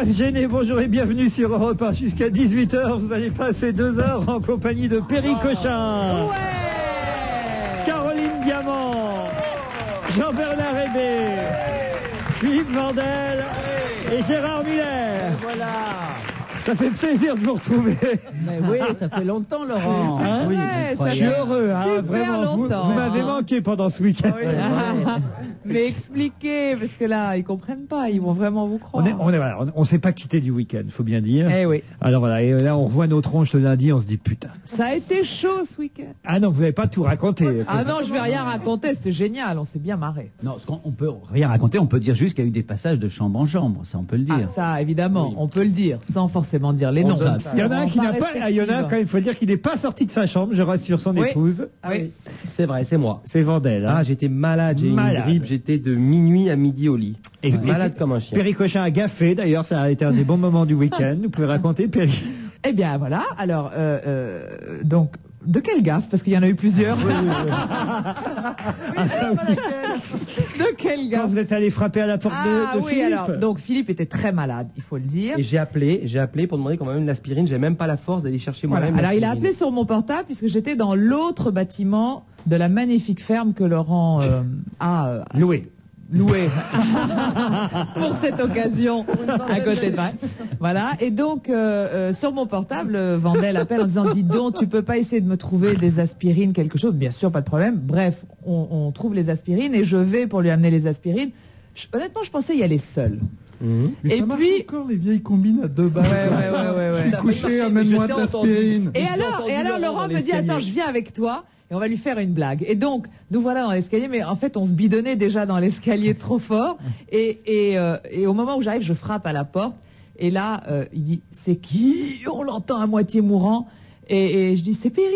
pas se gêner, bonjour et bienvenue sur Europe 1 jusqu'à 18h. Vous allez passer 2 heures en compagnie de Perry Cochin, Caroline Diamant, Jean-Bernard Hébé, Philippe Vandel et Gérard Miller. Voilà. Ça fait plaisir de vous retrouver. Mais oui, ça fait longtemps, Laurent. Hein, oui, je suis heureux, hein, vraiment. Vous m'avez manqué pendant ce week-end. Mais expliquez, parce que là, ils comprennent pas, ils vont vraiment vous croire. On s'est pas quitté du week-end, faut bien dire. Eh oui. Alors voilà, et là on revoit nos tronches le lundi, on se dit putain. Ça a été chaud ce week-end. Ah non, vous n'avez pas tout raconté. Ah non, je vais rien raconter, c'était génial, on s'est bien marré. Non, on peut rien raconter, on peut dire juste qu'il y a eu des passages de chambre en chambre, ça on peut le dire. Ah, ça, évidemment, oui. On peut le dire, sans forcément dire les noms. Il y en a un qui n'a pas, il y en a quand il faut le dire qu'il n'est pas sorti de sa chambre, je rassure son épouse. Ah oui. C'est vrai, c'est moi. C'est Vandel. Hein. Ah, j'étais malade, j'ai eu une grippe, j'étais de minuit à midi au lit. Et malade comme un chien. Perry Cochin a gaffé, d'ailleurs, ça a été un des bons moments du week-end. Vous pouvez raconter, Perry? Eh bien, voilà. Alors, donc, de quelle gaffe? Parce qu'il y en a eu plusieurs. De quelle gaffe? Quand vous êtes allé frapper à la porte de Philippe. Alors, donc Philippe était très malade, il faut le dire. Et j'ai appelé pour demander qu'on m'amène l'aspirine. J'ai même pas la force d'aller chercher moi-même. Alors, il a appelé sur mon portable puisque j'étais dans l'autre bâtiment de la magnifique ferme que Laurent a loué pour cette occasion à côté de moi. Voilà. Et donc, sur mon portable, Vandel appelle en disant, dis donc, tu peux pas essayer de me trouver des aspirines, quelque chose? Bien sûr, pas de problème. Bref, on trouve les aspirines et je vais pour lui amener les aspirines. Honnêtement, je pensais y aller seul. Mais et ça marche puis encore les vieilles combines à 2 balles. Ouais. Je suis couché, amène-moi de l'aspirine. Et alors Laurent me dit, attends, je viens avec toi. Et on va lui faire une blague. Et donc, nous voilà dans l'escalier, mais en fait, on se bidonnait déjà dans l'escalier trop fort. Et au moment où j'arrive, je frappe à la porte. Et là, il dit, c'est qui? On l'entend à moitié mourant. Et je dis, c'est Perry.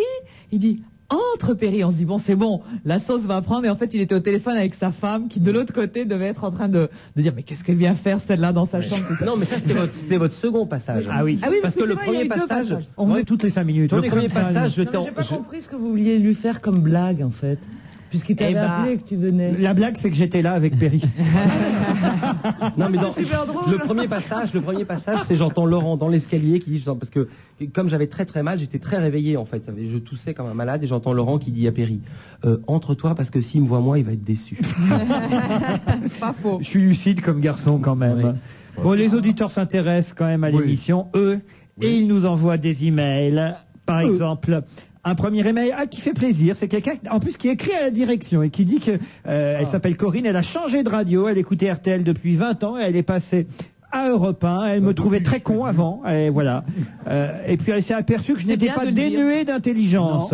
Il dit, entre Perry. On se dit, bon, c'est bon, la sauce va prendre. Et en fait, il était au téléphone avec sa femme, qui de l'autre côté devait être en train de dire, mais qu'est-ce qu'elle vient faire celle-là dans sa chambre? Non, mais ça, c'était votre second passage. Ah oui. Parce que le premier passage, on venait toutes les 5 minutes. Le premier passage, j'ai pas compris ce que vous vouliez lui faire comme blague, en fait. Puisqu'il t'avait appelé que tu venais. La blague, c'est que j'étais là avec Perry. Non, mais le premier passage, c'est j'entends Laurent dans l'escalier qui dit, parce que comme j'avais très très mal, j'étais très réveillé en fait. Je toussais comme un malade et j'entends Laurent qui dit à Perry, entre-toi parce que s'il me voit moi, il va être déçu. Pas faux. Je suis lucide comme garçon quand même. Oui. Bon, les auditeurs s'intéressent quand même à l'émission, eux, et ils nous envoient des emails, par exemple. Un premier email qui fait plaisir, c'est quelqu'un en plus qui écrit à la direction et qui dit que elle s'appelle Corinne, elle a changé de radio, elle écoutait RTL depuis 20 ans et elle est passée à Europe 1, elle me trouvait très con avant, et voilà. Et puis elle s'est aperçue que je n'étais pas dénué d'intelligence.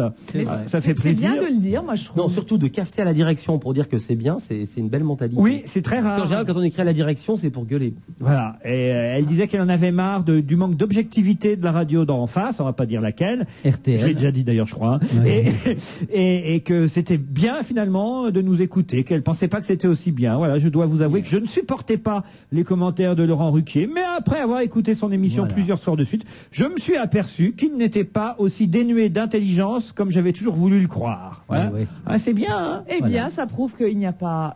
Ça fait plaisir. C'est bien de le dire, moi je trouve. Non, surtout de cafeter à la direction pour dire que c'est bien, c'est une belle mentalité. Oui, c'est très rare. Parce qu'en général, quand on écrit à la direction, c'est pour gueuler. Voilà. Et elle disait qu'elle en avait marre du manque d'objectivité de la radio d'en face, on va pas dire laquelle. RTL. Je l'ai déjà dit d'ailleurs, je crois. Ouais. Et que c'était bien finalement de nous écouter, qu'elle pensait pas que c'était aussi bien. Voilà, je dois vous avouer que je ne supportais pas les commentaires de Laurent Ruquier, mais après avoir écouté son émission plusieurs soirs de suite, je me suis aperçu qu'il n'était pas aussi dénué d'intelligence comme j'avais toujours voulu le croire. Voilà. Ah, c'est bien, hein. Eh bien, ça prouve qu'il n'y a pas...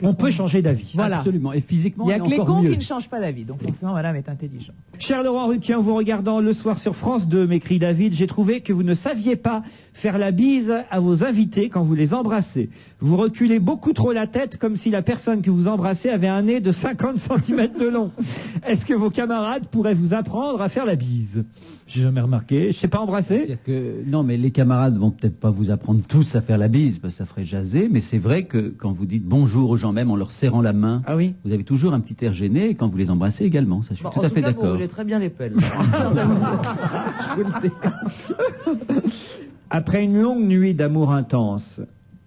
on peut changer d'avis. Voilà. Absolument. Et physiquement, il n'y a que les cons mieux. qui ne changent pas d'avis. Donc forcément, madame est intelligente. Cher Laurent Ruquier, en vous regardant le soir sur France 2, m'écrit David, j'ai trouvé que vous ne saviez pas faire la bise à vos invités quand vous les embrassez. Vous reculez beaucoup trop la tête comme si la personne que vous embrassez avait un nez de 50 cm de long. Est-ce que vos camarades pourraient vous apprendre à faire la bise? J'ai jamais remarqué. Je sais pas embrasser. Non, mais les camarades vont peut-être pas vous apprendre tous à faire la bise, parce que ça ferait jaser, mais c'est vrai que quand vous dites bonjour aux gens, même en leur serrant la main, vous avez toujours un petit air gêné, et quand vous les embrassez également. Ça, je suis tout à fait d'accord. Vous roulez très bien les pelles. Je vous le dis. Après une longue nuit d'amour intense,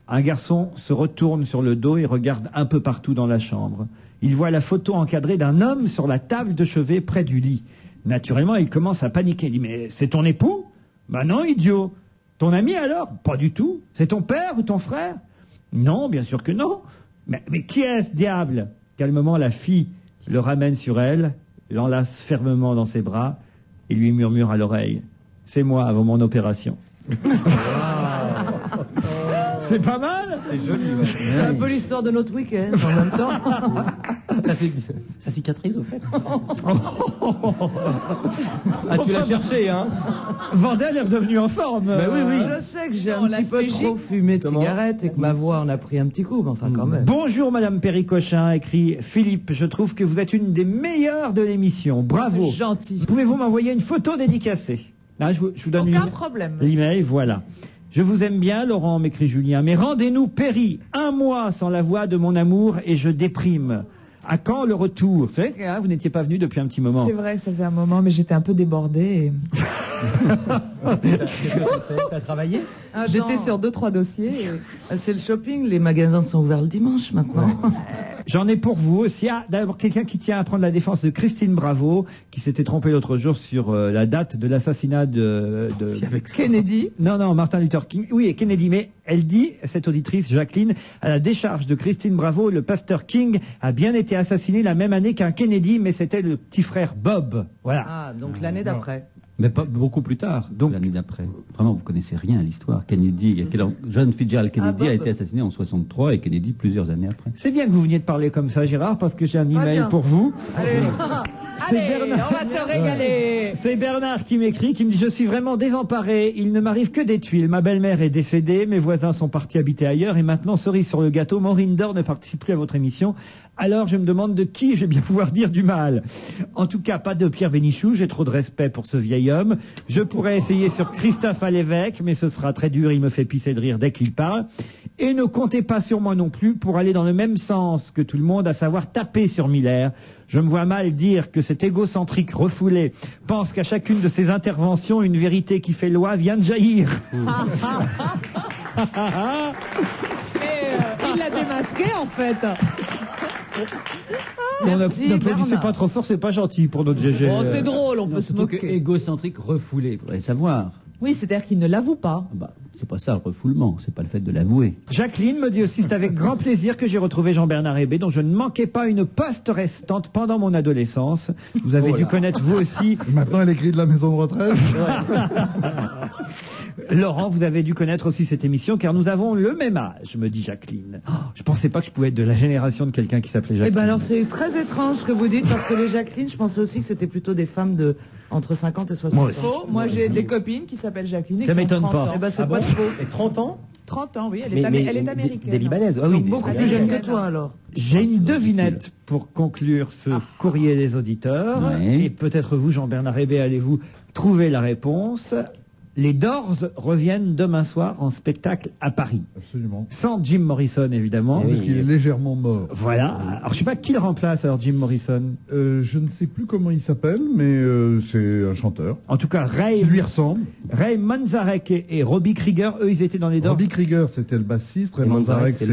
un garçon se retourne sur le dos et regarde un peu partout dans la chambre. Il voit la photo encadrée d'un homme sur la table de chevet près du lit. Naturellement, il commence à paniquer. Il dit, mais c'est ton époux? Ben non, idiot. Ton ami alors? Pas du tout. C'est ton père ou ton frère? Non, bien sûr que non. Mais qui est-ce, diable? Calmement, la fille le ramène sur elle, l'enlace fermement dans ses bras et lui murmure à l'oreille, c'est moi avant mon opération. C'est pas mal. C'est joli. C'est un peu l'histoire de notre week-end en même temps. Ça cicatrise au fait. Ah, tu l'as cherché, hein. Vandel est redevenu en forme. Bah oui. Je sais que j'ai un petit peu trop fumé de cigarette et que ma voix en a pris un petit coup, mais enfin quand même. Bonjour Madame Péricochin, écrit Philippe. Je trouve que vous êtes une des meilleures de l'émission. Bravo. C'est gentil. Pouvez-vous m'envoyer une photo dédicacée? Là, je vous donne Aucun problème. l'email, voilà. Je vous aime bien, Laurent, m'écrit Julien, mais rendez-nous Péri. 1 mois sans la voix de mon amour et je déprime. À quand le retour? C'est vrai que vous n'étiez pas venu depuis un petit moment. C'est vrai, ça faisait un moment, mais j'étais un peu débordée. T'as travaillé? J'étais sur 2-3 dossiers. C'est le shopping, les magasins sont ouverts le dimanche maintenant. J'en ai pour vous aussi. Ah, d'abord, quelqu'un qui tient à prendre la défense de Christine Bravo, qui s'était trompée l'autre jour sur la date de l'assassinat de Kennedy. Non, Martin Luther King. Oui, et Kennedy. Mais elle dit, cette auditrice, Jacqueline, à la décharge de Christine Bravo, le pasteur King a bien été assassiné la même année qu'un Kennedy, mais c'était le petit frère Bob. Voilà. Ah, donc l'année d'après. Mais pas beaucoup plus tard, donc l'année d'après. Vraiment, vous connaissez rien à l'histoire. Kennedy, John Fitzgerald Kennedy a été assassiné en 63 et Kennedy plusieurs années après. C'est bien que vous veniez de parler comme ça, Gérard, parce que j'ai un email pour vous. Allez, on va se régaler. C'est Bernard qui m'écrit, qui me dit: je suis vraiment désemparé, il ne m'arrive que des tuiles. Ma belle-mère est décédée, mes voisins sont partis habiter ailleurs et maintenant, cerise sur le gâteau, Maureen Dor ne participe plus à votre émission. Alors je me demande de qui je vais bien pouvoir dire du mal. En tout cas, pas de Pierre Bénichou, j'ai trop de respect pour ce vieil homme. Je pourrais essayer sur Christophe Alévêque, mais ce sera très dur, il me fait pisser de rire dès qu'il parle. Et ne comptez pas sur moi non plus pour aller dans le même sens que tout le monde, à savoir taper sur Miller. Je me vois mal dire que cet égocentrique refoulé pense qu'à chacune de ses interventions, une vérité qui fait loi vient de jaillir. Il l'a démasqué en fait. Merci, c'est pas trop fort, c'est pas gentil pour notre GG. Oh, c'est drôle, on peut se moquer. Égocentrique refoulé, vous faudrait savoir. Oui, c'est-à-dire qu'il ne l'avoue pas. C'est pas ça le refoulement, c'est pas le fait de l'avouer. Jacqueline me dit aussi: c'est avec grand plaisir que j'ai retrouvé Jean-Bernard Hébé, dont je ne manquais pas une poste restante pendant mon adolescence. Vous avez dû connaître vous aussi. Maintenant, elle écrit de la maison de retraite. Laurent, vous avez dû connaître aussi cette émission, car nous avons le même âge, me dit Jacqueline. Oh, je pensais pas que je pouvais être de la génération de quelqu'un qui s'appelait Jacqueline. Eh ben alors c'est très étrange ce que vous dites, parce que les Jacqueline, je pensais aussi que c'était plutôt des femmes de entre 50 et 60 ans. Moi j'ai des copines qui s'appellent Jacqueline et ça qui ont m'étonne 30 pas. ans. Eh ben c'est pas faux. Et 30 ans? 30 ans, oui, elle est américaine. Des Libanaises, oui. Beaucoup plus jeune que toi alors. J'ai une devinette pour conclure ce courrier des auditeurs. Ouais. Et peut-être vous, Jean-Bernard Hébé, allez-vous trouver la réponse. Les Doors reviennent demain soir en spectacle à Paris. Absolument. Sans Jim Morrison, évidemment. Parce qu'il est légèrement mort. Voilà. Alors, je sais pas qui le remplace, alors, Jim Morrison. Je ne sais plus comment il s'appelle, mais c'est un chanteur. En tout cas, Qui lui ressemble. Ray Manzarek et Robbie Krieger, eux, ils étaient dans les Doors. Robbie Krieger, c'était le bassiste. Ray Manzarek, c'était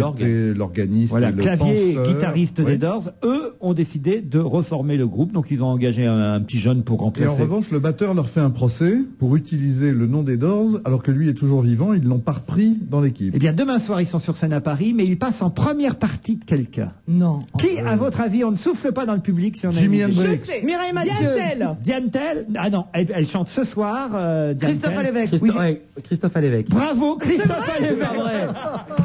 l'organiste. Voilà, et le clavier penseur. guitariste des Doors. Eux ont décidé de reformer le groupe, donc ils ont engagé un petit jeune pour Et remplacer. en revanche, le batteur leur fait un procès pour utiliser le nom des Doors, alors que lui est toujours vivant. Ils l'ont pas repris dans l'équipe. Eh bien, demain soir, ils sont sur scène à Paris, mais ils passent en première partie de quelqu'un. Non. Qui, à votre avis, on ne souffle pas dans le public si on a Jimi une idée. Hendrix. Je sais. Mireille Mathieu. Diane Tell. Ah non, elle chante ce soir. Diane Christophe Tell. Alévêque. Oui, Christophe Alévêque. bravo, Christophe Alévêque.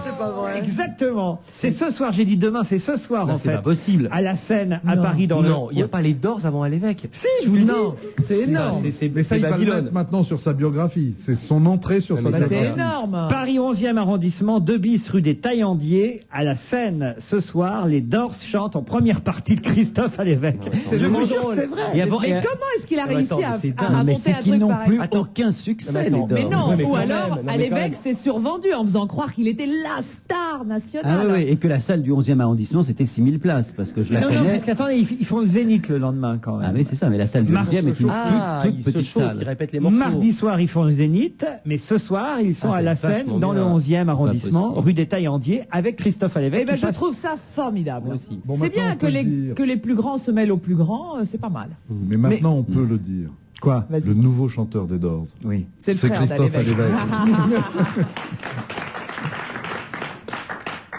C'est pas vrai. Exactement. C'est ce soir, j'ai dit demain, c'est ce soir Non, en c'est fait. pas possible. À la scène à Paris dans Non, il n'y a pas les Doors avant Alévêque. Si, je vous le dis. Non, c'est énorme. Mais ça, il va le Babylone. mettre maintenant sur sa biographie. C'est son entrée sur sa mais C'est biographie. énorme. Paris 11e arrondissement, 2 bis rue des Taillandiers. À la scène, ce soir, les Doors chantent en première partie de Christophe Alévêque. C'est Je vous vraiment jure que drôle. c'est vrai. Et avant, Mais comment est-ce qu'il a réussi attends, mais c'est à dingue. Mais monter c'est un qu'ils truc n'ont pareil? plus aucun succès, les attends, Doors. Mais non, Ouais, mais ou quand alors même, non, mais à l'évêque quand s'est survendu en faisant croire qu'il était la star nationale. Ah oui, et que la salle du 11e arrondissement, c'était 6000 places, parce que je la Non, non, connais. parce qu'attendez, ils font le Zénith le lendemain quand même. Ah oui, c'est ça, mais la salle du Mars 11e est une toute il se petite chauffe, salle. il répète les morceaux. Mardi soir, ils font le Zénith, mais ce soir, ils sont Ah, à c'est la scène vachement dans le bien. 11e arrondissement, possible. rue des Taillandiers, avec Christophe Alévêque. Eh ben, qui je passe- trouve ça formidable. Moi aussi. Bon, C'est maintenant, bien on peut le dire. que les plus grands se mêlent aux plus grands, c'est pas mal. Mais maintenant, on peut le dire. Quoi? Vas-y. Le nouveau chanteur des Doors. Oui. C'est le frère Christophe d'Alévêque. Alévêque.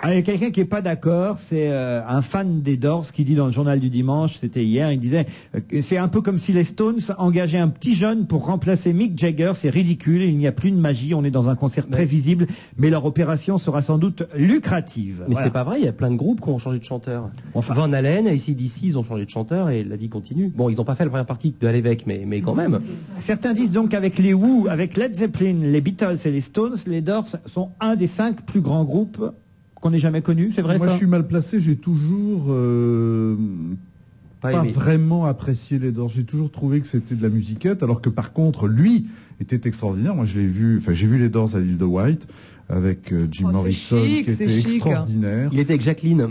Ah, il y a quelqu'un qui est pas d'accord, c'est un fan des Doors qui dit dans le journal du dimanche, c'était hier, il disait c'est un peu comme si les Stones engageaient un petit jeune pour remplacer Mick Jagger, c'est ridicule, il n'y a plus de magie, on est dans un concert prévisible, mais leur opération sera sans doute lucrative. Mais c'est pas vrai, il y a plein de groupes qui ont changé de chanteur. Enfin, Van Halen, AC/DC, ils ont changé de chanteur et la vie continue. Bon, ils n'ont pas fait la première partie de l'évêque, mais quand même. Certains disent donc qu'avec les Who, avec Led Zeppelin, les Beatles et les Stones, les Doors sont un des 5 plus grands groupes qu'on ait jamais connu, c'est vrai? Moi, ça je suis mal placé. J'ai toujours pas vraiment apprécié les Doors. J'ai toujours trouvé que c'était de la musiquette, alors que par contre, lui était extraordinaire. Moi, je l'ai vu. Enfin, j'ai vu les Doors à l'île de White avec Jim Morrison, chic, qui était extraordinaire. Il était avec Jacqueline.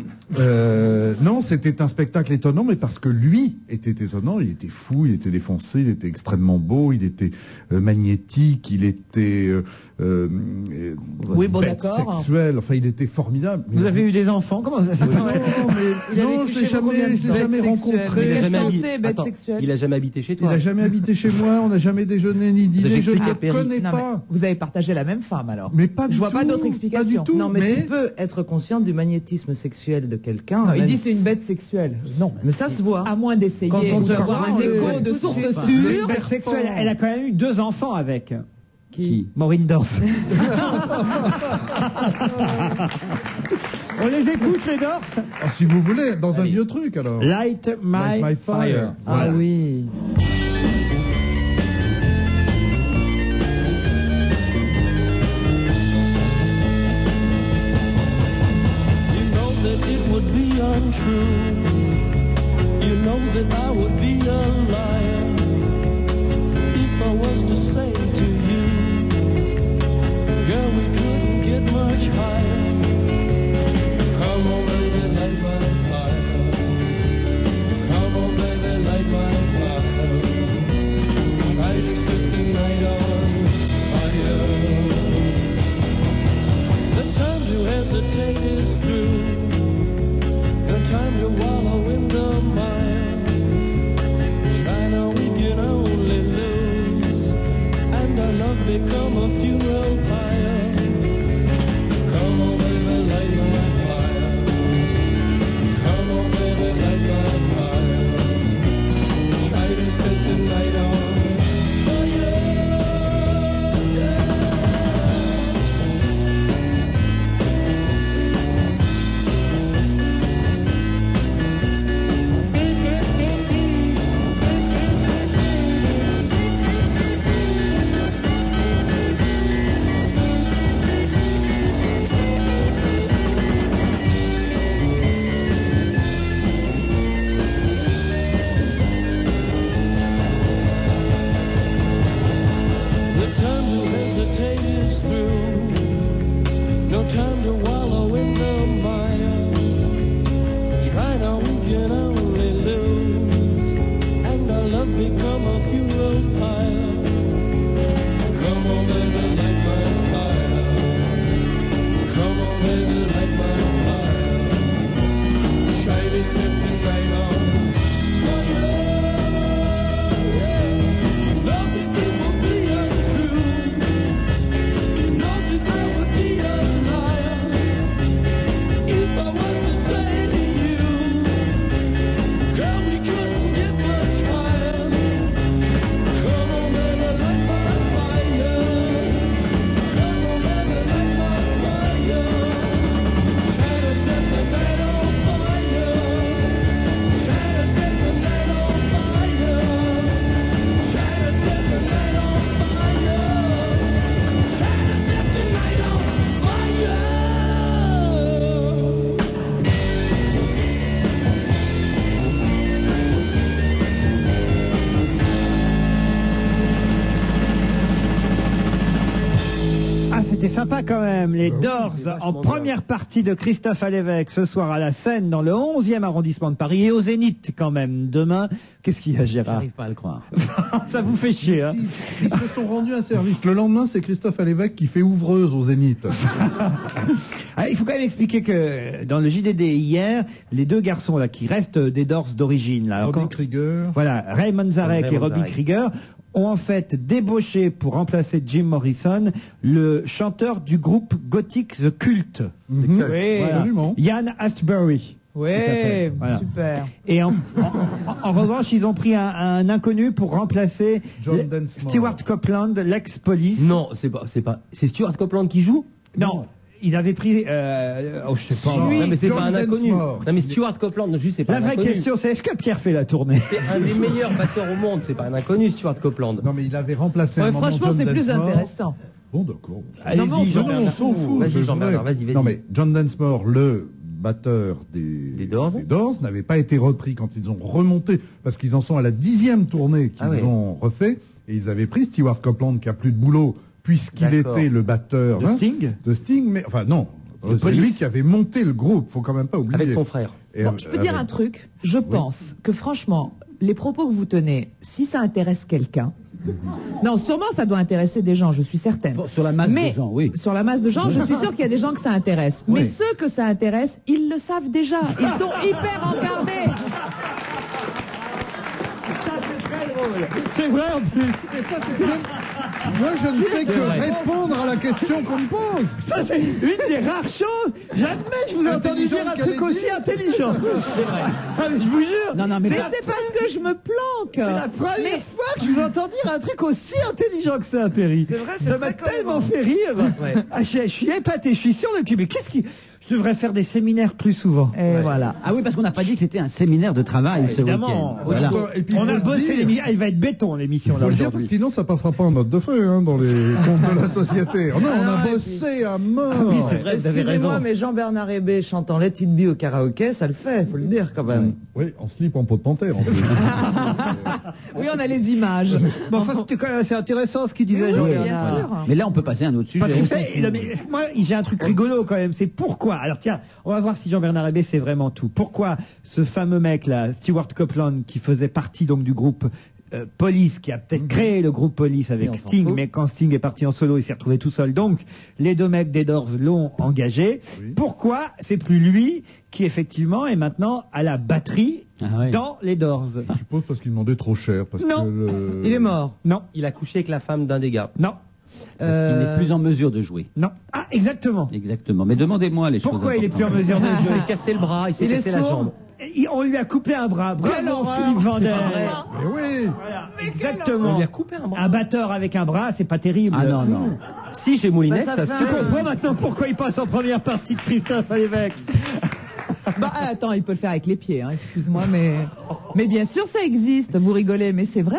Non, c'était un spectacle étonnant, mais parce que lui était étonnant. Il était fou, il était défoncé, il était extrêmement beau, il était magnétique, il était oui, bon, d'accord. sexuel. Enfin, il était formidable. Vous avez eu des enfants? Comment ça s'est passé? Non, je l'ai jamais rencontré. Il a jamais habité chez toi. Il a jamais habité chez moi. On n'a jamais déjeuné ni dîné. Je ne le connais pas. Vous avez partagé la même femme alors? Mais pas du tout. Je vois pas d'autre explication. Pas du tout. Non, mais tu peux être consciente du magnétisme sexuel de quelqu'un. Non, il dit c'est une bête sexuelle. Non. Mais ça se voit. À moins d'essayer d'avoir un écho de source sûre. Bête sexuelle, elle a quand même eu 2 enfants avec. Qui? Maureen Dorf. On les écoute, les Doors? Si vous voulez, dans un vieux truc alors. Light My Fire. Ah oui. Untrue. You know that I would be a liar if I was to say to you, girl, we couldn't get much higher. Come on, baby, light my fire. Come on, baby, light my fire. Try to set the night on fire. The time to hesitate is through. Time to wallow in the mire. Try now, we can only lose, and our love become a funeral pyre. Come on, baby, light my fire. Come on, baby, light my fire. Try to set the night on fire. Time to wallow in the mire. Try now, we can only lose, and our love become a funeral pyre. Come on, baby, light my fire. Come on, baby, light my fire. Try to set the night on fire. Love that it will be untrue. You know that I would be a if I was to say to you, girl, we couldn't get much higher. Come on, baby, light my fire. Come on, baby, light my fire. Try to set the night on fire. Try to set the night on fire. Try to set the night on fire. Try to set the night on fire. C'était sympa quand même, les Doors en première partie de Christophe Alévêque ce soir à la Seine dans le 11e arrondissement de Paris et au Zénith quand même demain. Qu'est-ce qu'il y a, Gérard? J'arrive pas à le croire. Ça vous fait chier, hein? Ils se sont rendus un service. Le lendemain, c'est Christophe Alévêque qui fait ouvreuse au Zénith. Ah, il faut quand même expliquer que dans le JDD hier, les 2 garçons là qui restent des Doors d'origine, là, Robbie Krieger. voilà, Ray Manzarek et Robbie Krieger, ont en fait débauché pour remplacer Jim Morrison le chanteur du groupe gothique The Cult. Oui. Voilà. Absolument. Ian Astbury. Oui, Voilà. super. Et en revanche, ils ont pris un inconnu pour remplacer John Densmore. Stewart Copeland, l'ex-police. Non, c'est Stuart Copeland qui joue. Non. Ils avaient pris, je sais pas. Oui. Non, mais c'est John pas un inconnu. Densmore. Non, mais Stuart Copeland, juste, c'est pas La un vraie inconnu. question, c'est est-ce que Pierre fait la tournée? C'est un des meilleurs batteurs au monde, c'est pas un inconnu, Stuart Copeland. Non, mais il avait remplacé Ouais, un moment franchement, John c'est plus Densmore. intéressant. Bon, d'accord. Allez-y, Non, Jean-Bernard. on s'en fout. Vas-y, c'est Jean-Bernard, vrai. vas-y. Non, mais John Densmore, le batteur des Doors. n'avait pas été repris quand ils ont remonté, parce qu'ils en sont à la 10e tournée qu'ils ont refait, et ils avaient pris Stewart Copeland qui a plus de boulot, puisqu'il D'accord. était le batteur De Sting de Sting, mais enfin non, c'est Police. lui qui avait monté le groupe, faut quand même pas oublier. Avec son frère. Et Bon, je peux dire un truc. Je pense que franchement, les propos que vous tenez, si ça intéresse quelqu'un, non, sûrement ça doit intéresser des gens, je suis certaine. Sur la masse Mais de gens, oui. sur la masse de gens, je suis sûre qu'il y a des gens que ça intéresse. Mais ceux que ça intéresse, ils le savent déjà. Ils sont hyper encardés. C'est vrai en plus. Moi, je ne fais que répondre à la question qu'on me pose. Ça, c'est une des rares choses. Jamais je vous ai entendu dire un truc aussi intelligent. C'est vrai. Ah, mais je vous jure. Non, mais Mais c'est parce que je me planque. C'est la première fois que je vous entends dire un truc aussi intelligent que ça, Perry. C'est vrai, c'est ça m'a très tellement cohérent. fait rire. Ouais. Ah, je suis épaté, je suis sûr de que. Mais qu'est-ce qui. Je devrais faire des séminaires plus souvent. Et voilà. Ah oui, parce qu'on n'a pas dit que c'était un séminaire de travail ce Évidemment. week-end. Voilà. Et puis, On il a faut le bossé dire. l'émission. Ah, il va être béton Il l'émission faut là le dire, parce aujourd'hui. que sinon ça passera pas en note de feuille dans les comptes de la société. Oh non, on a bossé à mort. Oui, c'est vrai, vous avez Excusez-moi, raison. mais Jean-Bernard Hébé chantant Let It Be au karaoké, ça le fait, faut le dire quand même. Oui, en slip en peau de panthère en plus. Oui, on a les images. Bon, enfin, c'était quand même assez intéressant ce qu'il disait, Oui, Jean-Bernard. bien sûr. Mais là, on peut passer à un autre sujet. Parce que vous savez, non, mais moi, j'ai un truc rigolo quand même. C'est pourquoi. Alors tiens, on va voir si Jean-Bernard Hébé c'est vraiment tout. Pourquoi ce fameux mec là, Stewart Copeland, qui faisait partie donc du groupe Police, qui a peut-être créé le groupe Police avec on s'en Sting, fout. mais quand Sting est parti en solo, il s'est retrouvé tout seul. Donc, les deux mecs des Doors l'ont engagé. Pourquoi c'est plus lui qui effectivement est maintenant à la batterie dans les Doors? Je suppose parce qu'il demandait trop cher. Parce Non. que le- Il est mort. Non, Il a couché avec la femme d'un des gars. non, Parce qu'il n'est plus en mesure de jouer. non. Ah, exactement. Exactement. Mais demandez-moi les choses. Pourquoi il est plus en importantes. mesure de Il jouer? s'est cassé le bras, il s'est Il est cassé la sourd. jambe. On lui a coupé un bras. Quelle Bravo, horreur. Philippe Vandel. Mais oui. Voilà, exactement. On lui a coupé un bras. Un batteur avec un bras, c'est pas terrible. Ah non, non. Si, chez Moulinex, Bah, ça ça se Tu fait- comprends maintenant pourquoi il passe en première partie de Christophe à l'évêque. Bah attends, il peut le faire avec les pieds, hein, excuse-moi, mais bien sûr ça existe. Vous rigolez, mais c'est vrai.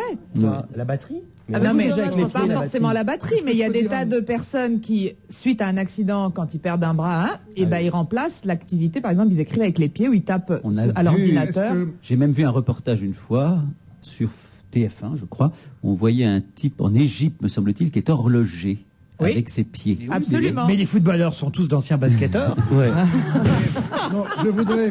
La batterie. Ah non, mais déjà avec les pas pieds, la forcément batterie. la batterie, mais il y a des tas de personnes qui, suite à un accident, quand ils perdent un bras, et ben ils remplacent l'activité. Par exemple, ils écrivent avec les pieds ou ils tapent On a à vu- l'ordinateur. Est-ce que- J'ai même vu un reportage une fois sur TF1, je crois. On voyait un type en Égypte, me semble-t-il, qui est horloger Oui. avec ses pieds. Absolument. Mais les footballeurs sont tous d'anciens basketteurs. Ouais. Non, je voudrais.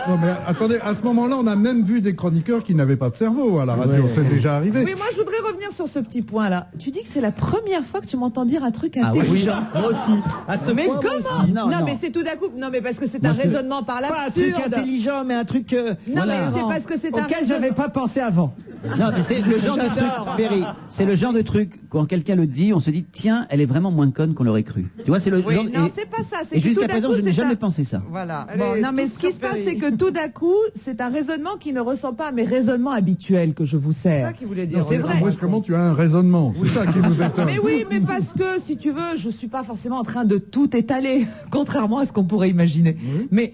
Non, mais attendez, à ce moment-là, on a même vu des chroniqueurs qui n'avaient pas de cerveau à la radio. C'est déjà arrivé. Oui, moi je voudrais revenir sur ce petit point-là. Tu dis que c'est la première fois que tu m'entends dire un truc Ah oui, intelligent. Moi aussi. À ce Mais point, moi comment aussi. Non, non. mais c'est tout d'un coup. Non, mais parce que c'est Moi, un je te- raisonnement par Pas un truc l'absurde. intelligent, mais un truc Non, voilà, mais c'est parce que c'est un auquel raisonnement. j'avais pas pensé avant. Non, mais c'est le genre de truc, Perry, c'est le genre de truc, quand quelqu'un le dit, on se dit, tiens, elle est vraiment moins conne qu'on l'aurait cru. Tu vois, c'est le Oui, genre. non, et- c'est pas ça. C'est Et que jusqu'à tout d'un présent, coup, je n'ai c'est jamais un- pensé ça. Voilà. Elle Bon, est non, mais tous ce qui sur se passe, Perry. c'est que tout d'un coup, c'est un raisonnement qui ne ressemble pas à mes raisonnements habituels que je vous C'est sers. ça qu'il voulait dire. C'est vrai. Brusquement, tu as un raisonnement. C'est ça qui nous étonne. Mais oui, mais parce que, si tu veux, je suis pas forcément en train de tout étaler, contrairement à ce qu'on pourrait imaginer. Mais,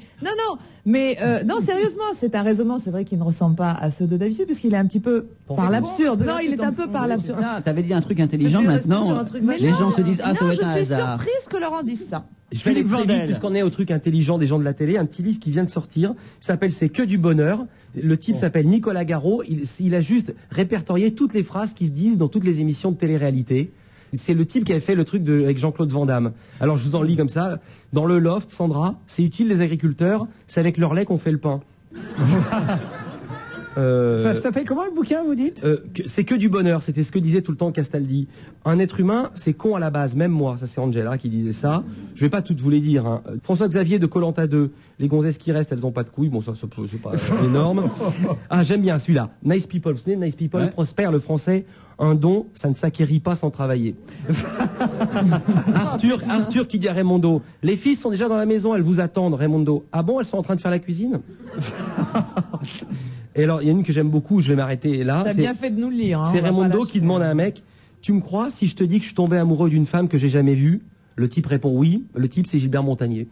non, sérieusement, c'est un raisonnement, c'est vrai, qui ne ressemble pas à ceux de d'habitude, parce qu'il est un petit peu par l'absurde. Non, il est un peu par l'absurde. Ça, t'avais dit un truc intelligent, T'étais resté maintenant, sur un truc les vachement- gens se disent, ah, ça Non, va je être un suis hasard. surprise que Laurent dise ça. Je vais aller Philippe très vite, Vandel. puisqu'on est au truc intelligent des gens de la télé. Un petit livre qui vient de sortir, s'appelle C'est que du bonheur. Le type s'appelle Nicolas Garot. Il a juste répertorié toutes les phrases qui se disent dans toutes les émissions de télé-réalité. C'est le type qui avait fait le truc avec Jean-Claude Van Damme. Alors je vous en lis comme ça. Dans le loft, Sandra, c'est utile les agriculteurs, c'est avec leur lait qu'on fait le pain. Ça s'appelle comment le bouquin, vous dites? C'est que du bonheur, c'était ce que disait tout le temps Castaldi. Un être humain, c'est con à la base, même moi, ça c'est Angela qui disait ça. Je vais pas toutes vous les dire. Hein. François Xavier de Koh-Lanta 2, les gonzesses qui restent, elles ont pas de couilles, bon ça c'est pas énorme. Ah j'aime bien celui-là. Nice People, vous savez, Nice People, Ouais. Prosper, le français. Un don, ça ne s'acquérit pas sans travailler. Arthur qui dit à Raimondo, les filles sont déjà dans la maison, elles vous attendent. Raimondo, ah bon, elles sont en train de faire la cuisine? Et alors, il y a une que j'aime beaucoup, je vais m'arrêter là. T'as bien fait de nous le lire. Hein, c'est Raimondo qui demande à un mec, tu me crois si je te dis que je suis tombé amoureux d'une femme que j'ai jamais vue? Le type répond oui. Le type, c'est Gilbert Montagnier.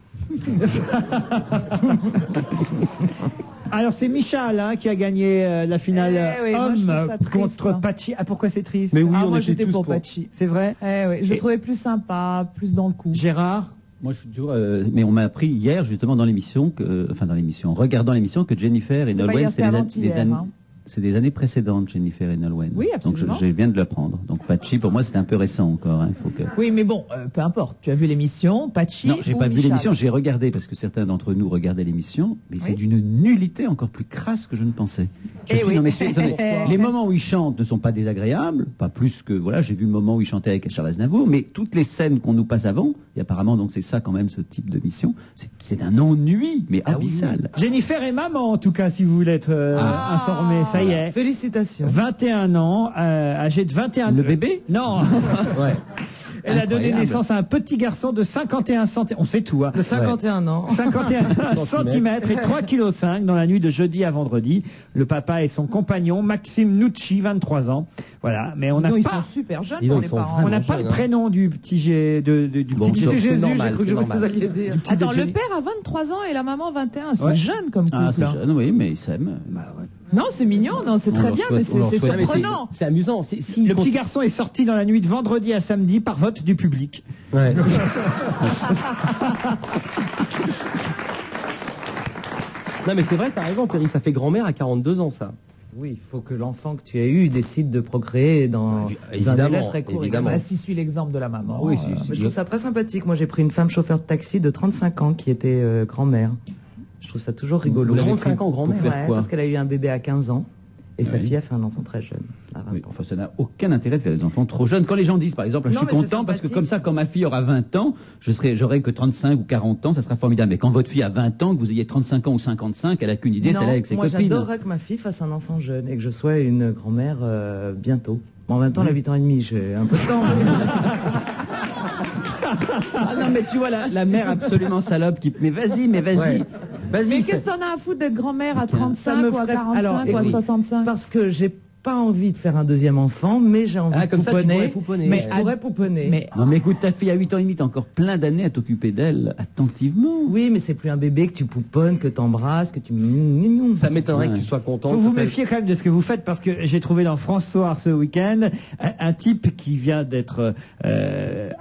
Alors c'est Michal qui a gagné la finale homme contre Pachi. Ah, pourquoi c'est triste? Mais oui, on moi était j'étais tous pour Pachi. C'est vrai? Je le trouvais plus sympa, plus dans le coup. Gérard? Moi, je suis toujours. Mais on m'a appris hier, justement, dans l'émission, en regardant l'émission, que Jennifer et Nolwenn, c'est des années précédentes, Jennifer et Nolwenn. Oui, absolument. Donc je viens de l'apprendre. Donc Pachi, pour moi, c'est un peu récent encore. Hein. Il faut que... Oui, mais bon, peu importe. Tu as vu l'émission, Pachi? Non, j'ai pas vu l'émission. J'ai regardé parce que certains d'entre nous regardaient l'émission, mais c'est d'une nullité encore plus crasse que je ne pensais. Non, mais attendez, les moments où ils chantent ne sont pas désagréables, pas plus que voilà. J'ai vu le moment où ils chantaient avec Charles Aznavour, mais toutes les scènes qu'on nous passe avant, et apparemment donc c'est ça quand même ce type de mission, c'est un ennui, mais abyssal. Oui. Jennifer est maman en tout cas, si vous voulez être informé. Ça y est. Félicitations. 21 ans, âgé de 21 ans. Le bébé? Non. Ouais. Elle a donné naissance à un petit garçon de 51 cm. On sait tout, hein. De 51 ans. 51 cm et 3,5 kg dans la nuit de jeudi à vendredi. Le papa et son compagnon, Maxime Nucci, 23 ans. Voilà. Mais on n'a pas. Ils sont super jeunes pour les parents. On n'a pas le prénom du petit Jésus, j'ai cru que vous alliez dire. Attends, le père a 23 ans et la maman 21. C'est jeune comme couple. Ah, c'est jeune, oui, mais ils s'aiment. Non, c'est mignon, non, c'est très bien, mais c'est surprenant. C'est amusant. Le petit garçon est sorti dans la nuit de vendredi à samedi par vote du public. Ouais. Non, mais c'est vrai, t'as raison, Perry, ça fait grand-mère à 42 ans, ça. Oui, il faut que l'enfant que tu as eu décide de procréer dans un délai très court. Évidemment. Si suit l'exemple de la maman. Oui, je trouve ça très sympathique. Moi, j'ai pris une femme chauffeur de taxi de 35 ans qui était grand-mère. Je trouve ça toujours rigolo. 35 ans, grand-mère. Parce qu'elle a eu un bébé à 15 ans. Et sa fille a fait un enfant très jeune, à 20 ans. Enfin, ça n'a aucun intérêt de faire des enfants trop jeunes. Quand les gens disent, par exemple, je suis content parce que comme ça, quand ma fille aura 20 ans, j'aurai que 35 ou 40 ans, ça sera formidable. Mais quand votre fille a 20 ans, que vous ayez 35 ans ou 55, elle a qu'une idée, c'est là avec ses copines. Moi, j'adorerais que ma fille fasse un enfant jeune et que je sois une grand-mère bientôt. En même temps, elle a 8 ans et demi, j'ai un peu de temps. Ah non, mais tu vois, la mère absolument salope qui... Mais vas-y. Ouais. Mais qu'est-ce que t'en as à foutre d'être grand-mère à 35 ou à 45 ou à 65? Parce que j'ai pas envie de faire un deuxième enfant, mais j'ai envie de comme pouponner. Ça, tu pourrais pouponner. Mais je pourrais pouponner. Non, mais écoute, ta fille à 8 ans et demi, t'as encore plein d'années à t'occuper d'elle attentivement. Oui, mais c'est plus un bébé que tu pouponnes, que t'embrasses, que tu... Ça m'étonnerait que tu sois content. Faut vous méfier quand même de ce que vous faites, parce que j'ai trouvé dans France Soir ce week-end un type qui vient d'être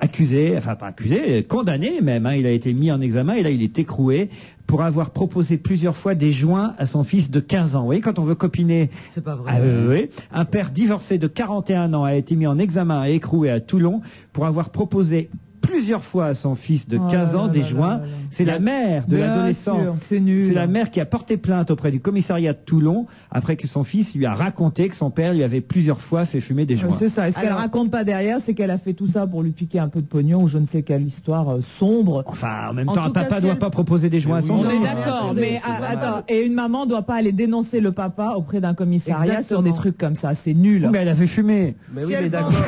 accusé, enfin pas accusé, condamné même, hein, il a été mis en examen et là il est écroué pour avoir proposé plusieurs fois des joints à son fils de 15 ans. Vous voyez, quand on veut copiner... C'est pas vrai. Oui. Un père divorcé de 41 ans a été mis en examen et écroué à Toulon pour avoir proposé plusieurs fois à son fils de 15 ans des joints. C'est la mère de l'adolescent. C'est nul. C'est la mère qui a porté plainte auprès du commissariat de Toulon après que son fils lui a raconté que son père lui avait plusieurs fois fait fumer des joints. C'est ça. Et ce qu'elle raconte pas derrière, c'est qu'elle a fait tout ça pour lui piquer un peu de pognon ou je ne sais quelle histoire sombre. Enfin, en même temps, un papa doit pas proposer des joints à son fils. fils. On est d'accord, mais attends, et une maman doit pas aller dénoncer le papa auprès d'un commissariat sur des trucs comme ça. C'est nul. Mais elle avait fumé. Si elle pense que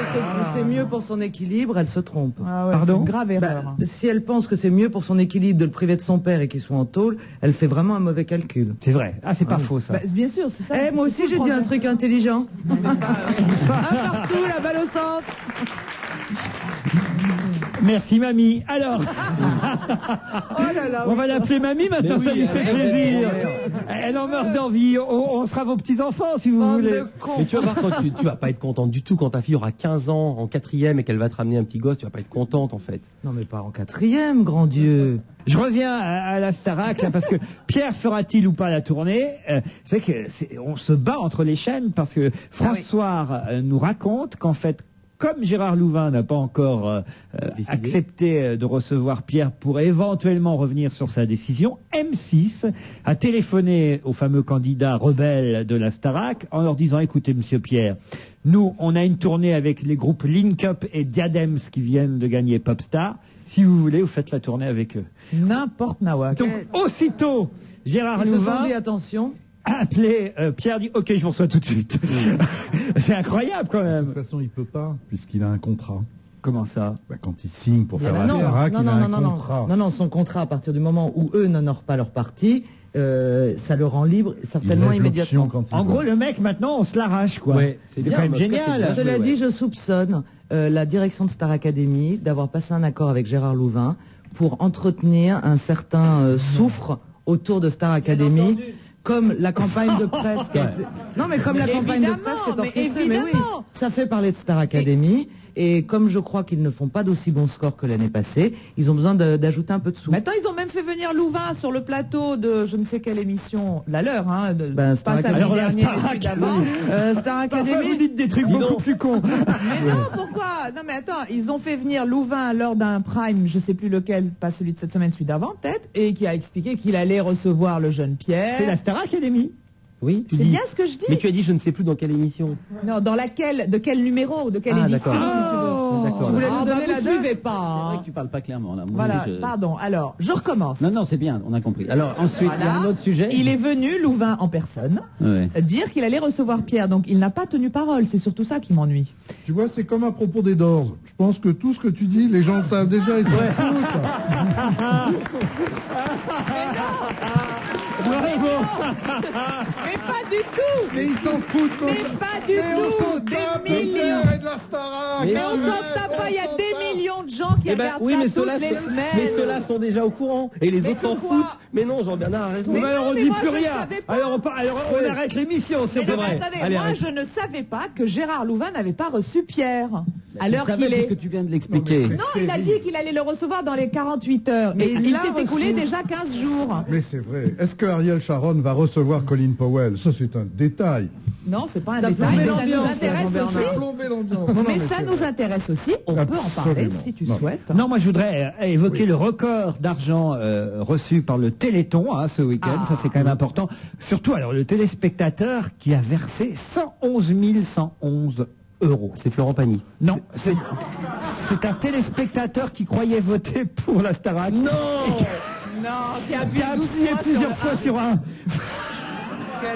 c'est mieux pour son équilibre, elle se trompe. Pardon ? C'est une grave erreur. Si elle pense que c'est mieux pour son équilibre de le priver de son père et qu'il soit en tôle, elle fait vraiment un mauvais calcul. C'est vrai. Ah, c'est pas faux, ça. Bien sûr, c'est ça. Moi aussi, j'ai dit un truc intelligent. Partout, la balle au centre. Merci, mamie. Alors, on va l'appeler mamie maintenant, ça lui fait plaisir. Elle en meurt d'envie. On sera vos petits-enfants, si vous voulez. Mais tu vas voir, quand tu vas pas être contente du tout quand ta fille aura 15 ans en 4e et qu'elle va te ramener un petit gosse, tu vas pas être contente, en fait. Non, mais pas en 4e, grand Dieu. Je reviens à la Starac, là, parce que Pierre fera-t-il ou pas la tournée? C'est que on se bat entre les chaînes, parce que France Soir nous raconte qu'en fait, comme Gérard Louvain n'a pas encore accepté de recevoir Pierre pour éventuellement revenir sur sa décision, M6 a téléphoné au fameux candidat rebelle de la Starac en leur disant: écoutez, monsieur Pierre, nous, on a une tournée avec les groupes Link Up et Diadems qui viennent de gagner Popstar. Si vous voulez, vous faites la tournée avec eux. N'importe nawak. Donc, aussitôt, Gérard Ils Louvain... se sont dit, attention. appelé Pierre dit ok, je vous reçois tout de suite. C'est incroyable quand De même. toute façon, il peut pas, puisqu'il a un contrat. Comment ça? Quand il signe pour faire la Non, Starac, non, il a non, un non, contrat. non, son contrat, à partir du moment où eux n'honorent pas leur parti, ça le rend libre, certainement Il lève l'option immédiatement. quand il En veut. gros, le mec maintenant, on se l'arrache quoi. Ouais, c'est bien, quand même en tout cas, génial. c'est bien. Cela Ouais, dit, je soupçonne la direction de Star Academy d'avoir passé un accord avec Gérard Louvain pour entretenir un certain souffre autour de Star Academy. Comme la campagne de presse qui a été... Non, mais comme la campagne de presse qui est orchestrée, mais oui, ça fait parler de Star Academy. Et comme je crois qu'ils ne font pas d'aussi bons scores que l'année passée, ils ont besoin d'ajouter un peu de sous. Maintenant, ils ont même fait venir Louvain sur le plateau de je ne sais quelle émission, la leur, hein, Star pas samedi Academy. dernier, mais celui d'avant. Star Parfois, Academy. vous dites des trucs beaucoup plus cons. Mais non, pourquoi? Non, mais attends, ils ont fait venir Louvain lors d'un prime, je sais plus lequel, pas celui de cette semaine, celui d'avant peut-être, et qui a expliqué qu'il allait recevoir le jeune Pierre. C'est la Star Academy. Oui, tu C'est dis. bien ce que je dis. Mais tu as dit je ne sais plus dans quelle émission. Non, dans laquelle, de quel numéro, de quelle Ah, édition, d'accord. si tu veux. D'accord. Tu voulais nous Ah, bah, donner vous la suivez suivez pas, pas. C'est vrai hein. que tu parles pas clairement là. Moi Voilà, aussi, je- pardon. Alors, je recommence. Non, c'est bien, on a compris. Alors ensuite, il y a Voilà. un autre sujet. Il est venu, Louvain en personne, Ouais. dire qu'il allait recevoir Pierre. Donc, il n'a pas tenu parole. C'est surtout ça qui m'ennuie. Tu vois, c'est comme à propos des Doors. Je pense que tout ce que tu dis, les gens le savent déjà, ils s'en foutent. Mais pas du tout. Mais ils s'en foutent. quoi. Mais pas du Mais on tout. s'en tape Des de millions. Pierre et de la Starac. Mais Ah on ouais, s'en tape pas. Il y a on s'en des tape. millions de gens qui Eh ben, regardent oui, mais ça toutes ceux-là, les semaines. mais ceux-là sont déjà au courant. Et les Mais autres s'en pourquoi foutent. Mais non, Jean-Bernard a raison. Mais Mais alors non, on mais dit moi, plus je ne rien. savais pas. Alors on arrête l'émission, c'est Mais non, vrai. mais attendez, Allez, moi arrête. je ne savais pas que Gérard Louvain n'avait pas reçu Pierre. À Tu l'heure savais qu'il est. puisque tu viens de l'expliquer. Non, mais Non, il a dit qu'il allait le recevoir dans les 48 heures. Mais Et il il l'a s'est reçu. écoulé déjà 15 jours. Mais c'est vrai. Est-ce que Ariel Sharon va recevoir Colin Powell? Ça, c'est un détail. Non, c'est pas un T'as détail, plombé mais ça nous l'ambiance, intéresse Jean-Bernard. aussi. Plomber l'ambiance. Non, non, Mais ça c'est nous vrai. intéresse aussi. On peut en parler Absolument. si tu Non. souhaites. Non, moi je voudrais évoquer le record d'argent reçu par le Téléthon ce week-end. Ça c'est quand même important. Surtout alors le téléspectateur qui a versé 111 111 euros. C'est Florent Pagny. Non, c'est un téléspectateur qui croyait voter pour la Starac. Non Non, qui a Qui a appuyé plusieurs fois sur un.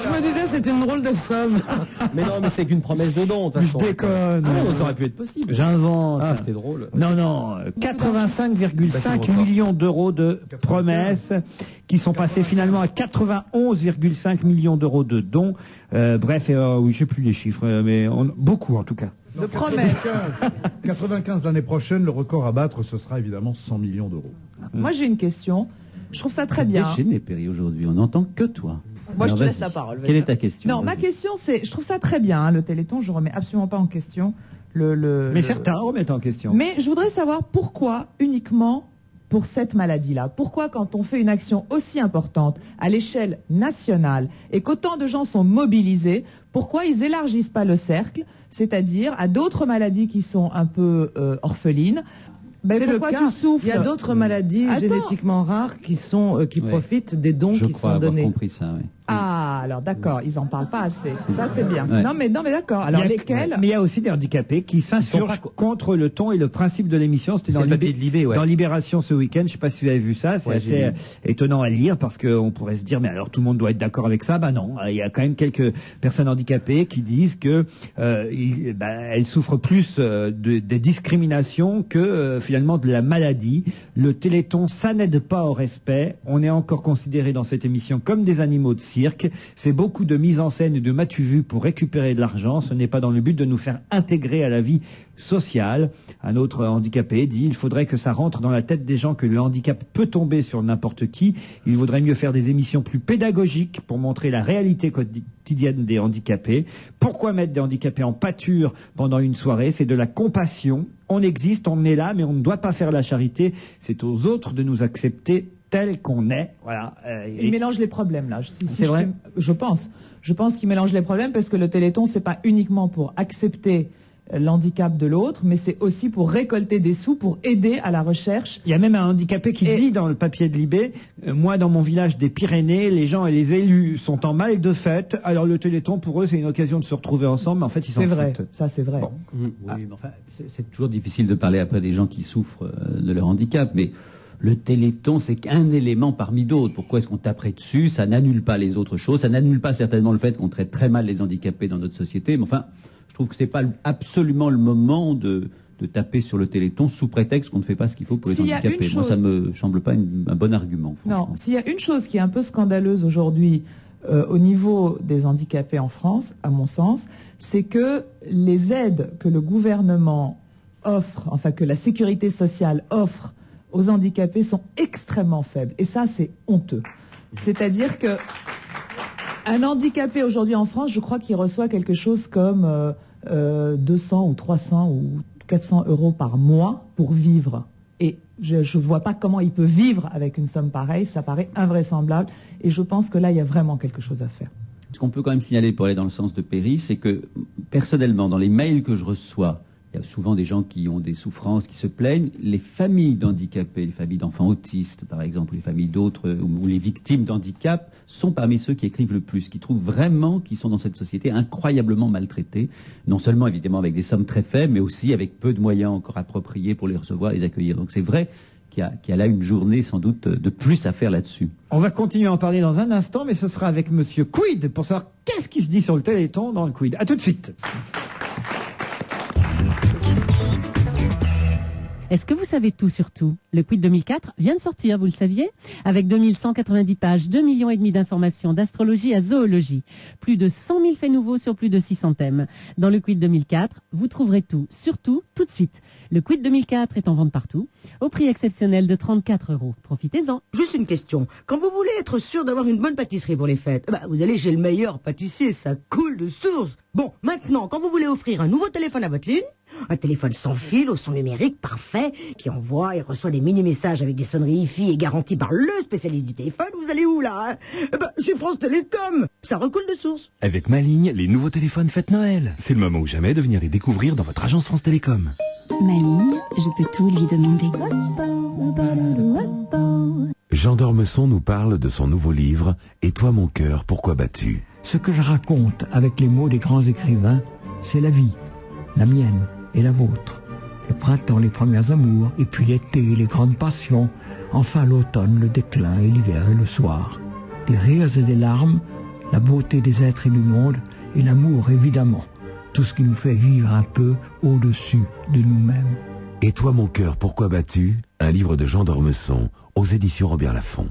Je me disais, c'est une drôle de somme. Mais non, mais c'est qu'une promesse de don, de toute Je façon. déconne. Ah non, ça aurait pu être possible. J'invente. Ah, c'était drôle. Non, non, 85,5 record. millions d'euros de promesses qui sont passées finalement à 91,5 millions d'euros de dons. Bref, oui, je sais plus les chiffres, mais beaucoup en tout cas. De promesses. 95 l'année prochaine, le record à battre, ce sera évidemment 100 millions d'euros. Moi j'ai une question. Je trouve ça très bien. Déchaîné, Perry, aujourd'hui. On n'entend que toi. Moi, je Alors, te laisse vas-y. la parole, Quelle vas-y. est ta question? Non, ma Vas-y. question c'est, je trouve ça très bien, hein, le Téléthon. Je remets absolument pas en question le. Mais certains remettent en question. Mais je voudrais savoir pourquoi uniquement pour cette maladie-là. Pourquoi quand on fait une action aussi importante à l'échelle nationale et qu'autant de gens sont mobilisés, pourquoi ils élargissent pas le cercle, c'est-à-dire à d'autres maladies qui sont un peu orphelines. Ben, C'est le pourquoi cas. tu souffres? Il y a d'autres maladies Attends. génétiquement rares qui sont qui Ouais. profitent des dons Je qui crois sont avoir donnés. compris ça, oui. Ah, alors d'accord, ils en parlent pas assez. Ça c'est bien. Ouais. Non mais d'accord. Alors Il y a- lesquels? Mais il y a aussi des handicapés qui s'insurgent contre le ton et le principe de l'émission. C'était C'est dans le papier de Libé, ouais. dans Libération ce week-end. Je sais pas si vous avez vu ça. C'est Ouais, j'ai assez étonnant à lire parce qu'on pourrait se dire, mais alors tout le monde doit être d'accord avec ça. Bah non. Il y a quand même quelques personnes handicapées qui disent que elles souffrent plus des discriminations que finalement de la maladie. Le Téléthon, ça n'aide pas au respect. On est encore considérés dans cette émission comme des animaux de cirque. C'est beaucoup de mise en scène et de m'as-tu vu pour récupérer de l'argent. Ce n'est pas dans le but de nous faire intégrer à la vie sociale. Un autre handicapé dit il faudrait que ça rentre dans la tête des gens que le handicap peut tomber sur n'importe qui. Il vaudrait mieux faire des émissions plus pédagogiques pour montrer la réalité quotidienne des handicapés. Pourquoi mettre des handicapés en pâture pendant une soirée? C'est de la compassion. On existe, on est là, mais on ne doit pas faire la charité. C'est aux autres de nous accepter tel qu'on est. Voilà. Ils mélangent les problèmes là. C'est vrai. Je pense qu'ils mélangent les problèmes parce que le Téléthon c'est pas uniquement pour accepter l'handicap de l'autre, mais c'est aussi pour récolter des sous pour aider à la recherche. Il y a même un handicapé qui dit dans le papier de Libé, moi dans mon village des Pyrénées, les gens et les élus sont en mal de fête, alors le Téléthon pour eux c'est une occasion de se retrouver ensemble, mais en fait ils s'en C'est vrai, foutent. ça c'est vrai. Oui, mais enfin, c'est toujours difficile de parler après des gens qui souffrent de leur handicap, mais le Téléthon, c'est qu'un élément parmi d'autres. Pourquoi est-ce qu'on taperait dessus? Ça n'annule pas les autres choses. Ça n'annule pas certainement le fait qu'on traite très mal les handicapés dans notre société. Mais enfin, je trouve que c'est pas absolument le moment de taper sur le Téléthon sous prétexte qu'on ne fait pas ce qu'il faut pour les handicapés. Moi, ça me semble pas un bon argument. Non, s'il y a une chose qui est un peu scandaleuse aujourd'hui au niveau des handicapés en France, à mon sens, c'est que les aides que le gouvernement offre, enfin que la sécurité sociale offre aux handicapés sont extrêmement faibles. Et ça, c'est honteux. C'est-à-dire que un handicapé aujourd'hui en France, je crois qu'il reçoit quelque chose comme 200 ou 300 ou 400 euros par mois pour vivre. Et je ne vois pas comment il peut vivre avec une somme pareille. Ça paraît invraisemblable. Et je pense que là, il y a vraiment quelque chose à faire. Ce qu'on peut quand même signaler pour aller dans le sens de Perry, c'est que personnellement, dans les mails que je reçois, il y a souvent des gens qui ont des souffrances, qui se plaignent. Les familles d'handicapés, les familles d'enfants autistes, par exemple, ou les familles d'autres, ou les victimes d'handicap, sont parmi ceux qui écrivent le plus, qui trouvent vraiment qu'ils sont dans cette société incroyablement maltraités. Non seulement, évidemment, avec des sommes très faibles, mais aussi avec peu de moyens encore appropriés pour les recevoir, les accueillir. Donc c'est vrai qu'il y a là une journée, sans doute, de plus à faire là-dessus. On va continuer à en parler dans un instant, mais ce sera avec Monsieur Quid pour savoir qu'est-ce qui se dit sur le Téléthon dans le Quid. À tout de suite. Est-ce que vous savez tout sur tout? Le Quid 2004 vient de sortir, vous le saviez? Avec 2190 pages, 2,5 millions d'informations, d'astrologie à zoologie. Plus de 100 000 faits nouveaux sur plus de 600 thèmes. Dans le Quid 2004, vous trouverez tout, surtout, tout de suite. Le Quid 2004 est en vente partout, au prix exceptionnel de 34 €. Profitez-en. Juste une question. Quand vous voulez être sûr d'avoir une bonne pâtisserie pour les fêtes, vous allez chez le meilleur pâtissier, ça coule de source. Bon, maintenant, quand vous voulez offrir un nouveau téléphone à votre ligne, un téléphone sans fil, au son numérique parfait, qui envoie et reçoit des mini-messages avec des sonneries hi-fi et garantis par le spécialiste du téléphone, vous allez où là, chez France Télécom. Ça recoule de source. Avec ma ligne, les nouveaux téléphones fêtent Noël. C'est le moment ou jamais de venir les découvrir dans votre agence France Télécom. Ma ligne, je peux tout lui demander. Jean d'Ormesson nous parle de son nouveau livre « Et toi mon cœur, pourquoi bats-tu » Ce que je raconte avec les mots des grands écrivains, c'est la vie, la mienne et la vôtre. Le printemps, les premiers amours, et puis l'été, les grandes passions, enfin l'automne, le déclin et l'hiver et le soir. Des rires et des larmes, la beauté des êtres et du monde, et l'amour évidemment, tout ce qui nous fait vivre un peu au-dessus de nous-mêmes. Et toi mon cœur, pourquoi bats-tu ? Un livre de Jean d'Ormesson, aux éditions Robert Laffont.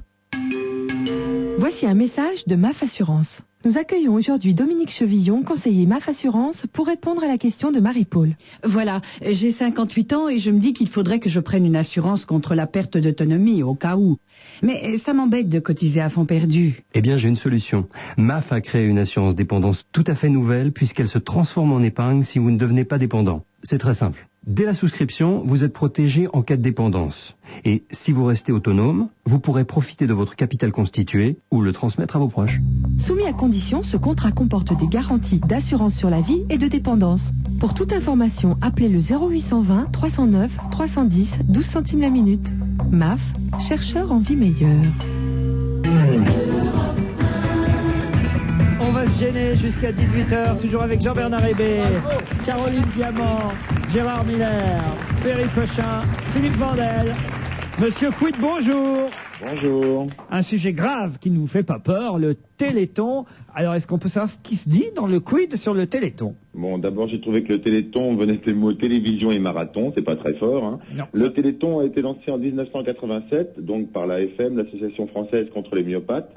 Voici un message de MAF Assurance. Nous accueillons aujourd'hui Dominique Chevillon, conseiller MAF Assurance, pour répondre à la question de Marie-Paul. Voilà, j'ai 58 ans et je me dis qu'il faudrait que je prenne une assurance contre la perte d'autonomie, au cas où. Mais ça m'embête de cotiser à fond perdu. Eh bien, j'ai une solution. MAF a créé une assurance dépendance tout à fait nouvelle puisqu'elle se transforme en épargne si vous ne devenez pas dépendant. C'est très simple. Dès la souscription, vous êtes protégé en cas de dépendance. Et si vous restez autonome, vous pourrez profiter de votre capital constitué ou le transmettre à vos proches. Soumis à condition, ce contrat comporte des garanties d'assurance sur la vie et de dépendance. Pour toute information, appelez le 0820 309 310 12 centimes la minute. MAF, chercheur en vie meilleure. On va se gêner jusqu'à 18h, toujours avec Jean-Bernard Hébé, Caroline Diamant, Gérard Miller, Perry Cochin, Philippe Vandel. Monsieur Quid, bonjour. Bonjour. Un sujet grave qui ne vous fait pas peur, le Téléthon. Alors, est-ce qu'on peut savoir ce qui se dit dans le Quid sur le Téléthon? Bon, d'abord, j'ai trouvé que le Téléthon venait des mots télévision et marathon, c'est pas très fort. Hein. Non. Le Téléthon a été lancé en 1987, donc par l'AFM, l'Association française contre les myopathes,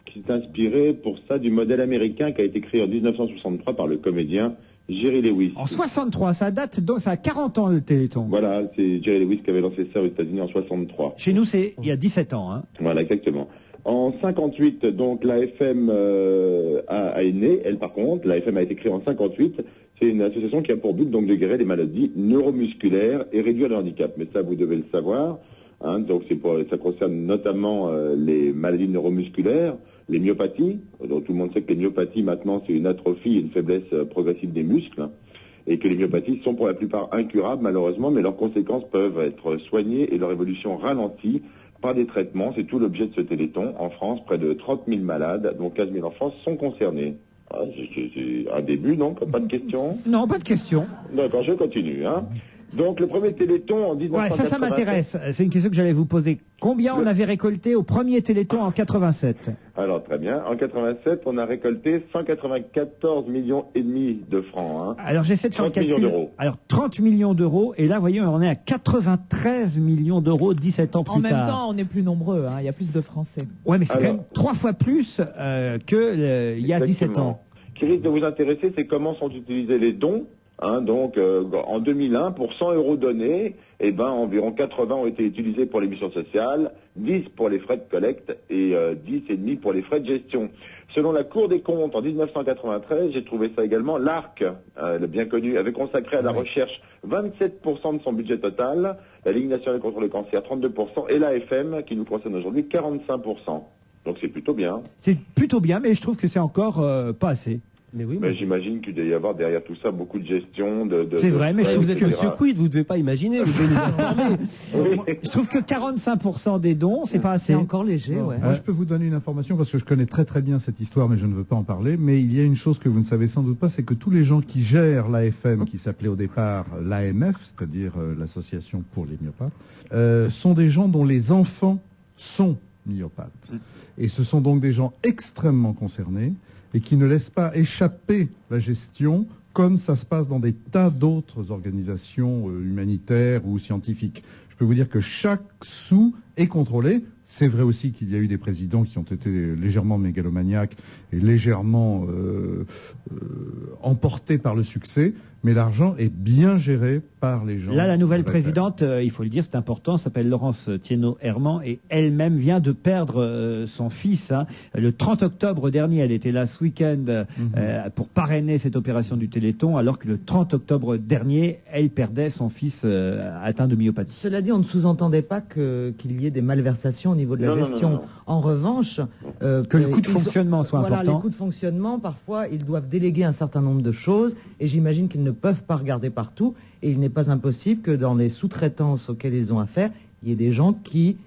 qui s'est inspiré pour ça du modèle américain qui a été créé en 1963 par le comédien Jerry Lewis. En 63, ça date, donc ça a 40 ans le Téléthon. Voilà, c'est Jerry Lewis qui avait lancé ça aux États-Unis en 63. Chez nous, c'est il y a 17 ans. Hein. Voilà, exactement. En 58, donc l'AFM est née. Elle, par contre, l'AFM a été créée en 58. C'est une association qui a pour but donc de guérir les maladies neuromusculaires et réduire le handicap. Mais ça, vous devez le savoir. Hein, donc ça concerne notamment les maladies neuromusculaires, les myopathies. Donc tout le monde sait que les myopathies maintenant c'est une atrophie et une faiblesse progressive des muscles, et que les myopathies sont pour la plupart incurables malheureusement, mais leurs conséquences peuvent être soignées et leur évolution ralentie par des traitements. C'est tout l'objet de ce Téléthon. En France, près de 30 000 malades, dont 15 000 enfants, sont concernés. Ah, c'est un début, donc pas de questions? Non, pas de questions. D'accord, je continue. Hein. Donc le premier Téléthon en 1987. Ouais, ça m'intéresse. C'est une question que j'allais vous poser. Combien on avait récolté au premier Téléthon en 87? Alors très bien. En 87, on a récolté 194 millions et demi de francs. Hein. Alors j'essaie de faire le 30 calcul. millions d'euros. Alors 30 millions d'euros. Et là, voyez, on est à 93 millions d'euros 17 ans plus En même tard. temps, on est plus nombreux, hein, il y a plus de Français. Ouais, mais c'est quand Alors- même 3 fois plus que il y a 17 ans. Ce qui risque de vous intéresser, c'est comment sont utilisés les dons. Hein, donc, en 2001, pour 100 euros donnés, environ 80 ont été utilisés pour les missions sociales, 10 pour les frais de collecte et 10,5 pour les frais de gestion. Selon la Cour des comptes, en 1993, j'ai trouvé ça également, l'ARC, le bien connu, avait consacré à la recherche 27% de son budget total, la Ligue nationale contre le cancer 32% et l'AFM, qui nous concerne aujourd'hui, 45%. Donc c'est plutôt bien. C'est plutôt bien, mais je trouve que c'est encore pas assez. Mais j'imagine qu'il doit y avoir derrière tout ça beaucoup de gestion, C'est vrai, mais je trouve Vous êtes que Monsieur Quid, vous ne devez pas imaginer, vous devez nous informer. Je trouve que 45% des dons, c'est pas assez. C'est encore léger, ouais. Moi, je peux vous donner une information parce que je connais très très bien cette histoire, mais je ne veux pas en parler. Mais il y a une chose que vous ne savez sans doute pas, c'est que tous les gens qui gèrent l'AFM, qui s'appelait au départ l'AMF, c'est-à-dire l'Association pour les myopathes, sont des gens dont les enfants sont myopathes. Et ce sont donc des gens extrêmement concernés et qui ne laissent pas échapper la gestion comme ça se passe dans des tas d'autres organisations humanitaires ou scientifiques. Je peux vous dire que chaque sou est contrôlé. C'est vrai aussi qu'il y a eu des présidents qui ont été légèrement mégalomaniaques et légèrement emportés par le succès, mais l'argent est bien géré par les gens. Là, la nouvelle de l'AFM. présidente, il faut le dire, c'est important, s'appelle Laurence Thienot-Herman et elle-même vient de perdre son fils. Hein. Le 30 octobre dernier, elle était là ce week-end pour parrainer cette opération du Téléthon, alors que le 30 octobre dernier, elle perdait son fils atteint de myopathie. Cela dit, on ne sous-entendait pas qu'il y ait des malversations au niveau de la Non, non, gestion. non, non. En revanche, Que le coût de fonctionnement soit voilà, important. les coûts de fonctionnement, parfois, ils doivent déléguer un certain nombre de choses, et j'imagine qu'ils ne peuvent pas regarder partout, et il n'est pas impossible que dans les sous-traitances auxquelles ils ont affaire, il y ait des gens qui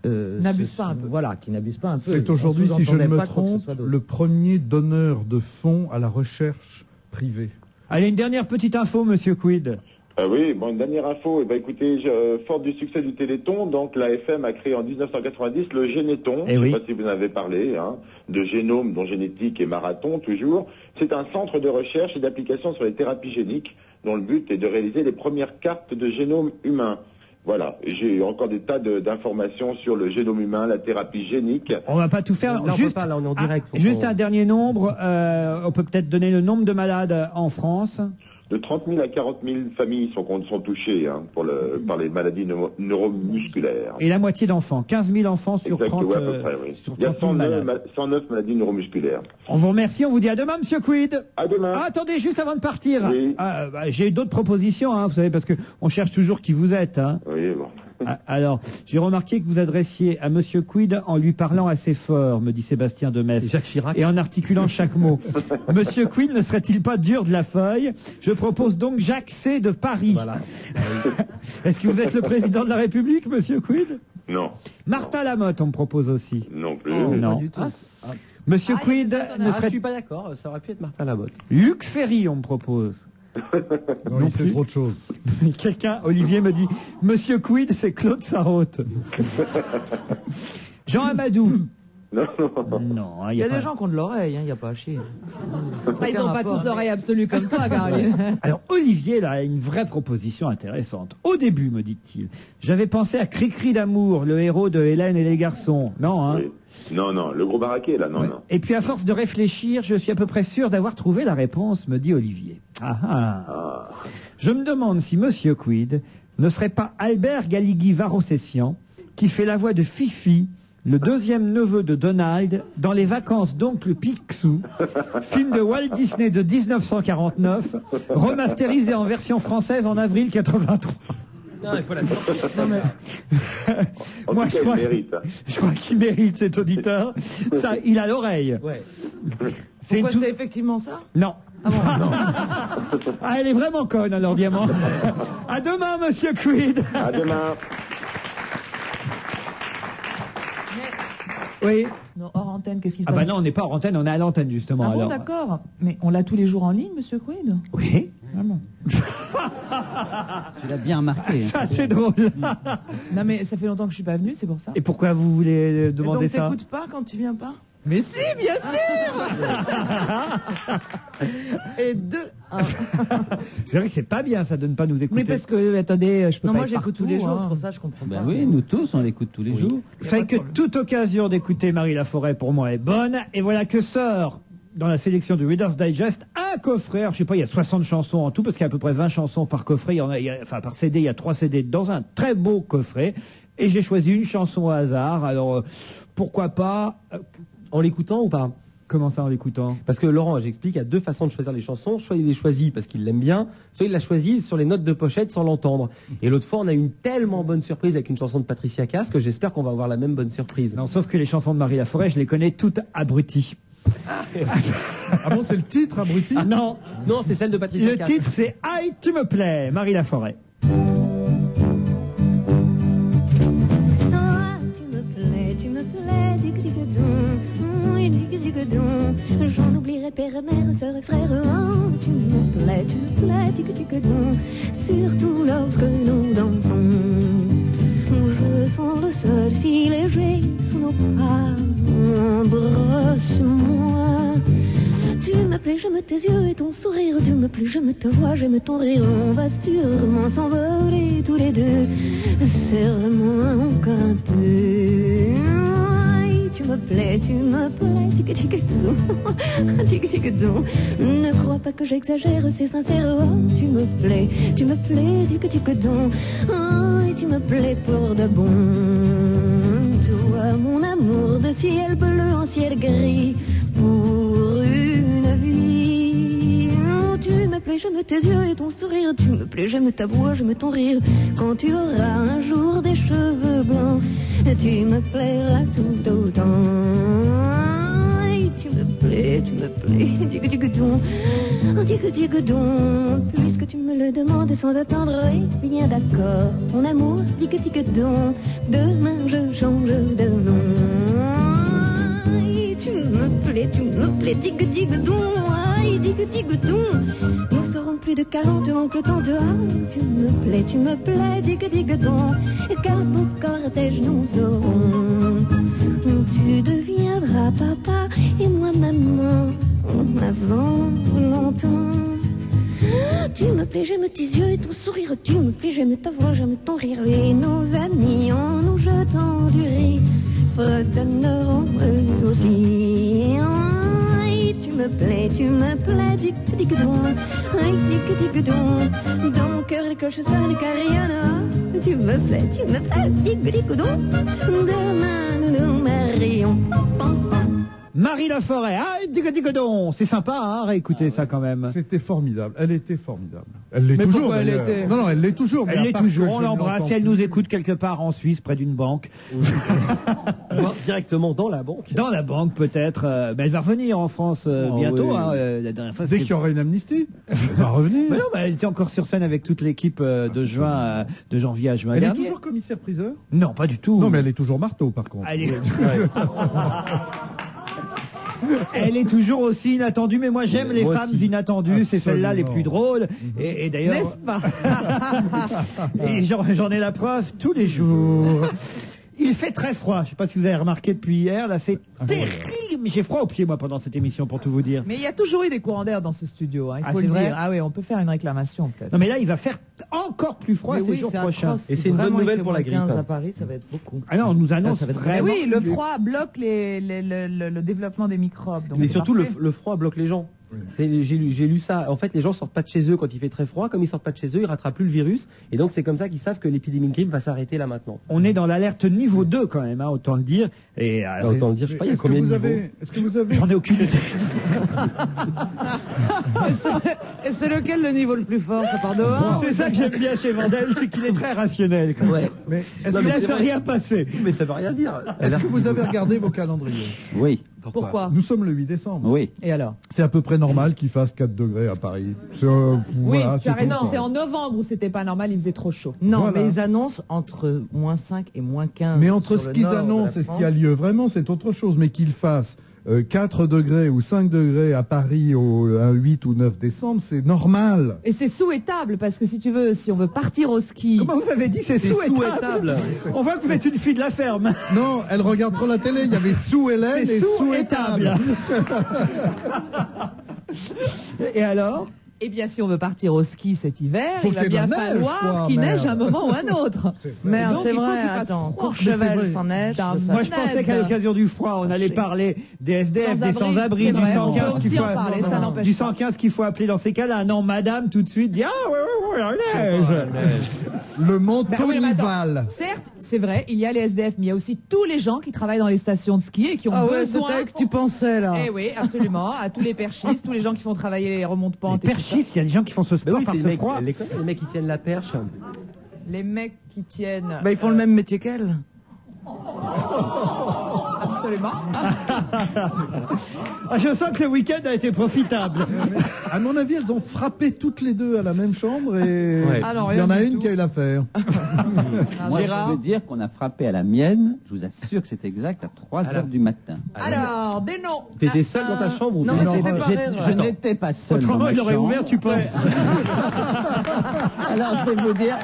N'abusent pas un peu. Voilà, qui n'abusent pas un peu. C'est On aujourd'hui, si je ne sous-entendait me pas quoi que ce trompe, soit d'autre. le premier donneur de fonds à la recherche privée. Allez, une dernière petite info, Monsieur Quid. Oui, bon, une dernière info. Écoutez, fort du succès du Téléthon, donc l'AFM a créé en 1990 le Généton. Je ne sais pas si vous en avez parlé, hein, de génome, dont génétique et marathon toujours. C'est un centre de recherche et d'application sur les thérapies géniques, dont le but est de réaliser les premières cartes de génome humain. Voilà, j'ai encore des tas d'informations sur le génome humain, la thérapie génique. On va pas tout faire. Là, on juste peut pas, là, on est en direct. faut juste qu'on- un dernier nombre. On peut peut-être donner le nombre de malades en France. De 30 000 à 40 000 familles sont touchées hein, par les maladies neuromusculaires. Et la moitié d'enfants. 15 000 enfants sur Exact, 30, ouais, à peu près, oui. sur Il y a 30 000 malades. 109 maladies neuromusculaires. On vous remercie, on vous dit à demain, Monsieur Quid. À demain. Ah, attendez, juste avant de partir. Oui. J'ai d'autres propositions, hein, vous savez, parce que on cherche toujours qui vous êtes. Hein. Oui, bon. Alors, j'ai remarqué que vous adressiez à Monsieur Quid en lui parlant assez fort, me dit Sébastien de Metz. C'est Jacques Chirac. Et en articulant chaque mot. Monsieur Quid ne serait-il pas dur de la feuille? Je propose donc Jacques C. de Paris. Voilà. Est-ce que vous êtes le président de la République, Monsieur Quid? Non. Martin Lamotte, on me propose aussi. Non plus. non. Pas du tout. Monsieur Quid ne Je serait... suis pas d'accord, ça aurait pu être Martin Lamotte. Luc Ferry, on me propose. Non, il sait trop de choses. Quelqu'un, Olivier me dit, Monsieur Quid, c'est Claude Sarraute. Jean Amadou. Non. Non, hein, Il y a pas- des gens qui ont de l'oreille, il n'y a pas à chier. Ils n'ont pas tous l'oreille absolue comme toi, Caroline. Alors, Olivier, là, a une vraie proposition intéressante. Au début, me dit-il, j'avais pensé à Cricri d'amour, le héros de Hélène et les garçons. Non, hein? Oui. Non, le gros baraquet, là, non, non. Et puis, à force de réfléchir, je suis à peu près sûr d'avoir trouvé la réponse, me dit Olivier. Je me demande si Monsieur Quid ne serait pas Albert Galigui-Varocessian, qui fait la voix de Fifi, le deuxième neveu de Donald, dans Les Vacances d'Oncle Picsou, film de Walt Disney de 1949, remasterisé en version française en avril 83. Non, il faut la sortir. En Moi, tout je cas, crois, il mérite. je crois qu'il mérite cet auditeur. Ça, il a l'oreille. Ouais. C'est Pourquoi une c'est effectivement ça? Non. Ah, elle est vraiment conne, alors, Diamant. À demain, Monsieur Quid. À demain. Oui. Non, hors antenne, qu'est-ce qui se Ah passe? bah non, on n'est pas en antenne, on est à l'antenne justement. Ah bon, alors. d'accord. Mais on l'a tous les jours en ligne, Monsieur Quid? Oui. Vraiment. Tu l'as bien remarqué. Ça, c'est drôle. Non, mais ça fait longtemps que je suis pas venue, c'est pour ça. Et pourquoi vous voulez demander donc, ça? t'écoutes pas quand tu viens pas? Mais si, bien sûr. Et deux. C'est vrai que c'est pas bien ça de ne pas nous écouter. Mais parce que, attendez, je peux Non, pas moi être j'écoute tous partout, les jours, hein. c'est pour ça que je comprends Ben pas. oui, nous tous, on l'écoute tous les jours. Fait que toute occasion d'écouter Marie Laforêt pour moi est bonne. Et voilà que sort dans la sélection du Reader's Digest un coffret. Alors, je sais pas, il y a 60 chansons en tout parce qu'il y a à peu près 20 chansons par coffret. Enfin, par CD, il y a 3 CD dans un très beau coffret. Et j'ai choisi une chanson au hasard. Alors, pourquoi pas En l'écoutant ou pas? Comment ça en l'écoutant? Parce que Laurent, j'explique, il y a deux façons de choisir les chansons. Soit il les choisit parce qu'il l'aime bien, soit il l'a choisi sur les notes de pochette sans l'entendre. Et l'autre fois, on a eu une tellement bonne surprise avec une chanson de Patricia Cass que j'espère qu'on va avoir la même bonne surprise. Non, sauf que les chansons de Marie Laforêt, je les connais toutes abruties. Ah bon, c'est le titre, abruti? Non. Non, c'est celle de Patricia Le Cass. titre, c'est Aïe, tu me plais, Marie Laforêt. Tu me plais, dig-dig-don, j'en oublierai père et mère, sœur et frère, oh, tu me plais, dig-dig-don, surtout lorsque nous dansons. Je sens le sol si léger sous nos pas, embrasse-moi. Tu me plais, j'aime tes yeux et ton sourire, tu me plais, j'aime ta voix, j'aime ton rire, on va sûrement s'envoler tous les deux, serre-moi encore un peu. Tu me plais, tic-tic-dou, tic-tic-dou. Ne crois pas que j'exagère, c'est sincère, oh, tu me plais, tic-tic-dou, oh, et tu me plais pour de bon. Toi, mon amour de ciel bleu en ciel gris, pour une vie. Oh, tu me plais, j'aime tes yeux et ton sourire, tu me plais, j'aime ta voix, j'aime ton rire. Quand tu auras un jour des cheveux blancs, tu me plairas tout autant. Et tu me plais, dig-dig-don, dig-dig-don. Puisque tu me le demandes sans attendre, eh bien d'accord, mon amour, dig-dig-don. Demain je change de nom. Et tu me plais, dig-dig-don, aïe, dig-dig-don. Nous serons plus de 40, oncle, tante, ah, tu me plais, dig-dig-don. Quel beau cortège nous aurons. Tu deviendras papa et moi maman avant longtemps. Tu me plais, j'aime tes yeux et ton sourire. Tu me plais, j'aime ta voix, j'aime ton rire. Et nos amis en nous jetant du riz fredonneront eux aussi. Aïe, tu me plais, dig-dig-don, aïe, dig-dig-don. Dans mon cœur les cloches sonnent car rien n'a. Tu me plais, dig-dig-don. Demain nous nous marions. Marie Laforêt, ah, dig-dig-don. C'est sympa, hein, réécouter ça quand même. C'était formidable. Elle était formidable. Elle l'est Mais toujours. pourquoi elle d'ailleurs. était Non, elle l'est toujours. mais Elle à l'est part que toujours, je on ne l'embrasse. l'entends Si elle plus. nous écoute quelque part en Suisse, près d'une banque. Voire directement dans la banque. Dans la banque, peut-être. Mais elle va revenir en France bientôt. oui. Hein, la dernière fois, Dès c'était- qu'il y aura une amnistie, elle va revenir. Mais non, bah, elle était encore sur scène avec toute l'équipe de janvier à juin Elle est dernier. toujours commissaire-priseur? Non, pas du tout. Non, mais elle est toujours marteau, par contre. Elle est... Elle est toujours aussi inattendue, mais moi j'aime les Moi femmes aussi. inattendues, c'est celles-là les plus drôles. Et d'ailleurs, N'est-ce pas? et j'en ai la preuve tous les jours. Il fait très froid. Je sais pas si vous avez remarqué depuis hier. Là, c'est terrible. Mais j'ai froid aux pieds moi pendant cette émission, pour tout vous dire. Mais il y a toujours eu des courants d'air dans ce studio, hein, il Ah, faut c'est le vrai dire. Ah oui, on peut faire une réclamation peut-être. Non, mais là, il va faire encore plus froid Mais ces oui, jours c'est prochains. atroce. Et Si c'est une bonne vraiment il nouvelle fait pour la moins 15 grippe. à Paris, ça va être beaucoup. Ah non, on nous annonce ça va être vraiment. Mais oui, le froid bloque le développement des microbes. Donc Mais c'est surtout, parfait. le froid bloque les gens. J'ai lu ça. En fait, les gens sortent pas de chez eux quand il fait très froid. Comme ils sortent pas de chez eux, ils rattrapent plus le virus. Et donc, c'est comme ça qu'ils savent que l'épidémie de grippe va s'arrêter là maintenant. On est dans l'alerte niveau 2 quand même, hein, autant le dire. Et Autant le dire, je sais pas, il y a Est-ce que combien de vous niveaux avez, est-ce que vous avez, j'en ai aucune idée. Et c'est lequel le niveau le plus fort? Ça part dehors? C'est ça que j'aime bien chez Vandel, c'est qu'il est très rationnel. Ouais. mais est-ce Il que, laisse rien passer. Mais ça veut rien dire. est-ce que vous avez regardé vos calendriers? Oui. Pourquoi? Nous sommes le 8 décembre. Oui. Et alors? C'est à peu près normal qu'il fasse 4 degrés à Paris. Oui, voilà, tu as tout. raison, c'est en novembre où c'était pas normal, il faisait trop chaud. Non, Voilà. mais ils annoncent entre -5 et -15. Mais entre sur ce le qu'ils nord de la annoncent et ce qui a France. lieu vraiment, c'est autre chose. Mais qu'ils fassent 4 degrés ou 5 degrés à Paris un 8 ou 9 décembre, c'est normal. Et c'est souhaitable, parce que si on veut partir au ski... Comment vous avez dit c'est souhaitable? On voit que vous êtes une fille de la ferme. Non, elle regarde trop la télé. Il y avait sous Hélène C'est et souhaitable. Et alors? Eh bien, si on veut partir au ski cet hiver, Faut il va qu'il y ait bien de la neige, falloir quoi, qu'il merde. neige un moment ou un autre. Merde, Donc, c'est il faut vrai, qu'il fasse attends, froid. Courchevel sans neige. Moi, je pensais qu'à l'occasion du froid, on allait parler des SDF, des sans-abri, c'est du vrai, on peut 115 qu'il aussi faut, en parler, ça n'empêche du pas. 115 qu'il faut appeler dans ces cas-là. Non, madame, tout de suite, dit ah ouais, la neige. Le manteau Ben oui, mais attends, nival. certes, c'est vrai, il y a les SDF, mais il y a aussi tous les gens qui travaillent dans les stations de ski et qui ont Ah ouais, besoin... c'était que tu pensais, là. Eh oui, absolument, à tous les perchistes, tous les gens qui font travailler les remontes pentes. Les perchistes, il y a des gens qui font ce Mais sport oui, par c'est ce les mecs, froid. les mecs qui tiennent la perche. Les mecs qui tiennent... Bah, ils font le même métier qu'elle. Absolument. Ah, je sens que le week-end a été profitable. À mon avis, elles ont frappé toutes les deux à la même chambre et Ouais. Ah non, il y en rien a du une tout. qui a eu l'affaire. Moi, je veux dire qu'on a frappé à la mienne, je vous assure que c'est exact, à 3 heures du matin. Alors, des noms. T'étais seul dans ta chambre ou Non, t'es- mais c'était pas Je vrai. n'étais pas seul dans Autrement, ma il aurait chambre. ouvert, tu penses. Alors, je vais vous dire,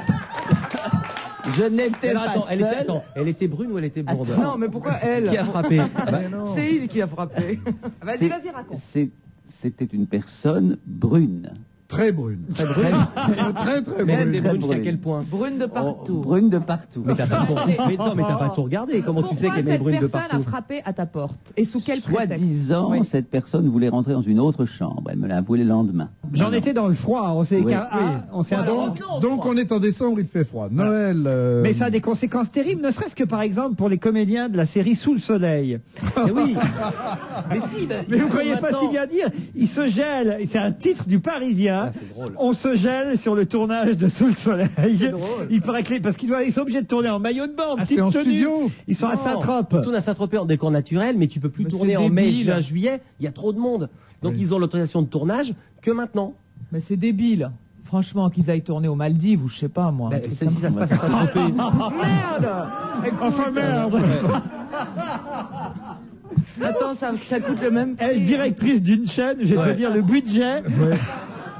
je n'étais Alors, pas attends, seul. elle était brune ou elle était blonde? Non, mais pourquoi elle? Qui a frappé? C'est il qui a frappé. Vas-y, C'est- vas-y, raconte. C'était une personne brune. Très brune. Très brune. Très, très Mais elle était brune. brune jusqu'à quel point? Brune de partout. Brune de partout. Mais t'as pas, mais t'as pas tout regardé. Comment tu sais Pourquoi qu'elle est cette brune de personne partout? a frappé à ta porte? Et sous quel prétexte? Soi-disant, Oui. cette personne voulait rentrer dans une autre chambre. Elle me l'a avoué le lendemain. J'en étais dans le froid, on s'est Oui. on s'est Donc on est en décembre, il fait froid. Noël. Mais ça a des conséquences terribles, ne serait-ce que par exemple pour les comédiens de la série Sous le soleil. Mais oui. Mais si. Mais vous croyez pas si bien dire, ils se gèlent, c'est un titre du Parisien, on se gèle sur le tournage de Sous le soleil. Il paraît que parce qu'ils sont obligés de tourner en maillot de bain, en petite c'est en tenue. studio. Ils sont à Non, Saint-Trope. On tourne à Saint-Tropez en décor naturel, mais tu peux plus Mais tourner c'est en mai, débile. juin, juillet. Il y a trop de monde. Donc ils ont l'autorisation de tournage que maintenant. Mais c'est débile. Franchement, qu'ils aillent tourner aux Maldives ou je sais pas moi. Ben, si ça se passe à Saint-Tropez. Merde. Enfin merde. Attends, ça coûte le même Elle, prix. directrice d'une chaîne, je vais te dire le budget.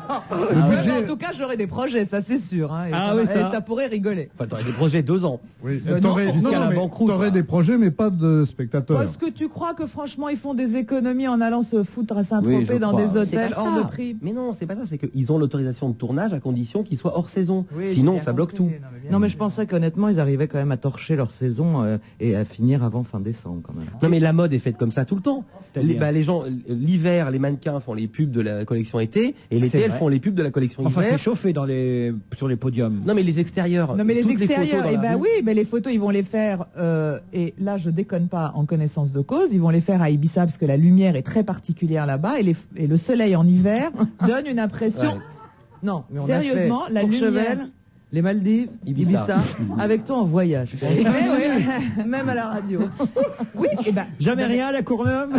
En tout cas, j'aurai des projets, ça c'est sûr. Hein, et Ah ça, oui, et ça. ça pourrait rigoler. Enfin, t'aurais des projets 2 ans. Oui. non, jusqu'à la mais banqueroute. t'aurais des projets, mais pas de spectateurs. Est-ce que tu crois que franchement ils font des économies en allant se foutre à Saint-Tropez Oui, je dans crois. des C'est hôtels pas hors ça. de prix? Mais non, c'est pas ça. C'est qu'ils ont l'autorisation de tournage à condition qu'ils soient hors saison. Oui, j'ai Sinon, bien ça bloque compris. tout. Non, mais je pensais qu'honnêtement, ils arrivaient quand même à torcher leur saison et à finir avant fin décembre, quand même. Non, mais la mode est faite comme ça tout le temps. C'est-à-dire Les gens, l'hiver, les mannequins font les pubs de la collection été, et l'été, C'est elles vrai. font les pubs de la collection Enfin, c'est hiver. chauffé sur les podiums. Non, mais les extérieurs. Non mais les toutes extérieurs, photos dans eh la ben rue. oui, mais les photos ils vont les faire et là je déconne pas en connaissance de cause, ils vont les faire à Ibiza parce que la lumière est très particulière là-bas et le soleil en hiver donne une impression. Ouais. Non, mais on Sérieusement, a fait la Courchevel, lumière. les Maldives, Ibiza. avec toi en voyage. Même à la radio. Oui, et ben Jamais rien à la Courneuve.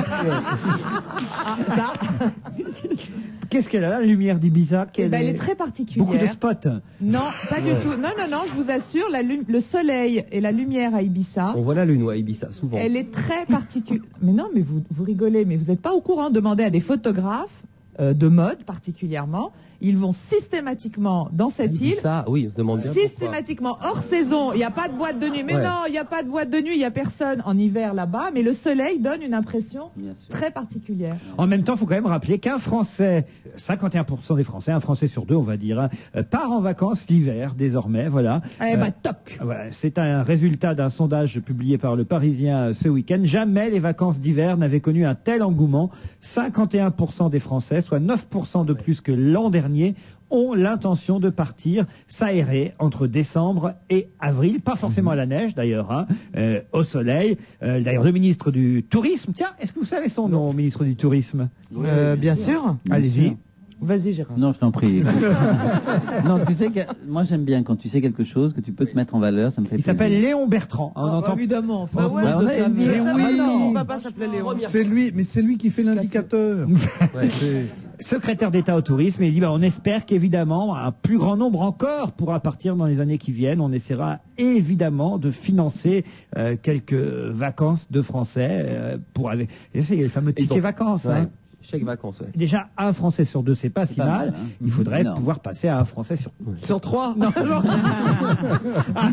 Qu'est-ce qu'elle a la lumière d'Ibiza? eh ben, elle est très particulière. Beaucoup de spots. Non, pas du tout. Non, non, non, je vous assure, le soleil et la lumière à Ibiza, On voit la lune, à Ibiza, souvent. elle est très particulière. Mais non, mais vous rigolez, mais vous n'êtes pas au courant. Demandez à des photographes de mode particulièrement. Ils vont systématiquement dans cette île. Ça, oui, on se demande bien pourquoi. Systématiquement hors saison, il n'y a pas de boîte de nuit. Mais Ouais. non, il n'y a pas de boîte de nuit, il n'y a personne en hiver là-bas. Mais le soleil donne une impression Bien sûr. très particulière. En même temps, il faut quand même rappeler qu'un Français, 51% des Français, un Français sur deux, on va dire, part en vacances l'hiver désormais. Voilà. Eh ben, toc. Voilà, c'est un résultat d'un sondage publié par le Parisien ce week-end. Jamais les vacances d'hiver n'avaient connu un tel engouement. 51% des Français, soit 9% de plus que l'an dernier, ont l'intention de partir s'aérer entre décembre et avril, pas forcément à la neige d'ailleurs, hein, au soleil. D'ailleurs, le ministre du Tourisme, tiens, est-ce que vous savez son nom, ministre du Tourisme? Bien sûr. Allez-y. Vas-y, Gérard. Non, je t'en prie. Non, tu sais que moi j'aime bien quand tu sais quelque chose, que tu peux te mettre en valeur, ça me fait Il plaisir. s'appelle Léon Bertrand. On entend. Évidemment. Enfin, Bah ouais, Bah, on a dit, Mon papa s'appelait Léon. C'est lui, mais c'est lui qui fait l'indicateur. Secrétaire d'État au tourisme, et il dit on espère qu'évidemment un plus grand nombre encore pourra partir dans les années qui viennent. On essaiera évidemment de financer quelques vacances de Français pour aller. Et ça, il y a le fameux ticket vacances. Ouais. Hein. Chèque vacances, ouais. Déjà, un Français sur deux, c'est pas si pas mal. mal, hein. Il faudrait Non. pouvoir passer à un Français sur trois. Non,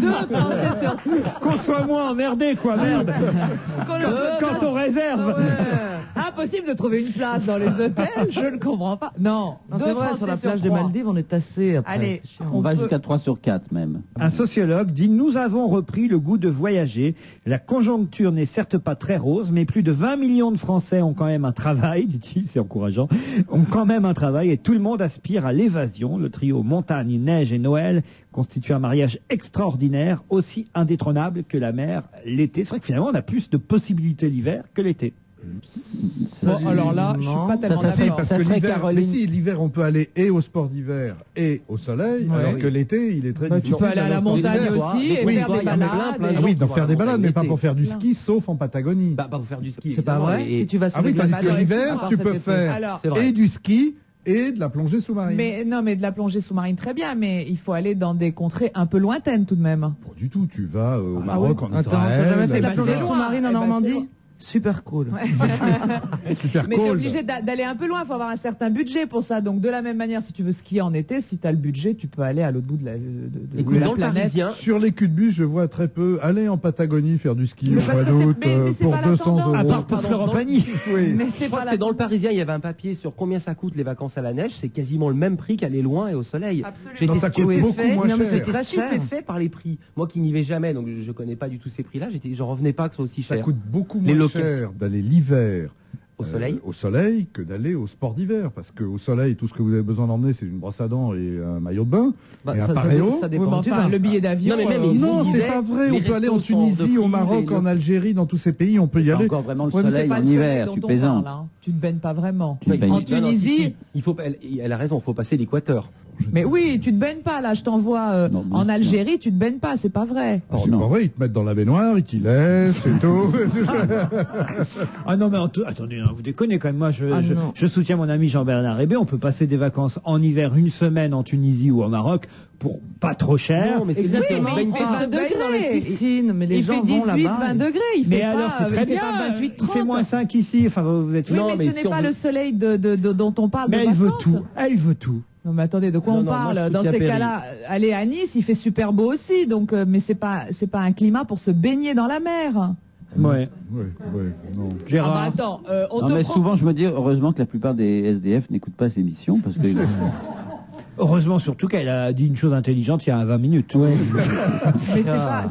Deux Français sur. qu'on soit moins emmerdé, quoi, merde. Quand on réserve. Impossible de trouver une place dans les hôtels, je ne comprends pas. Non, Non, deux c'est vrai, Français sur la sur plage des trois. Maldives, on est assez après. Allez, c'est chiant. On va peut- jusqu'à 3 sur 4 même. Un sociologue dit « Nous avons repris le goût de voyager. La conjoncture n'est certes pas très rose, mais plus de 20 millions de Français ont quand même un travail, dit-il, c'est encourageant, ont quand même un travail et tout le monde aspire à l'évasion. Le trio montagne, neige et Noël constitue un mariage extraordinaire, aussi indétrônable que la mer l'été. » C'est vrai que finalement, on a plus de possibilités l'hiver que l'été. Bon, alors là, je suis pas tellement Si, d'accord. parce que l'hiver, mais si, l'hiver, on peut aller et au sport d'hiver et au soleil, Ouais. alors que l'été, il est très Tu difficile. peux aller à la d'aller au sport montagne d'hiver. aussi et Oui. faire des balades. Ah oui, d'en faire des balades, mais pas pour faire du ski, sauf en Patagonie. Bah, pas pour faire du ski. C'est pas vrai. Si tu vas sur Ah oui, les tandis glaces que à l'hiver, part tu cet peux été. faire Alors, c'est vrai. et du ski et de la plongée sous-marine. Mais non, mais de la plongée sous-marine très bien, mais il faut aller dans des contrées un peu lointaines tout de même. Pas du tout, tu vas au Ah Maroc, en Attends, t'as Israël. jamais fait de la bah, plongée c'est loin. sous-marine en Eh ben, c'est Normandie loin. Super cool. Super Mais t'es cold. obligé d'aller un peu loin, il faut avoir un certain budget pour ça. Donc de la même manière, si tu veux skier en été, si tu as le budget, tu peux aller à l'autre bout de la, Écoute, de la dans le planète. Parisien, Sur les culs de bus, je vois très peu. Aller en Patagonie faire du ski Mais au parce mois que c'est- d'août mais c'est pour pas la 200 tendance. euros. À part pour Pardon, Florent non. Pagny. Oui. Mais je c'est crois pas que la c'était dans le Parisien, il y avait un papier sur combien ça coûte les vacances à la neige. C'est quasiment le même prix qu'aller loin et au soleil. Absolument. J'ai Non, été ça coûte beaucoup stupéfait. moins Non, mais cher. c'était Très cher. stupéfait par les prix. Moi qui n'y vais jamais, donc je connais pas du tout ces prix-là. J'en revenais pas que ce soit aussi Ça cher. coûte beaucoup Les moins locations. cher d'aller l'hiver Au soleil que d'aller au sport d'hiver. Parce qu'au soleil, tout ce que vous avez besoin d'emmener, c'est une brosse à dents et un maillot de bain. Bah, et un ça paréo. dépend Oui, mais où tu enfin, vas. le billet d'avion. Non, mais même, ils Non, disaient, c'est pas vrai. les On peut aller en restos sont hors de Tunisie, au prix, Maroc, les- en Algérie, dans tous ces pays, on peut y C'est aller. encore vraiment le Ouais, mais c'est soleil pas en le soleil hiver, dont tu on plaisantes. parle, hein. Tu te baignes pas vraiment. Tu te baignes- En Non, non, Tunisie, si, il faut, elle a raison, il faut passer l'équateur. mais oui, tu te baignes pas là. Je t'envoie Non, bien en sûr. Algérie, tu te baignes pas, c'est pas vrai. Ah, c'est pas vrai, ils te mettent dans la baignoire, ils t'y laissent, c'est tout. Ah non, mais attendez, hein, vous déconnez quand même. Moi, Ah non. je soutiens mon ami Jean-Bernard Hébé. On peut passer des vacances en hiver, une semaine en Tunisie ou au Maroc pour pas trop cher. Non, mais c'est Exactement, on se baigne il fait pas. 20 dans les degrés. piscines, mais les Il gens fait vont 18, là-bas. 20 degrés. Il Mais fait alors, pas, c'est très il fait bien. pas 28, Il 30. fait moins 5 ici. Enfin, vous êtes Oui, Non, mais mais ce si n'est on pas veut- le soleil dont on parle. Mais de elle veut vacances. tout. Elle veut tout. Non, mais attendez, de quoi Non, on non, moi, parle je dans soutiens ces Perry. cas-là? Aller à Nice, il fait super beau aussi, donc mais c'est pas un climat pour se baigner dans la mer. Ouais. Oui, non. Gérard. Ah bah attends, on Non, te mais prend. souvent, je me dis, heureusement que la plupart des SDF n'écoutent pas ces émissions, parce que... Heureusement surtout qu'elle a dit une chose intelligente il y a 20 minutes. Mais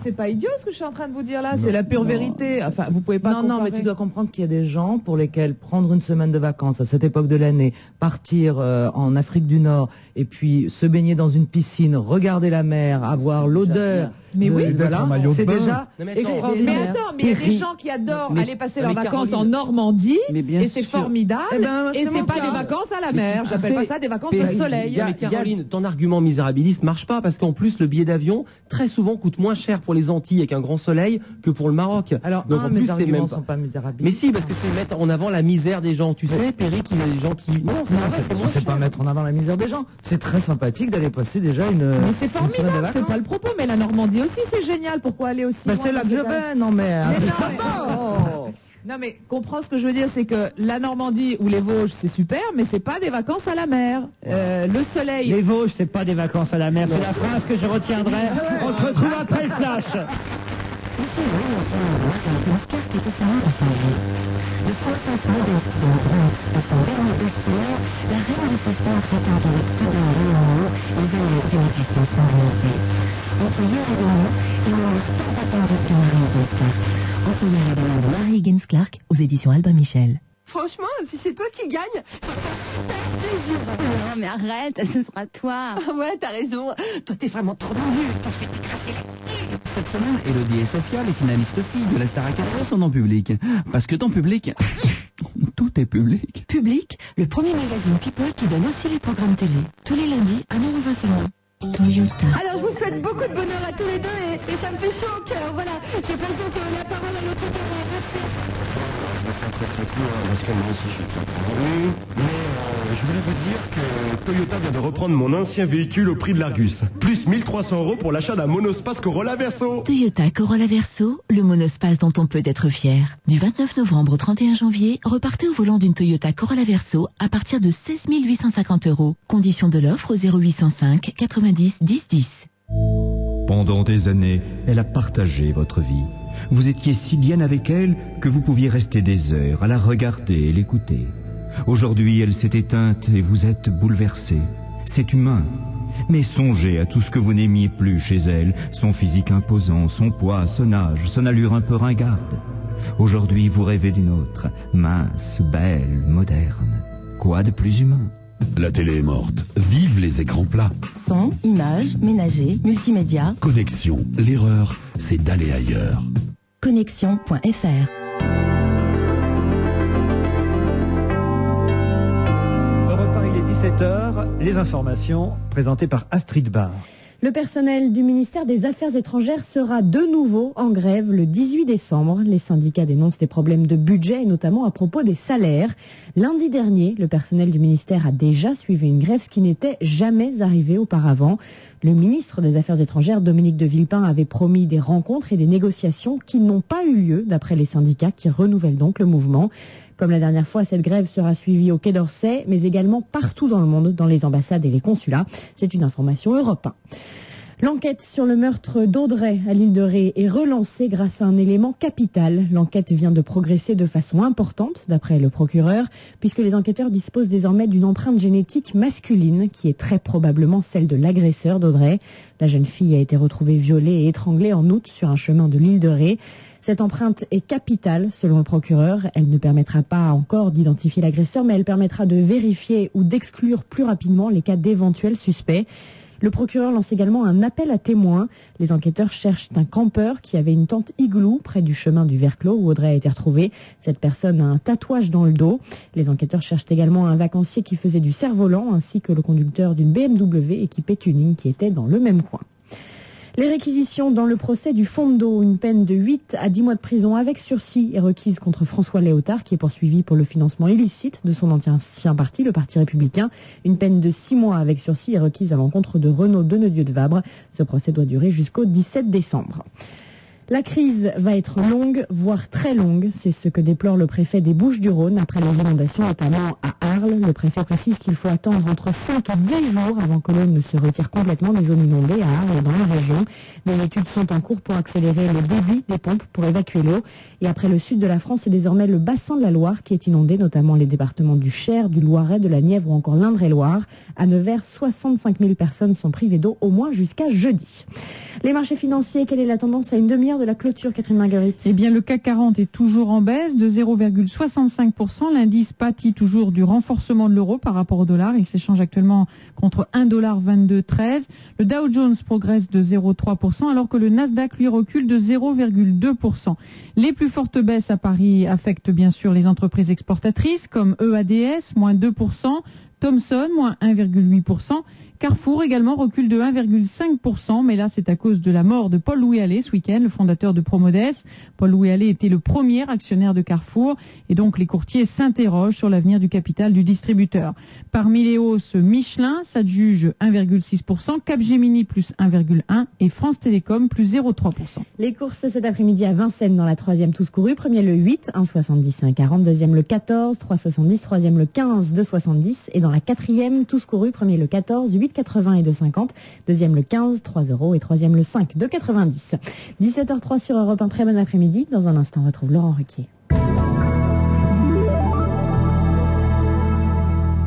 c'est pas idiot ce que je suis en train de vous dire là, c'est la pure vérité. Enfin, vous pouvez pas. Non, mais tu dois comprendre qu'il y a des gens pour lesquels prendre une semaine de vacances à cette époque de l'année, partir en Afrique du Nord et puis se baigner dans une piscine, regarder la mer, avoir l'odeur. Mais oui, Et d'être en maillot de c'est bain. déjà Non, mais attends, extraordinaire. Mais attends, mais il y a des gens qui adorent Mais- aller passer leurs mais vacances Caroline- en Normandie, Mais bien et c'est sûr. formidable. Eh ben, et c'est c'est mon pas cas. des vacances à la mer. J'appelle pas ça des vacances Mais au soleil. Mais Caroline, ton argument misérabiliste marche pas parce qu'en plus le billet d'avion très souvent coûte moins cher pour les Antilles avec un grand soleil que pour le Maroc. Alors, donc en mes plus c'est arguments même sont pas misérables. Mais si, parce que c'est mettre en avant la misère des gens. Tu sais, Perry, qu'il y a des gens qui. Non, c'est Non, pas vrai, c'est moins c'est pas cher. mettre en avant la misère des gens. C'est très sympathique d'aller passer déjà une. Mais c'est une semaine de formidable, c'est vacances. pas le propos. Mais la Normandie aussi, c'est génial. Pourquoi aller aussi Bah, loin c'est là dans que je ces cas-là vais, non mais. Mais non, mais- Non mais comprends ce que je veux dire, c'est que la Normandie ou les Vosges c'est super, mais c'est pas des vacances à la mer. Le soleil. Les Vosges, c'est pas des vacances à la mer. C'est la phrase que je retiendrai. On se retrouve après le flash. De son sens modeste de Bronx à son dernier bestiaire, la reine du suspense prétend avec tout d'un rayonnement les années d'une existence mouvementée. Entre hier et demain, il ne laisse pas d'attendre de Marie Higgins-Clark. Entre hier et demain de Marie Higgins-Clark aux éditions Albin Michel. Franchement, si c'est toi qui gagne, ça me fait super plaisir. Non, mais arrête, ce sera toi. Ah ouais, t'as raison. Toi, t'es vraiment trop vendu. Toi, je vais t'écraser la gueule. Cette semaine, Elodie et Sophia, les finalistes filles de la Star Academy, sont en public. Parce que dans public, tout est public. Public, le premier magazine People qui donne aussi les programmes télé. Tous les lundis, 1,20 € seulement. Toyota. Alors je vous souhaite beaucoup de bonheur à tous les deux et ça me fait chaud au cœur. Voilà, je passe donc la parole à notre terrain. Parce que moi aussi je suis très convenu, mais je voulais vous dire que Toyota vient de reprendre mon ancien véhicule au prix de l'Argus. Plus 1300 € pour l'achat d'un monospace Corolla Verso. Toyota Corolla Verso, le monospace dont on peut être fier. Du 29 novembre au 31 janvier, repartez au volant d'une Toyota Corolla Verso à partir de 16 850 €. Conditions de l'offre au 0805 90 10 10. Pendant des années, elle a partagé votre vie. Vous étiez si bien avec elle que vous pouviez rester des heures à la regarder et l'écouter. Aujourd'hui, elle s'est éteinte et vous êtes bouleversé. C'est humain. Mais songez à tout ce que vous n'aimiez plus chez elle, son physique imposant, son poids, son âge, son allure un peu ringarde. Aujourd'hui, vous rêvez d'une autre, mince, belle, moderne. Quoi de plus humain ? La télé est morte. Vive les écrans plats. Son, images, ménager, multimédia. Connexion. L'erreur, c'est d'aller ailleurs. Connexion.fr. Europe 1, il est 17h. Les informations présentées par Astrid Barr. Le personnel du ministère des Affaires étrangères sera de nouveau en grève le 18 décembre. Les syndicats dénoncent des problèmes de budget et notamment à propos des salaires. Lundi dernier, le personnel du ministère a déjà suivi une grève, ce qui n'était jamais arrivé auparavant. Le ministre des Affaires étrangères, Dominique de Villepin, avait promis des rencontres et des négociations qui n'ont pas eu lieu, d'après les syndicats, qui renouvellent donc le mouvement. Comme la dernière fois, cette grève sera suivie au Quai d'Orsay, mais également partout dans le monde, dans les ambassades et les consulats. C'est une information Europe 1. L'enquête sur le meurtre d'Audrey à l'île de Ré est relancée grâce à un élément capital. L'enquête vient de progresser de façon importante, d'après le procureur, puisque les enquêteurs disposent désormais d'une empreinte génétique masculine, qui est très probablement celle de l'agresseur d'Audrey. La jeune fille a été retrouvée violée et étranglée en août sur un chemin de l'île de Ré. Cette empreinte est capitale, selon le procureur. Elle ne permettra pas encore d'identifier l'agresseur, mais elle permettra de vérifier ou d'exclure plus rapidement les cas d'éventuels suspects. Le procureur lance également un appel à témoins. Les enquêteurs cherchent un campeur qui avait une tente igloo près du chemin du Verclos où Audrey a été retrouvée. Cette personne a un tatouage dans le dos. Les enquêteurs cherchent également un vacancier qui faisait du cerf-volant ainsi que le conducteur d'une BMW équipée tuning qui était dans le même coin. Les réquisitions dans le procès du Fondo, une peine de 8 à 10 mois de prison avec sursis est requise contre François Léotard, qui est poursuivi pour le financement illicite de son ancien parti, le Parti républicain. Une peine de 6 mois avec sursis est requise à l'encontre de Renaud Denedieu de Vabre. Ce procès doit durer jusqu'au 17 décembre. La crise va être longue, voire très longue. C'est ce que déplore le préfet des Bouches-du-Rhône après les inondations, notamment à Arles. Le préfet précise qu'il faut attendre entre 5 et 10 jours avant que l'eau ne se retire complètement des zones inondées à Arles et dans la région. Des études sont en cours pour accélérer le débit des pompes pour évacuer l'eau. Et après le sud de la France, c'est désormais le bassin de la Loire qui est inondé, notamment les départements du Cher, du Loiret, de la Nièvre ou encore l'Indre-et-Loire. À Nevers, 65 000 personnes sont privées d'eau au moins jusqu'à jeudi. Les marchés financiers, quelle est la tendance à une demi-heure de la clôture, Catherine Marguerite? Eh bien, le CAC 40 est toujours en baisse de 0,65%. L'indice pâtit toujours du renforcement de l'euro par rapport au dollar. Il s'échange actuellement contre $1,2213. Le Dow Jones progresse de 0,3%, alors que le Nasdaq, lui, recule de 0,2%. Les plus fortes baisses à Paris affectent bien sûr les entreprises exportatrices, comme EADS, moins 2%, Thomson, moins 1,8%. Carrefour également recule de 1,5%, mais là c'est à cause de la mort de Paul-Louis Allais ce week-end, le fondateur de Promodes. Paul-Louis Allais était le premier actionnaire de Carrefour et donc les courtiers s'interrogent sur l'avenir du capital du distributeur. Parmi les hausses, Michelin s'adjuge 1,6%, Capgemini plus 1,1% et France Télécom plus 0,3%. Les courses cet après-midi à Vincennes dans la 3e tous courus. Premier le 8, 1,70 1,40. Deuxième le 14, 3,70. Troisième le 15, 2,70. Et dans la 4e tous courus, premier le 14, 8,80 et 2,50. Deuxième le 15, 3 € et troisième le 5, 2,90. 17h03 sur Europe 1. Très bon après-midi. Dans un instant, on retrouve Laurent Ruquier.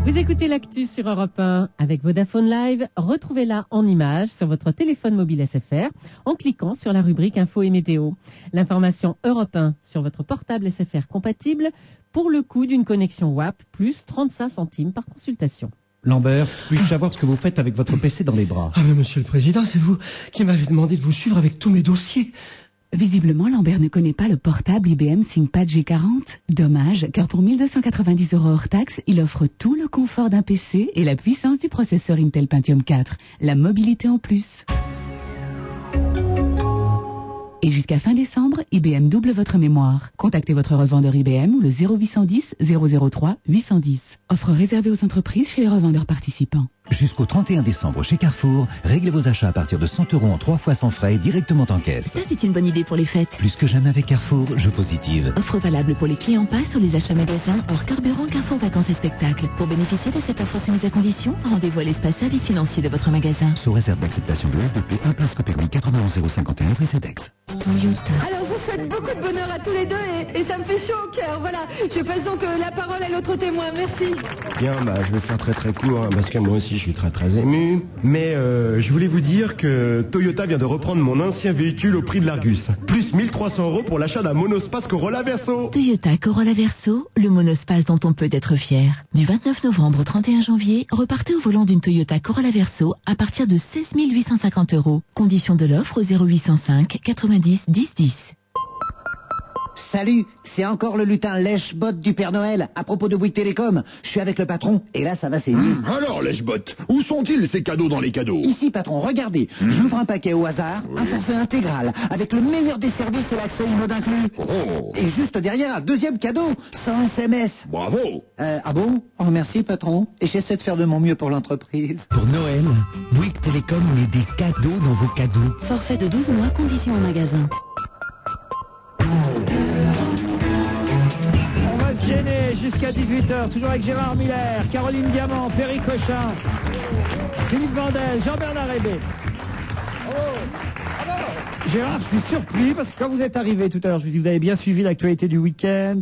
Vous écoutez l'actu sur Europe 1 avec Vodafone Live. Retrouvez-la en images sur votre téléphone mobile SFR en cliquant sur la rubrique Info et Météo. L'information Europe 1 sur votre portable SFR compatible pour le coût d'une connexion WAP plus 35 centimes par consultation. Lambert, puis-je savoir ce que vous faites avec votre PC dans les bras? Ah mais monsieur le Président, c'est vous qui m'avez demandé de vous suivre avec tous mes dossiers. Visiblement, Lambert ne connaît pas le portable IBM ThinkPad G40. Dommage, car pour 1 290 € hors taxe, il offre tout le confort d'un PC et la puissance du processeur Intel Pentium 4. La mobilité en plus. Et jusqu'à fin décembre, IBM double votre mémoire. Contactez votre revendeur IBM ou le 0810 003 810. Offre réservée aux entreprises chez les revendeurs participants. Jusqu'au 31 décembre chez Carrefour, réglez vos achats à partir de 100 € en 3 fois sans frais directement en caisse. Ça, c'est une bonne idée pour les fêtes. Plus que jamais avec Carrefour, je positive. Offre valable pour les clients pas sur les achats magasins hors carburant Carrefour Vacances et Spectacles. Pour bénéficier de cette offre soumise à condition, rendez-vous à l'espace service financier de votre magasin. Sous réserve d'acceptation de SDP, 1 place Coppermi 91 051 rue CEDEX. Alors vous faites beaucoup de bonheur à tous les deux et ça me fait chaud au cœur. Voilà, je passe donc la parole à l'autre témoin. Merci. Bien, je vais faire très très court, parce que moi aussi je suis très très ému. Mais je voulais vous dire que Toyota vient de reprendre mon ancien véhicule au prix de l'Argus. Plus 1 300 € pour l'achat d'un monospace Corolla Verso. Toyota Corolla Verso, le monospace dont on peut être fier. Du 29 novembre au 31 janvier, repartez au volant d'une Toyota Corolla Verso à partir de 16 850 €. Conditions de l'offre au 0805 90 10 10. Salut, c'est encore le lutin lèche-bot du Père Noël. À propos de Bouygues Télécom, je suis avec le patron et là ça va saigner. Alors lèche-bot, où sont-ils ces cadeaux dans les cadeaux? Ici patron, regardez, j'ouvre un paquet au hasard, un forfait intégral, avec le meilleur des services et l'accès IMOD inclus. Oh. Et juste derrière, un deuxième cadeau, sans SMS. Bravo. Ah bon? Oh merci patron, et j'essaie de faire de mon mieux pour l'entreprise. Pour Noël, Bouygues Télécom met des cadeaux dans vos cadeaux. Forfait de 12 mois, conditions en magasin. On va se gêner jusqu'à 18h, toujours avec Gérard Miller, Caroline Diamant, Perry Cochin, Philippe Vandel, Jean-Bernard Hébé. Gérard, je suis surpris parce que quand vous êtes arrivé tout à l'heure, je vous dis, vous avez bien suivi l'actualité du week-end,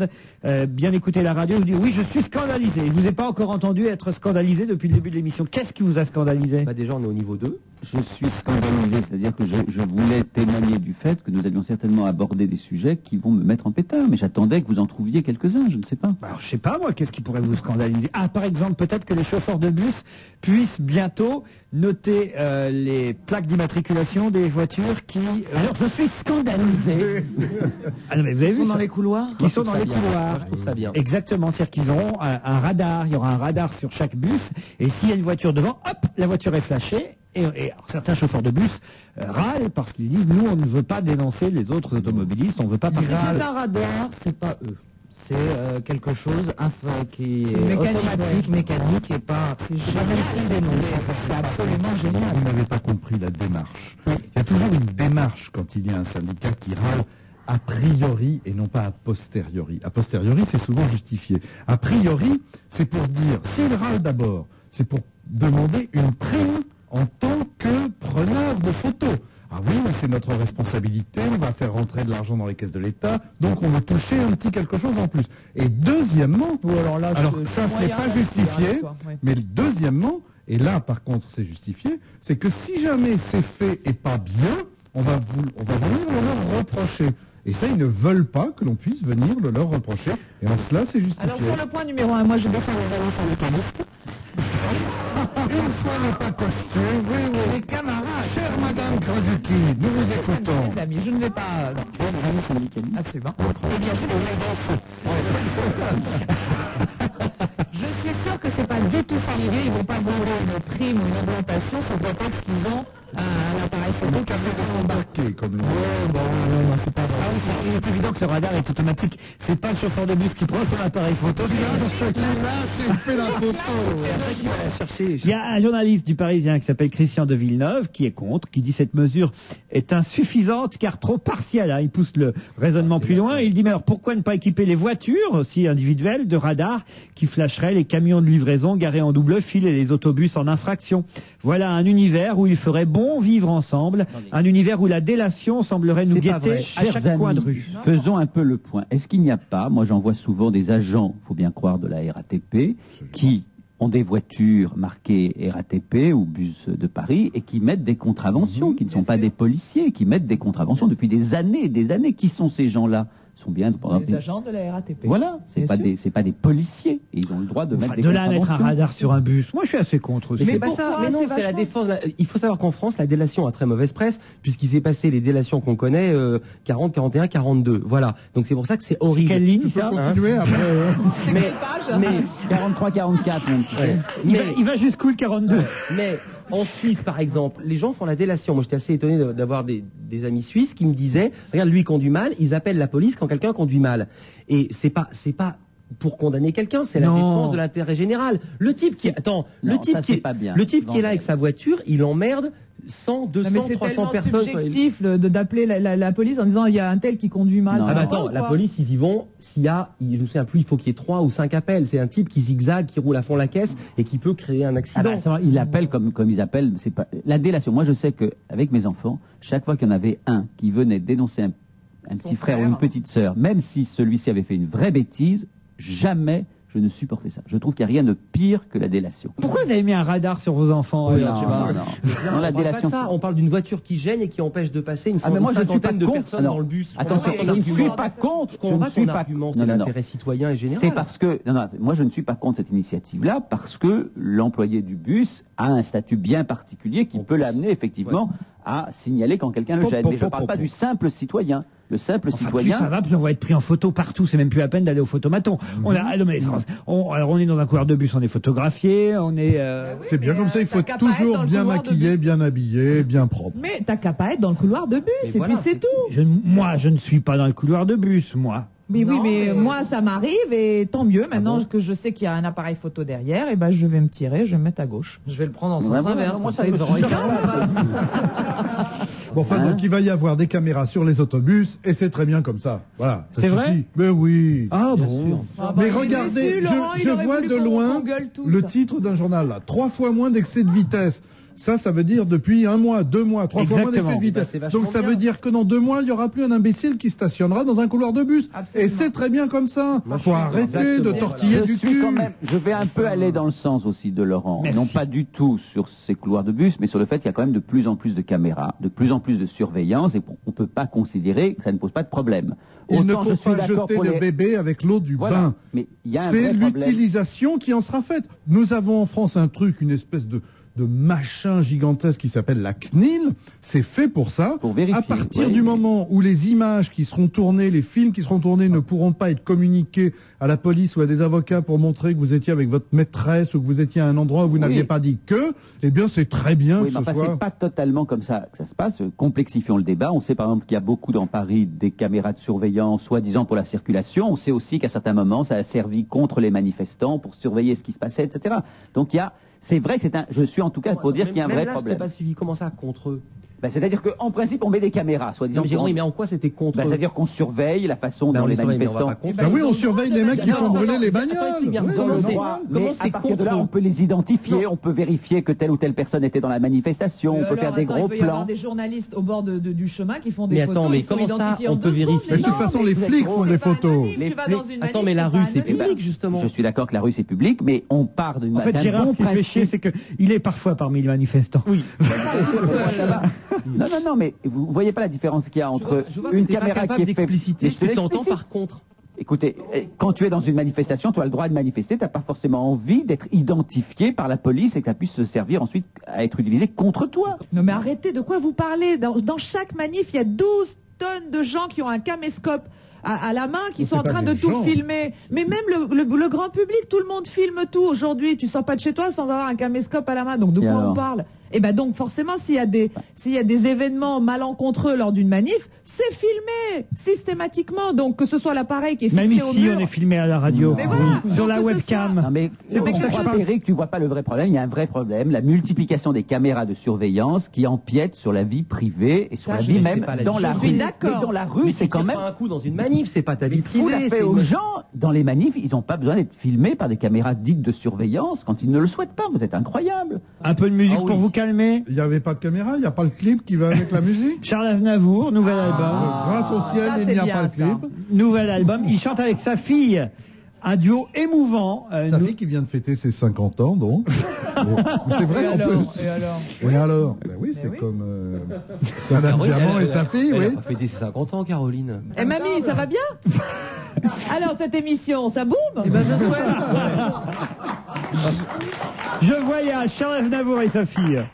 bien écouté la radio, je vous dis, oui, je suis scandalisé. Je vous ai pas encore entendu être scandalisé depuis le début de l'émission. Qu'est-ce qui vous a scandalisé? Déjà, on est au niveau 2. Je suis scandalisé, c'est-à-dire que je voulais témoigner du fait que nous allions certainement aborder des sujets qui vont me mettre en pétard, mais j'attendais que vous en trouviez quelques-uns, je ne sais pas. Alors, je sais pas, moi, qu'est-ce qui pourrait vous scandaliser? Ah, par exemple, peut-être que les chauffeurs de bus puissent bientôt noter les plaques d'immatriculation des voitures qui... Alors, je suis scandalisé. Ah non, mais vous avez vu sont ça dans les couloirs? Qui sont dans les couloirs. Moi, je trouve ça bien. Exactement, c'est-à-dire qu'ils auront un radar, il y aura un radar sur chaque bus, et s'il y a une voiture devant, hop, la voiture est flashée. Et alors, certains chauffeurs de bus râlent parce qu'ils disent, nous, on ne veut pas dénoncer les autres automobilistes, on ne veut pas parler. C'est un radar, c'est pas eux. C'est quelque chose qui est mécanique, automatique, mécanique, et pas... C'est jamais si dénoncé. C'est absolument génial. Vous n'avez pas compris la démarche. Il y a toujours une démarche quand il y a un syndicat qui râle a priori et non pas a posteriori. A posteriori, c'est souvent justifié. A priori, c'est pour dire, s'il râle d'abord, c'est pour demander une prime en tant que preneur de photos. Ah oui, mais c'est notre responsabilité, on va faire rentrer de l'argent dans les caisses de l'État, donc on va toucher un petit quelque chose en plus. Et deuxièmement, ça ce n'est pas justifié, mais deuxièmement, et là par contre c'est justifié, c'est que si jamais c'est fait et pas bien, on va venir le leur reprocher. Et ça, ils ne veulent pas que l'on puisse venir le leur reprocher. Et en cela, c'est justifié. Alors sur le point numéro 1, moi je défends les agents syndicalistes. Une fois n'est pas costume, oui, oui. Les camarades. Chère Madame Krasuki, nous vous écoutons. Les amis, je ne vais pas... Tu vois, les amis syndicalistes. Absolument. Eh bien, je suis sûr que c'est pas du tout familier. Ils vont pas demander une prime ou une augmentation sous prétexte qu'ils ont un appareil photo qui a fait embarqué comme c'est pas vrai. Il est évident que ce radar est automatique. C'est pas le chauffeur de bus qui prend son appareil photo. fait la photo. Il y a un journaliste du Parisien qui s'appelle Christian de Villeneuve qui est contre, qui dit cette mesure est insuffisante car trop partielle. Il pousse le raisonnement plus loin. Il dit mais alors pourquoi ne pas équiper les voitures aussi individuelles de radars qui flasheraient les camions de livraison garés en double fil et les autobus en infraction. Voilà un univers où il ferait bon vivre ensemble, un univers où la délation semblerait nous guetter à chaque coin de rue. Faisons un peu le point. Est-ce qu'il n'y a pas, moi j'en vois souvent des agents, faut bien croire, de la RATP, qui ont des voitures marquées RATP ou bus de Paris et qui mettent des contraventions, qui ne sont pas des policiers, qui mettent des contraventions depuis des années. Qui sont ces gens-là? sont bien... Les agents de la RATP. Voilà, c'est pas des policiers. Et ils ont le droit de mettre des de là à mettre un contraventions. radar sur un bus, moi je suis assez contre aussi. Mais c'est pas ça. Mais non, c'est la défense. Il faut savoir qu'en France, la délation a très mauvaise presse, puisqu'il s'est passé les délations qu'on connaît, 40, 41, 42. Voilà. Donc c'est pour ça que c'est horrible. Quelle ligne, ça continuer après. Mais 43, 44 même. Il va jusqu'où le 42? Mais en Suisse, par exemple, les gens font la délation. Moi, j'étais assez étonné d'avoir des amis suisses qui me disaient, regarde, lui conduit mal, ils appellent la police quand quelqu'un conduit mal. Et c'est pas pour condamner quelqu'un, c'est la défense de l'intérêt général. Le type qui est là avec sa voiture, il emmerde 100, 200, 300 personnes. C'est subjectif d'appeler la police en disant il y a un tel qui conduit mal. Attends, la police, ils y vont. S'il y a, je me souviens plus, il faut qu'il y ait 3 ou 5 appels. C'est un type qui zigzague, qui roule à fond la caisse et qui peut créer un accident. Il appelle comme ils appellent. C'est pas la délation. Moi, je sais que avec mes enfants, chaque fois qu'il y en avait un qui venait dénoncer un petit frère ou une petite sœur, même si celui-ci avait fait une vraie bêtise, jamais je ne supportais ça. Je trouve qu'il n'y a rien de pire que la délation. Pourquoi vous avez mis un radar sur vos enfants? Non, la délation. On parle d'une voiture qui gêne et qui empêche de passer une cinquantaine de personnes dans le bus. Attention, je ne suis pas contre. Je ne suis pas. C'est l'intérêt citoyen et général. C'est parce que moi je ne suis pas contre cette initiative-là parce que l'employé du bus a un statut bien particulier qui peut l'amener effectivement à signaler quand quelqu'un le gêne. Mais je ne parle pas du simple citoyen. Le simple citoyen. Plus ça va, plus on va être pris en photo partout. C'est même plus la peine d'aller au photomaton. On est dans un couloir de bus, on est photographié, on est. C'est bien comme ça. Il faut être toujours bien maquillé, bien habillé, bien propre. Mais t'as qu'à pas être dans le couloir de bus. Et puis c'est tout. Moi, je ne suis pas dans le couloir de bus, moi. Mais oui, mais moi, ça m'arrive et tant mieux. Maintenant que je sais qu'il y a un appareil photo derrière, et ben je vais me tirer, je vais me mettre à gauche. Je vais le prendre en sens inverse. Moi, ça me Bon, donc il va y avoir des caméras sur les autobus et c'est très bien comme ça. Voilà. C'est vrai? Mais oui. Ah bon. Sûr. Mais regardez, je vois de loin le titre d'un journal là. 3 fois moins d'excès de vitesse. Ça veut dire depuis 1 mois, 2 mois, 3 fois moins d'excès de vitesse. Donc ça veut dire que dans 2 mois, il n'y aura plus un imbécile qui stationnera dans un couloir de bus. Absolument. Et c'est très bien comme ça. Il faut arrêter de tortiller du cul. Je vais un peu aller dans le sens aussi de Laurent. Merci. Non pas du tout sur ces couloirs de bus, mais sur le fait qu'il y a quand même de plus en plus de caméras, de plus en plus de surveillance, et on ne peut pas considérer que ça ne pose pas de problème. Il ne faut pas jeter le bébé avec l'eau du bain. C'est l'utilisation qui en sera faite. Nous avons en France un truc, une espèce de machin gigantesque qui s'appelle la CNIL, c'est fait pour ça. Pour vérifier, à partir du moment où les images qui seront tournées, les films qui seront tournés ne pourront pas être communiqués à la police ou à des avocats pour montrer que vous étiez avec votre maîtresse ou que vous étiez à un endroit où vous n'aviez pas dit que, eh bien c'est très bien que ce soit... c'est pas totalement comme ça que ça se passe. Complexifions le débat. On sait par exemple qu'il y a beaucoup dans Paris des caméras de surveillance, soi-disant pour la circulation. On sait aussi qu'à certains moments, ça a servi contre les manifestants pour surveiller ce qui se passait, etc. Donc c'est vrai que je suis en tout cas pour dire qu'il y a un vrai problème. Je n'ai pas suivi. Comment ça, contre eux? C'est-à-dire qu'en principe, on met des caméras, soi-disant. Mais en quoi c'était contre eux? C'est-à-dire qu'on surveille la façon dont les manifestants... oui, on surveille les mecs qui font brûler les bagnoles. Comment à partir de là, on peut les identifier, on peut vérifier que telle ou telle personne était dans la manifestation, on peut faire des gros plans. Il peut y avoir des journalistes au bord du chemin qui font des photos. Mais comment ça, on peut vérifier? De toute façon, les flics font des photos. Attends, mais la rue, c'est public, justement. Je suis d'accord que la rue, c'est public, mais on part d'une... En fait, Gérard, ce qui fait chier, c'est qu'il est parfois parmi les manifestants. Oui. Non, mais vous voyez pas la différence qu'il y a entre une caméra qui est d'expliciter ce que tu entends par contre. Écoutez, quand tu es dans une manifestation, tu as le droit de manifester, tu n'as pas forcément envie d'être identifié par la police et que ça puisse se servir ensuite à être utilisé contre toi. Non mais arrêtez, de quoi vous parlez? Dans chaque manif, il y a 12 tonnes de gens qui ont un caméscope à la main, qui sont en train de tout filmer. Mais même le grand public, tout le monde filme tout aujourd'hui. Tu sors pas de chez toi sans avoir un caméscope à la main. Donc de quoi on parle? Et ben donc forcément, s'il y a des événements malencontreux lors d'une manif, c'est filmé systématiquement. Donc que ce soit l'appareil qui est fixé au mur. Même ici, on est filmé à la radio, sur la webcam. Non, mais c'est pour ça que Eric, tu vois pas le vrai problème. Il y a un vrai problème, la multiplication des caméras de surveillance qui empiètent sur la vie privée et sur la vie même dans la rue. Je suis d'accord. Dans la rue, c'est quand même un coup dans une manif, c'est pas ta vie privée. Vous la fait aux gens dans les manifs, ils n'ont pas besoin d'être filmés par des caméras dites de surveillance quand ils ne le souhaitent pas. Vous êtes incroyable. Un peu de musique pour vous calmer. Il n'y avait pas de caméra, il n'y a pas le clip qui va avec la musique. Charles Aznavour, nouvel album. Grâce au ciel, il n'y a pas le clip. Nouvel album. Il chante avec sa fille. Un duo émouvant. Sa fille qui vient de fêter ses 50 ans, donc. C'est vrai en plus. Et alors ben oui, c'est comme Madame Diamant et sa fille, oui. Elle a fêté ses 50 ans, Caroline. Eh mamie, ça va bien? Alors cette émission, ça boum? Eh ben je souhaite. Je voyage, Charles Aznavour et sa fille.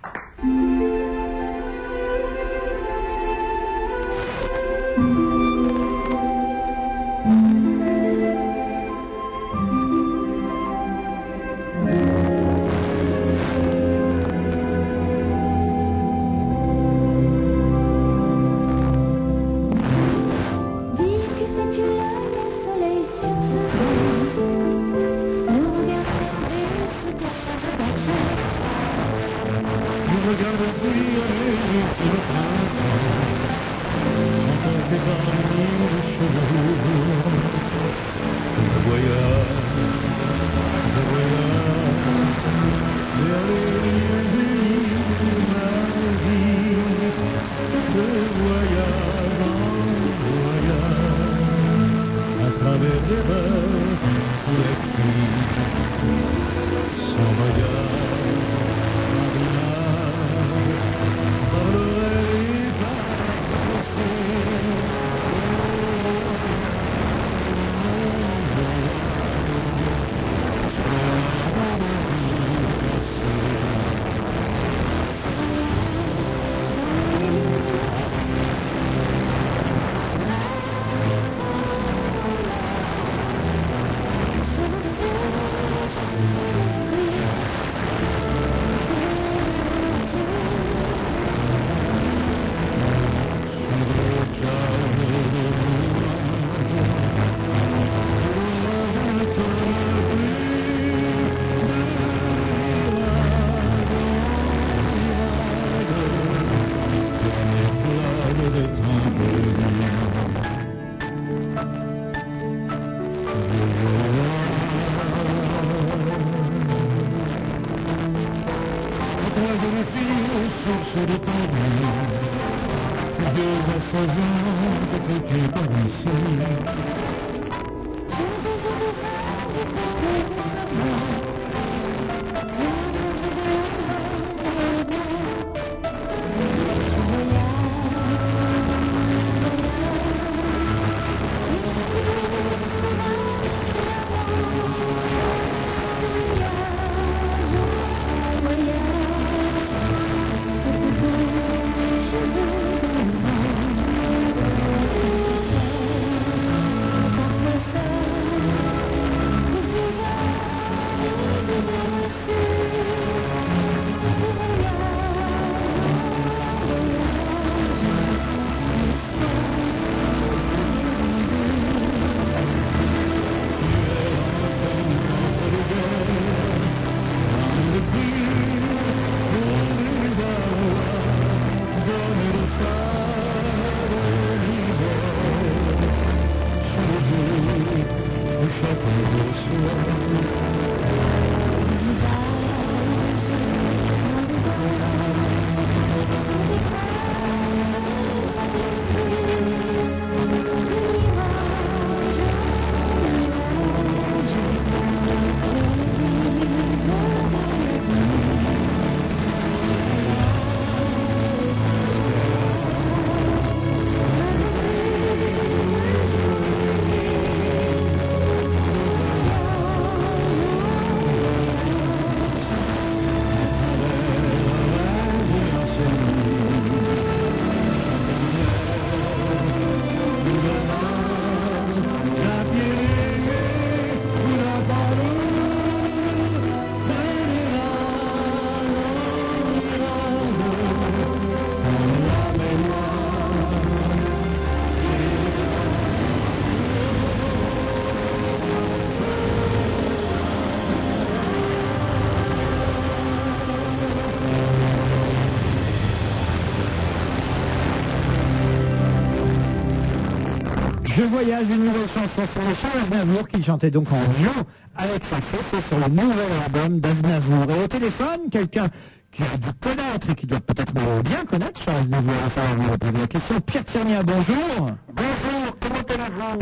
Je voyage, une nouvelle chanson sur le Charles Aznavour qui chantait donc en duo avec sa fille sur le nouvel album d'Aznavour. Et au téléphone, quelqu'un qui a dû connaître et qui doit peut-être bien connaître Charles Aznavour. Enfin, on va poser la question. Pierre Tiernia, bonjour. Bonjour, comment allez-vous?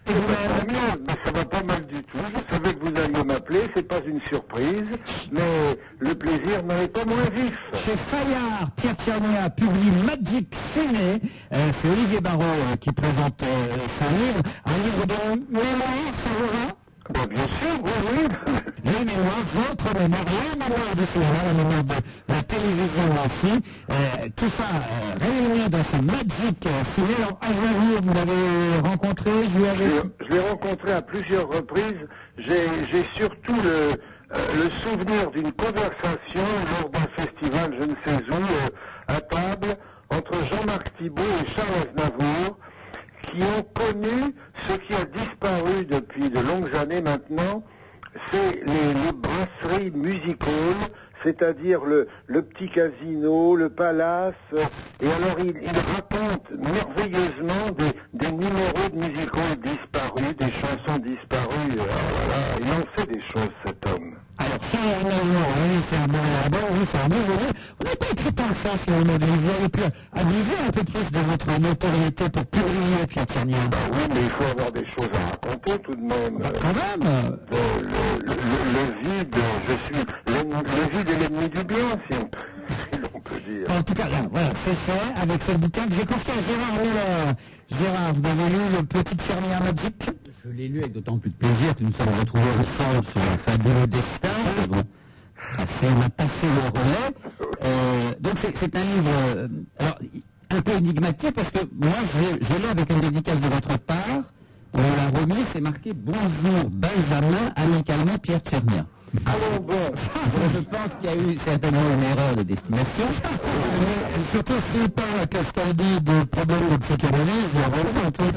Et vous-même? Mais ça va pas mal du tout. Je savais que vous alliez m'appeler. m'appelez, c'est pas une surprise, mais le plaisir n'en est pas moins vif. Chez Fayard, Pierre Tchernia publie Magic Ciné. C'est Olivier Barraud qui présente son livre. Un livre de mémoire, ça vous va? Bien sûr, oui. Les mémoires, votre mémoire, la mémoire du cinéma, la mémoire de la télévision aussi. Tout ça réuni dans ce Magic Ciné. Alors, Aznavour, vous l'avez rencontré, joué avec... Je l'ai rencontré à plusieurs reprises. J'ai surtout le souvenir d'une conversation lors d'un festival, je ne sais où, à table, entre Jean-Marc Thibault et Charles Aznavour, qui ont connu ce qui a disparu depuis de longues années maintenant, c'est les brasseries musicales, c'est-à-dire le petit casino, le palace, et alors il raconte merveilleusement des numéros de musicals disparus, des chansons disparues, voilà, il en sait des choses cet homme. Alors, Charles Aznavour, oui, c'est un bon là-bas, oui, c'est un bon volet. Vous n'avez pas écrit tant que ça sur le nom de vous auriez pu abuser un peu plus de votre notoriété pour publier Pierre Tchernia. Oui, mais il faut avoir des choses à raconter tout de même. Quand même. Le vide, le vide est l'ennemi du bien, si on peut dire. En tout cas, là, voilà, c'est fait avec ce bouquin que j'ai confié à Gérard Miller. Gérard, vous avez lu le petit Tchernia Magic? Je l'ai lu avec d'autant plus de plaisir que nous sommes retrouvés ensemble sur un fabuleux destin. On a passé le relais. Donc c'est un livre alors, un peu énigmatique parce que moi je l'ai avec une dédicace de votre part. On l'a remis, c'est marqué « Bonjour Benjamin, amicalement Pierre Tchernia ». Alors bon, je pense qu'il y a eu certainement une erreur de destination. Mais surtout si pas Castaldi de problèmes de psychanalyse, il y a vraiment un truc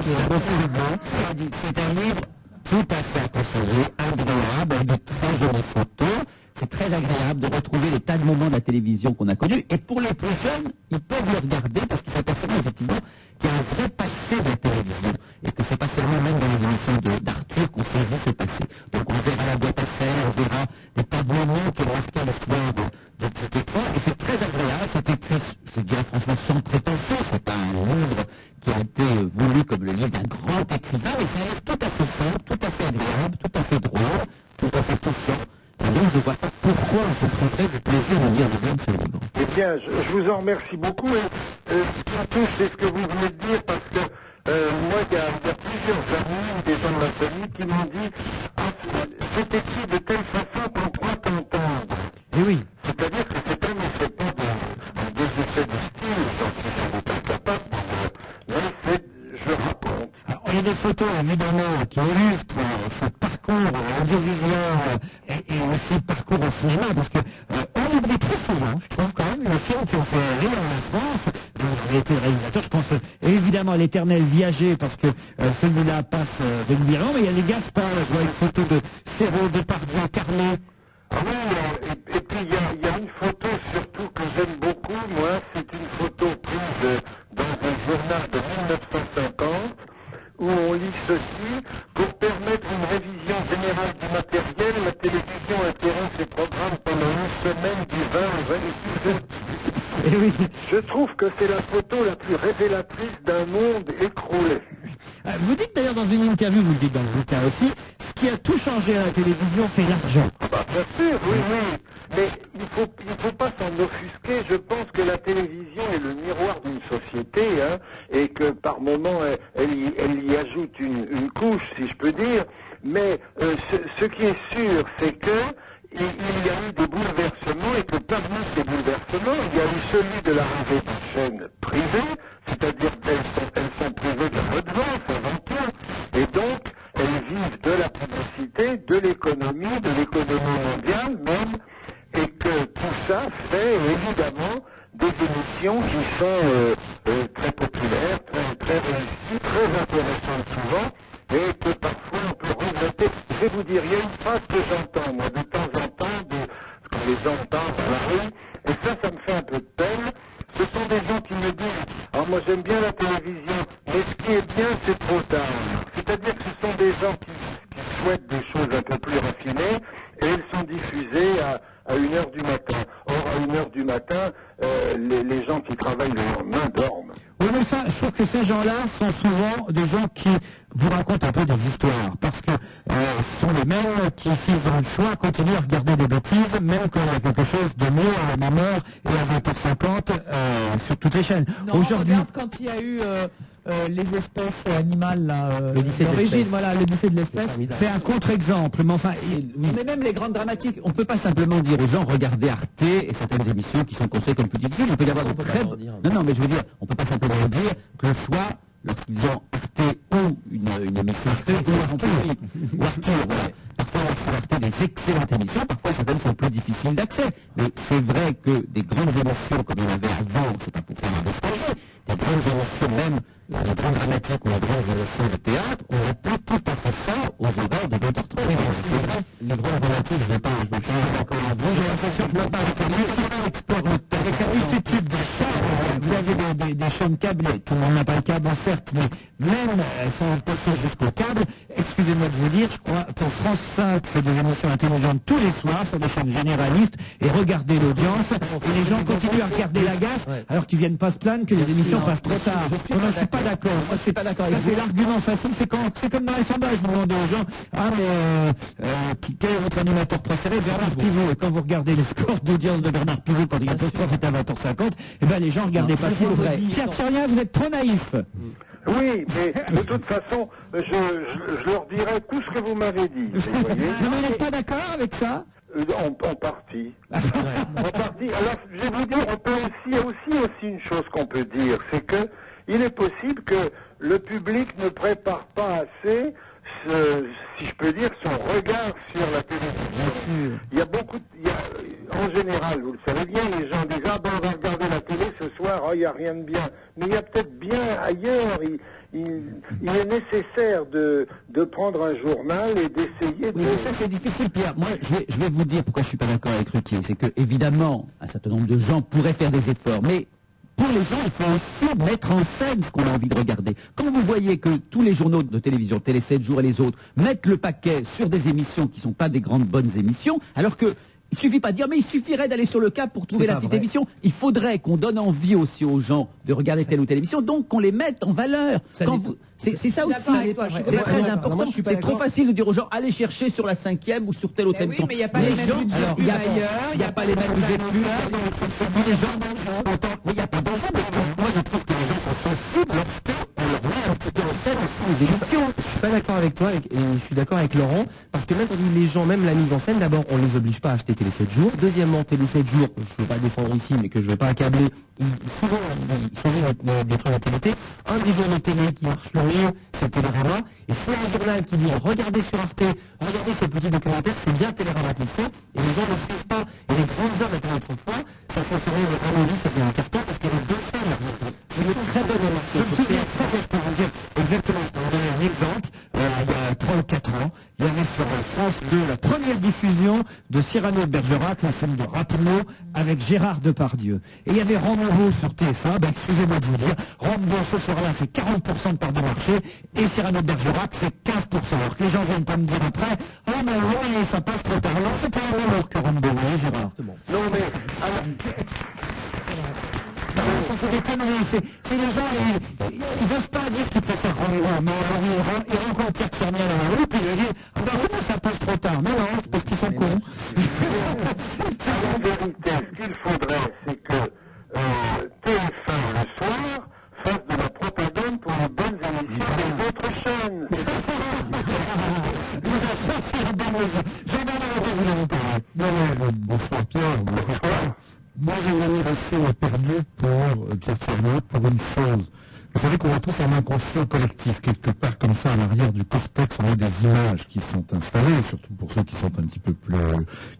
c'est un livre tout à fait à conseiller, agréable, avec de très jolies photos. C'est très agréable de retrouver les tas de moments de la télévision qu'on a connus. Et pour les plus jeunes, ils peuvent le regarder parce qu'ils s'aperçoivent effectivement qu'il y a un vrai passé de la télévision. Et que c'est pas seulement même dans les émissions d'Arthur qu'on sait ce passé. Donc on verra la boîte à faire, on verra des tas de moments qui ont marqué l'histoire de cet écran. Et c'est très agréable. C'est écrit, je dirais franchement, sans prétention. C'est pas un livre qui a été voulu comme le livre d'un grand écrivain. Mais c'est un livre tout à fait simple, tout à fait agréable, tout à fait drôle, tout à fait touchant. Et donc, je ne vois pas pourquoi on se priverait du plaisir de lire le bien de ce livre. Eh bien, je vous en remercie beaucoup. Et ce qui me touche, c'est ce que vous venez de dire, parce que moi, il y a plusieurs amis, des gens de la famille, qui m'ont dit c'est écrit de telle façon qu'on croit t'entendre. Et oui. C'est-à-dire que c'est pas des effets de style, j'en suis sans doute incapable, mais je raconte. Alors, il y a des photos, évidemment, qui illustrent ce parcours audiovisuel et aussi parcours au cinéma, parce que on oublie très souvent, je trouve quand même, les films qui ont fait rire en France. Vous avez été réalisateur, je pense évidemment à l'Éternel Viager, parce que celui-là passe régulièrement, mais il y a les Gaspard, je vois une photo de Serrault, Depardieu, Carnet. Ah oui, et puis il y a une photo surtout que j'aime beaucoup, moi, c'est une photo prise dans un journal de 1950, où on lit ceci: pour permettre une révision générale du matériel, la télévision interrompt ses programmes pendant une semaine du 20 au 26 Et oui. Je trouve que c'est la photo la plus révélatrice d'un monde écroulé. Vous dites d'ailleurs dans une interview, vous le dites dans le bouquin aussi, ce qui a tout changé à la télévision, c'est l'argent. Bah, bien sûr, oui. Mais il faut pas s'en offusquer. Je pense que la télévision est le miroir d'une société, hein, et que par moments, elle y ajoute une couche, si je peux dire. Mais ce qui est sûr, c'est que il y a eu des bouleversements, et que parmi ces bouleversements, il y a eu celui de l'arrivée des chaînes privées, c'est-à-dire qu'elles sont privées de redevance avant tout, et donc elles vivent de la publicité, de l'économie mondiale même, et que tout ça fait évidemment des émissions qui sont très populaires, très réussies, très intéressantes souvent, et que parfois on peut regretter. Je vais vous dire, il y a une phrase que j'entends, moi, de temps en temps, quand les gens parlent dans la rue, et ça me fait un peu de peine. Ce sont des gens qui me disent, alors moi j'aime bien la télévision, mais ce qui est bien, c'est trop tard. C'est-à-dire que ce sont des gens qui souhaitent des choses un peu plus raffinées, et elles sont diffusées à 1h du matin. Or, à 1h du matin, les gens qui travaillent le lendemain dorment. Oui, mais ça, je trouve que ces gens-là gens-là sont souvent des gens qui vous racontent un peu des histoires, parce que ce sont les mêmes qui, s'ils ont le choix, continuent à regarder des bêtises, même quand il y a quelque chose de mieux à la même heure et à 20h50 sur toutes les chaînes. Non, regarde quand il y a eu les espèces animales, là, l'origine, voilà, le décès de l'espèce. C'est un contre-exemple, mais enfin... Mais même les grandes dramatiques, on ne peut pas simplement dire aux gens, regardez Arte et certaines émissions qui sont considérées comme plus difficiles. Il peut y avoir de très... Non, mais je veux dire, on ne peut pas simplement dire que le choix, lorsqu'ils ont Arte ou une émission ou Arthur, voilà. Parfois, sur Arte, des excellentes émissions, parfois certaines sont plus difficiles d'accès. Mais c'est vrai que des grandes émissions, comme il y en avait avant, c'est pas pour faire un projet, des grandes émissions, même les grandes dramatiques ou les grandes émissions de théâtre, on a pas tout à fait ça aux horaires de 20h30. Oui, c'est vrai, les grandes dramatiques, je vais pas d'accord avec vous, j'ai l'impression que non pas avec la multitude d'achat, vous avez des chaînes câblées, tout le monde n'a pas le câble, certes, mais même sans passer jusqu'au câble, excusez-moi de vous dire, je crois que France 5 fait des émissions intelligentes tous les soirs sur des chaînes généralistes, et regardez l'audience, et les gens continuent à regarder la gaffe, alors qu'ils viennent pas se plaindre que les émissions passent trop tard. Non, je suis pas d'accord. Ça, c'est pas d'accord. Ça, c'est l'argument facile. C'est comme dans les sondages, vous demandez aux gens, quel est votre animateur préféré? Bernard Pivot. Et quand vous regardez les scores d'audience de Bernard Pivot, quand il y a apostrophe est à 20h50, eh ben, les gens regardaient pas Pivot. Pierre Thierry, vous êtes trop naïf. Oui, mais de toute façon, je leur dirai tout ce que vous m'avez dit. Vous voyez. Non, mais vous n'êtes pas d'accord avec ça? En partie. En partie. Alors, je vais vous dire, on peut aussi une chose qu'on peut dire, c'est que il est possible que le public ne prépare pas assez, si je peux dire, son regard sur la télévision. Il y a en général, vous le savez bien, les gens disent, on va regarder la télé ce soir, il n'y a rien de bien. Mais il y a peut-être bien ailleurs. Il est nécessaire de prendre un journal et d'essayer de... Oui, mais ça c'est difficile, Pierre. Moi, je vais vous dire pourquoi je suis pas d'accord avec Ruquier. C'est que, évidemment, un certain nombre de gens pourraient faire des efforts, mais pour les gens, il faut aussi mettre en scène ce qu'on a envie de regarder. Quand vous voyez que tous les journaux de télévision, Télé 7 jours et les autres, mettent le paquet sur des émissions qui ne sont pas des grandes bonnes émissions, alors que il suffit pas de dire, mais il suffirait d'aller sur le câble pour trouver la petite émission. Il faudrait qu'on donne envie aussi aux gens de regarder telle ou telle émission, donc qu'on les mette en valeur. C'est ça aussi. C'est très important. C'est trop facile de dire aux gens, allez chercher sur la 5e ou sur telle ou telle émission. Oui, mais il n'y a pas les mêmes budgets pubs ailleurs. Il n'y a pas les mêmes budgets pubs. Oui, il n'y a pas d'enjeu, mais moi je trouve que les gens sont sensibles lorsqu'on leur met un petit peu en scène aussi les émissions. Je suis pas d'accord avec toi et je suis d'accord avec Laurent, parce que même les gens, même la mise en scène, d'abord on les oblige pas à acheter Télé 7 jours. Deuxièmement, Télé 7 jours, je ne veux pas défendre ici, mais que je ne veux pas accabler, souvent ils changent des trucs de télé. Un des journaux télé qui marche le mieux, c'est Télérama. Et s'il y a un journal qui dit regardez sur Arte, regardez ce petit documentaire, c'est bien Télérama qui le fait, et les gens ne suivent pas. Et les grandes heures de Télé autrefois, ça fonctionnait à mon avis, ça faisait un carton parce qu'il y avait deux chaînes. C'est une très bonne émission. Je me souviens très bien, je peux vous dire exactement, pour vous donner un exemple, il y a 3 ou 4 ans, il y avait sur France 2 la première diffusion de Cyrano de Bergerac, un film de Rappeneau avec Gérard Depardieu. Et il y avait Rambo sur TF1, excusez-moi de vous dire, Rambo ce soir-là fait 40% de part de marché et Cyrano de Bergerac fait 15%. Alors que les gens viennent pas me dire après, mais oui, ça passe trop tard. Non, c'est pas la même heure que Rambo, oui, Gérard. Non, mais... Alors... Ça c'est des conneries, c'est les gens, ils n'osent pas dire qu'ils préfèrent Rambo, mais alors ils rencontrent Pierre Thierry dans la rue, puis ils disent, comment ça passe trop tard? Mais non, c'est parce qu'ils sont cons. En vérité, ce qu'il faudrait, c'est que TF1 le soir fasse de la propagande pour les bonnes émissions des autres chaînes. Bonsoir Pierre, bonsoir. Moi j'ai une admiration perdue pour Pierre Thierry pour une chose. Vous savez qu'on a tous un inconscient collectif, quelque part comme ça à l'arrière du cortex, on a des images qui sont installées, surtout pour ceux qui sont un petit peu plus,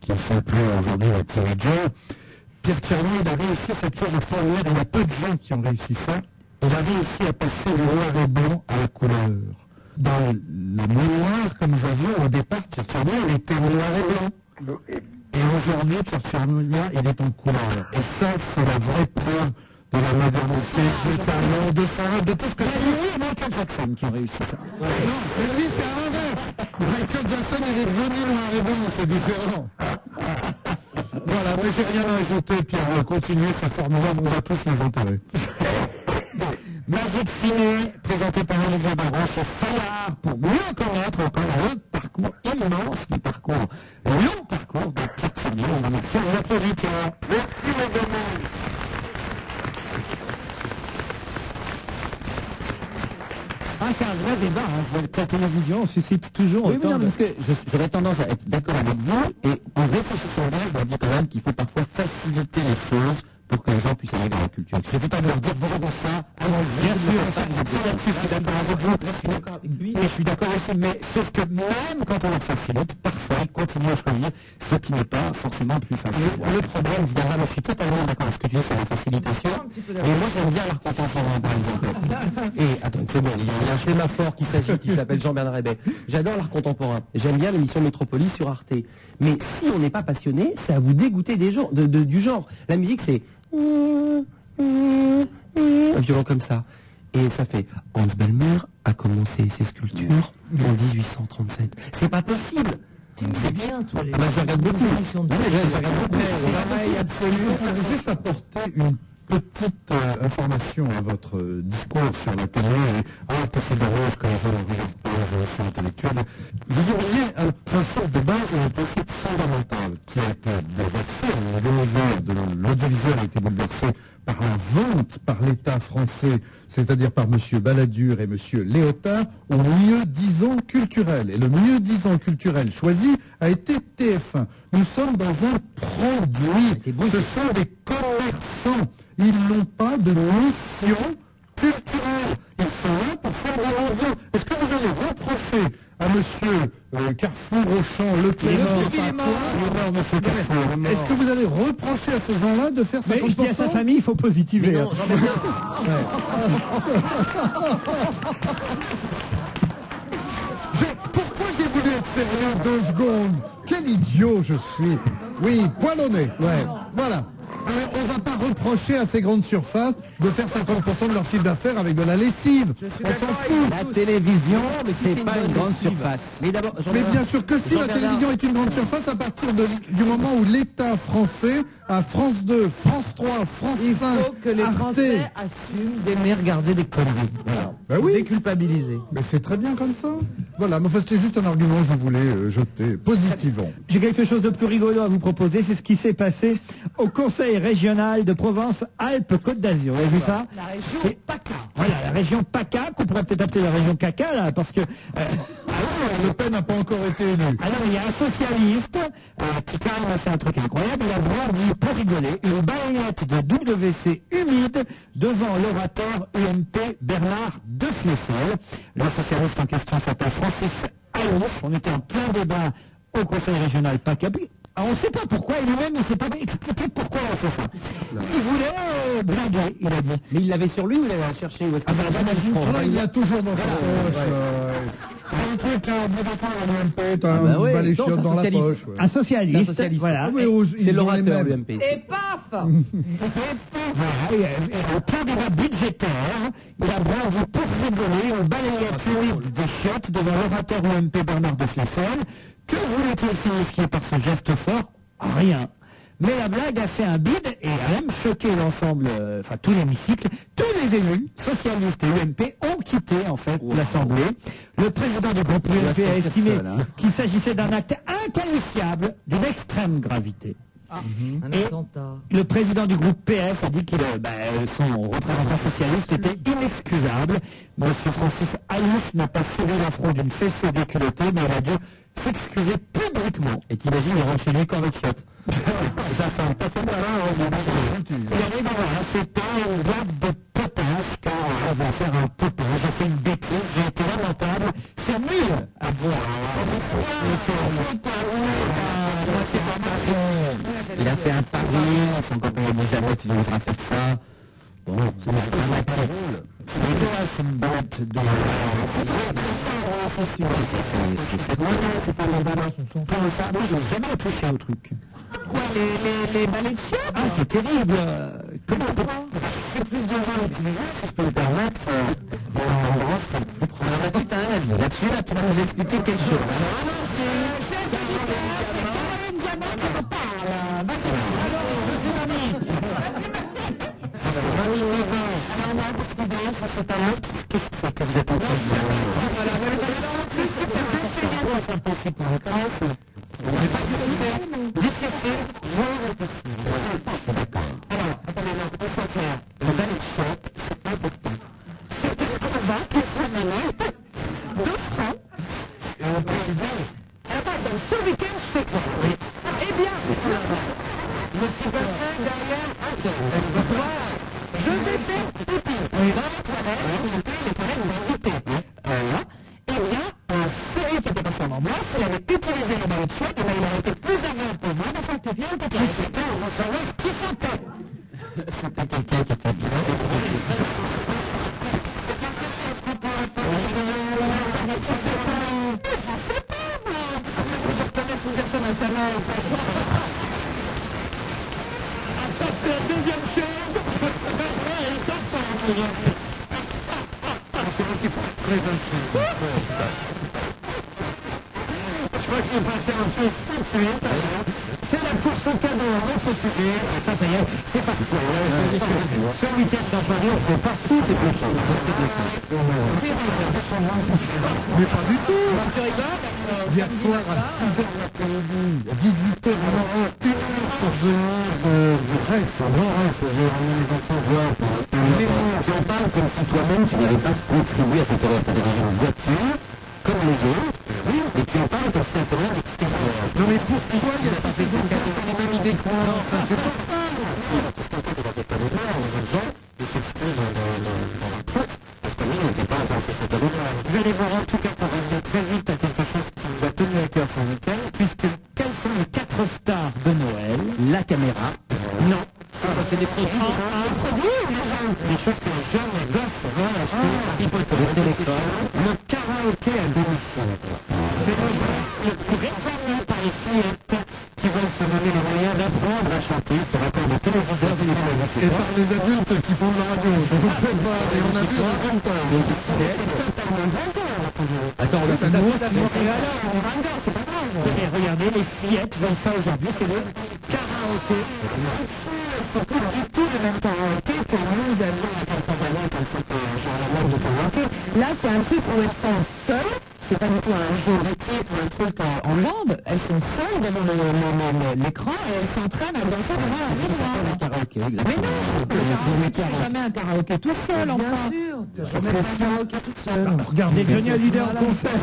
qui ne sont plus aujourd'hui à teenagers. Pierre Thierry, il a réussi cette chose extraordinaire, il y a peu de gens qui ont réussi ça. Il a réussi à passer du noir et blanc à la couleur. Dans la mémoire que nous avions au départ, Pierre Thierry, il était en noir et blanc. Et aujourd'hui, Pierre Thierry, il est en couleur. Et ça, c'est la vraie preuve de la modernité, du talent, de sa de tout ce que c'est. Oui, Michael Jackson qui a réussi ça. Non, mais lui, c'est à l'inverse. Michael Jackson, il est devenu noir et blanc, c'est différent. Voilà, mais j'ai rien à ajouter, Pierre. Continuez, c'est formidable, on va tous les enterrer. Magic Ciné, présenté par Olivier Baron chez Fayard, pour mieux connaître encore le parcours immense du parcours, le long parcours de Pierre Tcherny. On va remercier les applaudissements. Merci les amis. Ah, c'est un vrai débat. Hein. La télévision suscite toujours oui, autant non, parce que j'aurais tendance à être d'accord avec vous, et en réfléchissant bien, je dois dire quand même qu'il faut parfois faciliter les choses pour que les gens puissent arriver à la culture. Je ne vais pas leur dire, vous regardez ça, allons-y. Bien sûr, je suis d'accord avec vous. Mais je suis d'accord aussi, mais sauf que même quand on leur facilite, parfois ils continuent à choisir ce qui n'est pas forcément plus facile. Le problème viendra, je suis totalement d'accord avec ce que tu dis sur la facilitation, et moi j'aime bien l'art contemporain par exemple. Et attends une seconde, il y a un sémaphore qui s'agit, qui s'appelle Jean-Bernard Hébet. J'adore l'art contemporain. J'aime bien l'émission Métropolis sur Arte. Mais si on n'est pas passionné, c'est à vous dégoûter des gens, du genre. La musique c'est un violon comme ça. Et ça fait Hans Bellmer a commencé ses sculptures en 1837. C'est pas possible. C'est bien, toi, les... je regarde beaucoup. Je voudrais juste apporter une petite information à votre discours sur la télé. Que c'est dommage que les gens ne regardent pas la révolution intellectuelle. Vous auriez un principe de base et un principe fondamental qui a été bouleversé. L'univers de l'audiovisuel a été bouleversé par la vente par l'État français, c'est-à-dire par M. Balladur et M. Léotard, au mieux-disant culturel. Et le mieux-disant culturel choisi a été TF1. Nous sommes dans un produit. Ce sont des commerçants. Ils n'ont pas de mission culturelle. Ils sont là pour faire de l'argent. Est-ce que vous allez reprocher à monsieur Carrefour, Auchan, Leclerc, est-ce que vous allez reprocher à ces gens-là de faire 50%? Mais je dis à sa famille, il faut positiver. Non, pourquoi j'ai voulu être sérieux 2 secondes? Quel idiot je suis. Oui, poil au nez. Ouais, voilà. On ne va pas reprocher à ces grandes surfaces de faire 50% de leur chiffre d'affaires avec de la lessive. On s'en fout. La télévision, c'est pas une grande surface. Mais bien sûr que si, la télévision est une grande surface à partir du moment où l'État français a France 2, France 3, France 5, Il faut que les Français assument d'aimer regarder des conneries. Voilà. Ben oui. Déculpabiliser. Mais c'est très bien comme ça. Voilà, mais enfin, c'était juste un argument que je voulais jeter positivement. J'ai quelque chose de plus rigolo à vous proposer, c'est ce qui s'est passé au Conseil régional de Provence-Alpes-Côte d'Azur. Vous avez vu ça? La région PACA. Voilà, la région PACA, qu'on pourrait peut-être appeler la région caca, là, parce que... Le Pen n'a pas encore été élu. Alors il y a un socialiste qui quand même a fait un truc incroyable, il a vendu, pour rigoler, une balayette de WC humide devant l'orateur UMP Bernard de Flessel. Le socialiste en question s'appelle Francis Alouche. On était en plein débat au Conseil régional PACA. Alors on ne sait pas pourquoi, et lui-même il ne s'est pas expliqué pourquoi on fait ça. Il voulait blaguer, il a dit. Mais il l'avait sur lui ou il l'avait cherché? J'imagine qu'il l'a toujours dans sa poche. C'est un truc obligatoire à l'UMP, t'as un balai chiotte dans la poche. Un socialiste, voilà. C'est l'orateur l'UMP. Et paf. Au plein débat budgétaire, il a brandi pour rigoler une balayette humide de chiottes devant l'orateur UMP Bernard de Flessel. Que voulait-il signifier par ce geste fort? Rien. Mais la blague a fait un bide et a même choqué l'ensemble, tout l'hémicycle. Tous les élus, socialistes et UMP, ont quitté en fait l'Assemblée. Le président du groupe UMP a estimé qu'il s'agissait d'un acte inqualifiable d'une extrême gravité. Un attentat. Le président du groupe PS a dit que son représentant socialiste était inexcusable. Monsieur Francis Alouche n'a pas souri l'affront d'une fessée déculottée, mais il a dû s'excuser publiquement. Et t'imagines, il rentre chez lui qu'avec shot. Il arrive à voir, c'était une blague de potage, car on va faire un potage, j'ai fait une bêtise, j'ai été lamentable, c'est nul à voir. Il a fait un pari, son copain a dit jamais tu n'oseras faire ça. Bon, c'est drôle. C'est une boîte de... C'est pas la balance, on s'en fout. Moi, j'ai jamais touché au truc. Quoi, les balais de chiottes? Ah, c'est terrible. Comment c'est plus de gens que les autres, si je peux me permettre. En gros, c'est plus problématique à un avis. Là-dessus, là, tu vas nous expliquer quelque chose. Alors, évidente tout à l'heure. Qu'est-ce que vous êtes en train de dire? Voilà, c'est un petit peu de classe. On n'est pas difficile, d'accord. Alors, attendez, on soit clair. Le balai shop, c'est important. C'est une cravate permanente d'autres ans. Et on peut le dire. Alors, par exemple, ce week-end, je fais quoi? Oui. Eh bien, je me suis passé derrière un terre. Voilà. Je vais faire pipi. Dans les toilettes, les toilettes vont piper. Voilà. Eh bien, celui qui était pas sur moi, s'il avait utilisé le balai de shop, il aurait été plus agréable pour moi de faire pipi en pipi. C'était, on va savoir qui sentait. C'était quelqu'un qui était bien. Ça, c'est la deuxième chose. Elle est ensemble aujourd'hui. C'est moi qui prends très inquiet. Je crois que je vais passer à autre chose tout de suite. C'est la course au cadeau à notre sujet. Ça y est, c'est parti. Ce week-end dans Paris, on fait partout et tout. Mais pas du tout. Hier soir à 6h de l'après-midi, à 18h, on aura 1 heure pour venir du rêve. C'est un grand rêve. J'ai emmené les enfants voir. Mais j'en parle comme si toi-même tu n'avais pas contribué à cette erreur. Tu avais déjà une voiture, comme les autres. Oui, et tu en parles comme si c'était un extérieur. Non mais pourquoi il y a pas fait ça? C'est la même idée que moi. C'est pas ça. Parce qu'en fait, on va peut-être pas les voir, les autres gens, ils s'expriment dans la truc. Parce que nous, on n'était pas encore fait cette erreur. Vous allez voir en tout cas pour revenir très vite à quelque chose qui vous a tenu à cœur ce week-end, puisque quelles sont les 4 stars de Noël? La caméra. Non. C'est des produits. Un produit ou des choses que les jeunes, les gosses vont acheter. Le téléphone. Le karaoké à domicile. C'est le jeu le plus réclamé par les fillettes qui veulent se donner les moyens d'apprendre à chanter sur rapport de téléviseur et par les adultes qui font de la radio. Je ne sais pas, et on a vu le résultat. Attends, on a fait ça tout à fait. Et alors, on va regarder, c'est pas grave. Et regardez, les fillettes veulent ça aujourd'hui, c'est le karaoké. C'est pas du tout le même karaoké que nous avions il y a quelques années comme c'était genre la mode de karaoké. Là, c'est un truc où elles sont seules. C'est pas du tout un jeu d'équipe ou un truc en bande. Elles sont seules devant l'écran et elles s'entraînent à danser devant la miroir. C'est un karaoké, exactement. Mais non, tu fais jamais un karaoké tout seul, enfin. Bien sûr. Tu fais jamais un karaoké tout seul. Regardez Johnny Hallyday en concert.